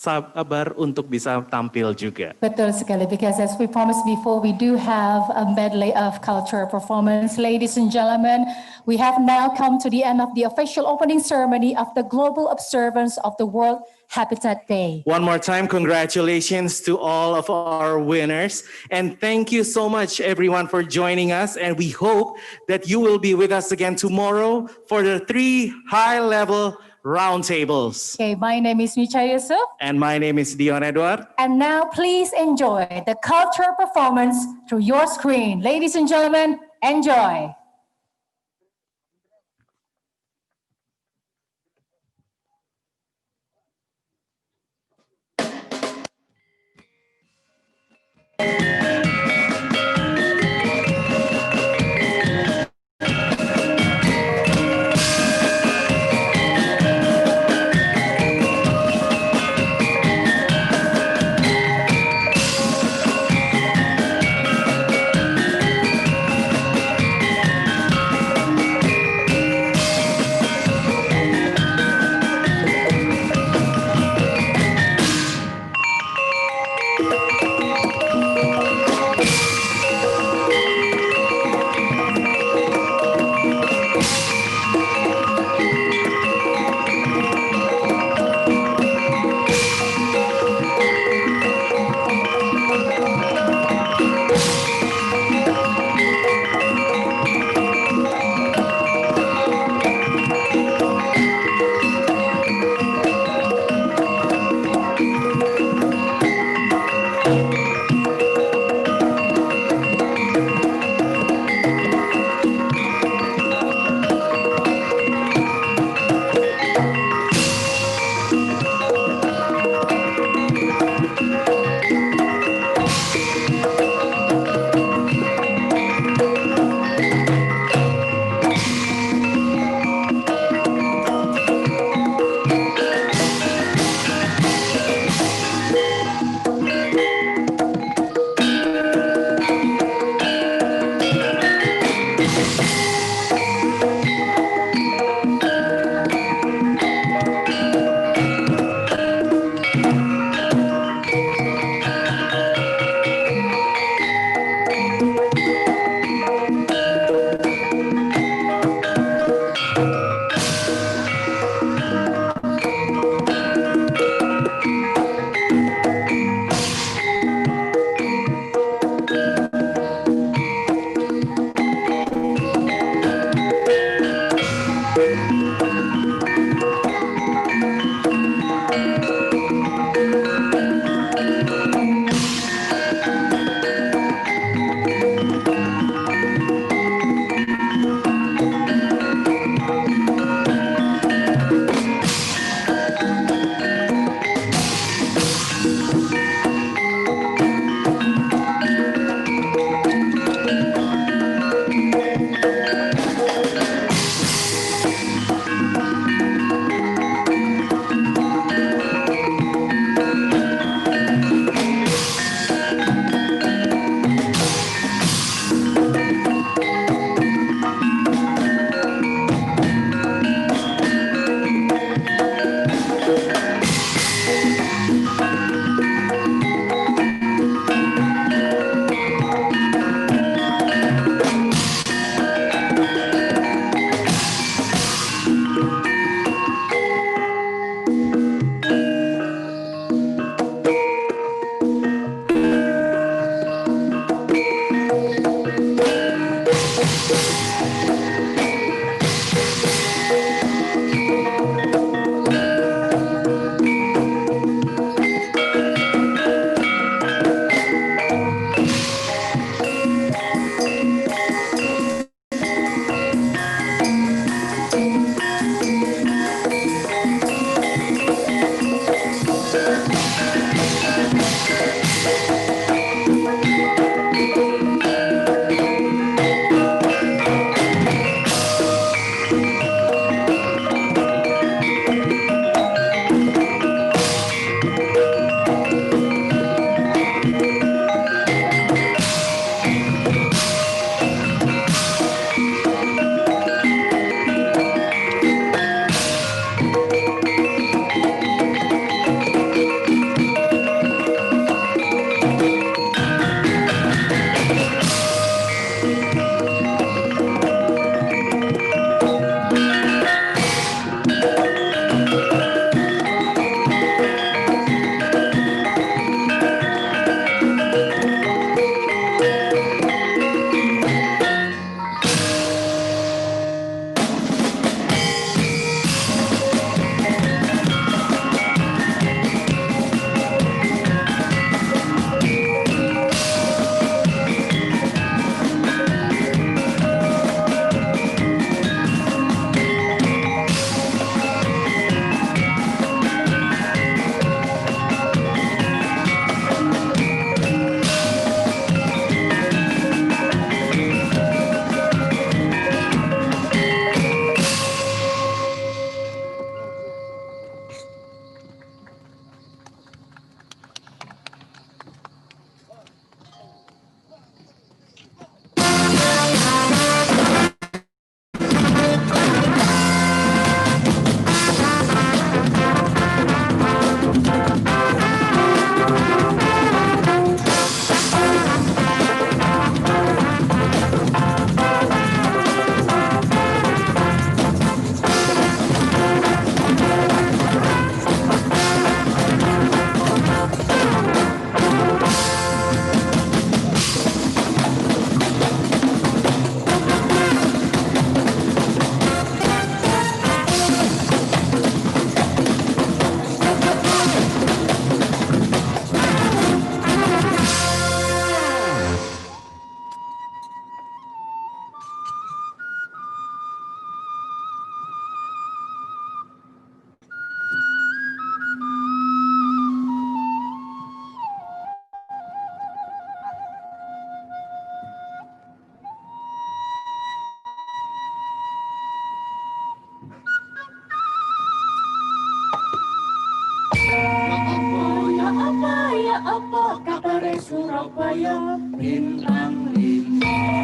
sabar untuk bisa tampil juga. Betul sekali, because as we promised before, we do have a medley of cultural performance. Ladies and gentlemen, we have now come to the end of the official opening ceremony of the global observance of the World Habitat Day. One more time, congratulations to all of our winners. And thank you so much, everyone, for joining us. And we hope that you will be with us again tomorrow for the 3 high-level roundtables. Okay, my name is Micha Yusuf. And my name is Dion Edward. And now please enjoy the cultural performance through your screen. Ladies and gentlemen, enjoy. apa kabar Surabaya bintang lintang.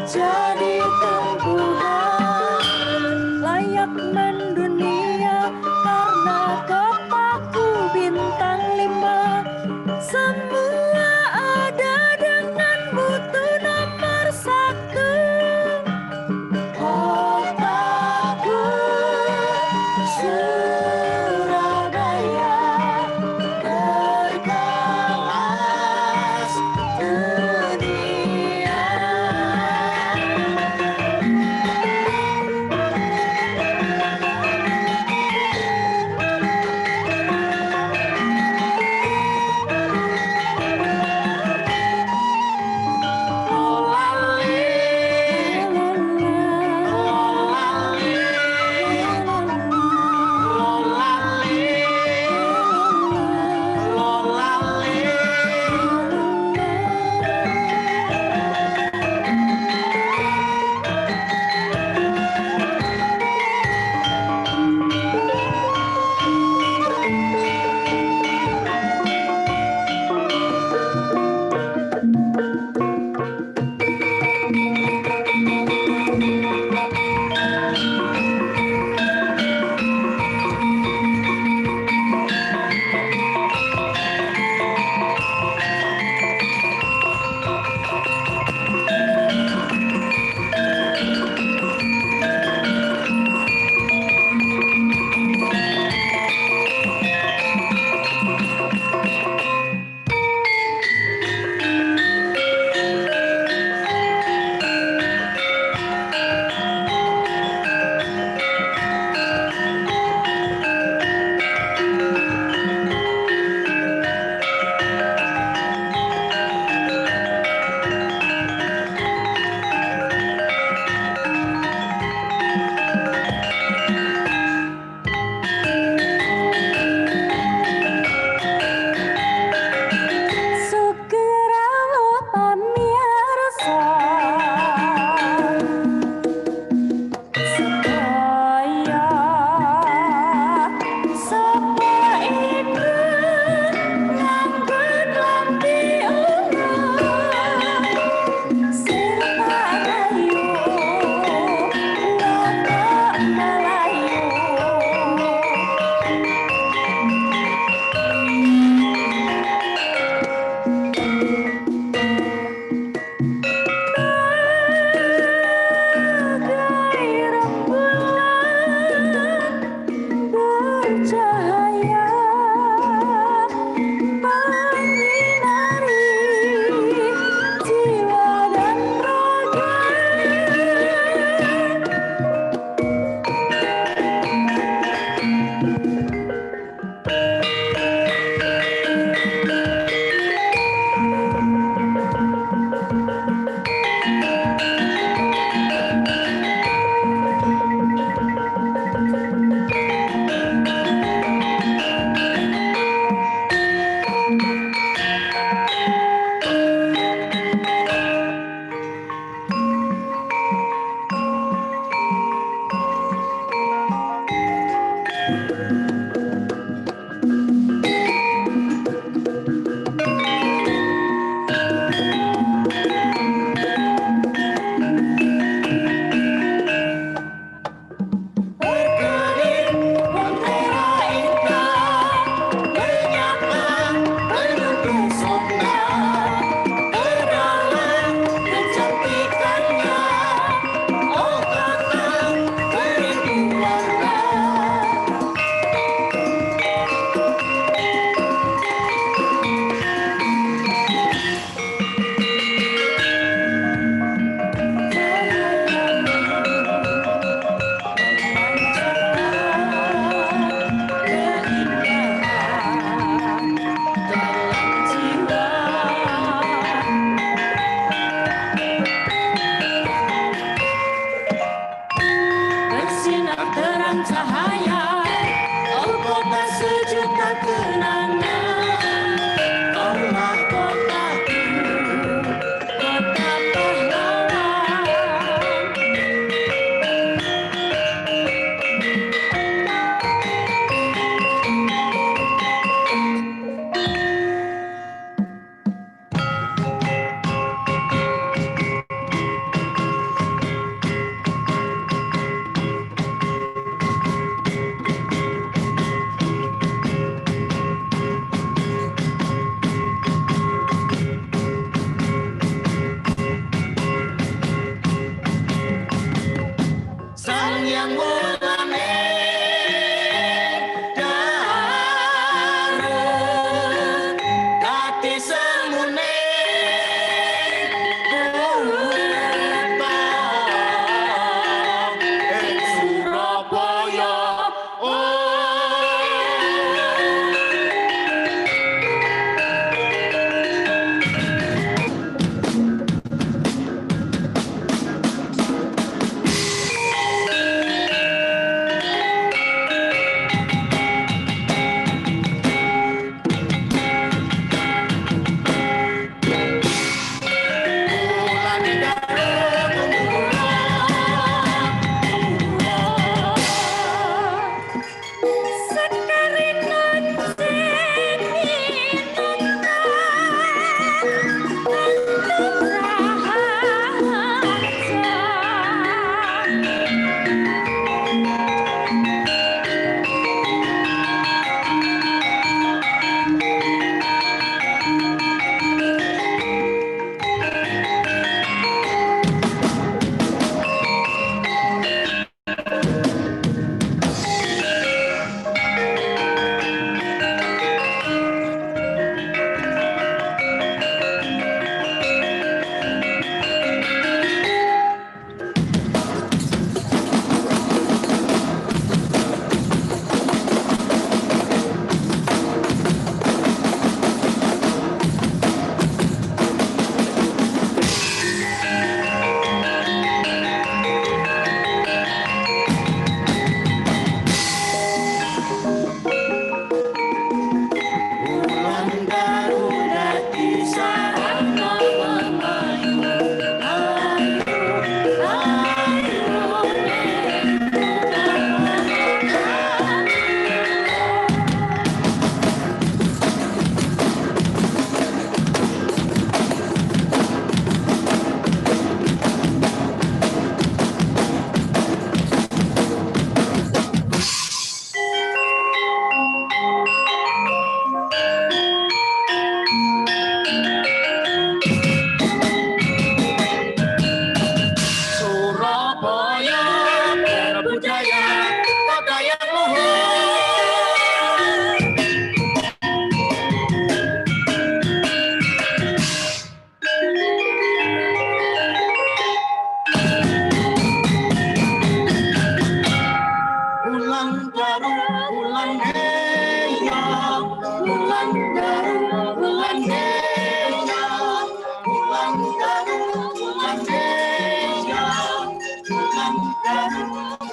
Jadi tumbuhan layak mendunia karena Kopaku bintang 5. Semua ada dengan mutu nomor 1. Kopaku Surabaya berkelas dunia.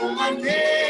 Umane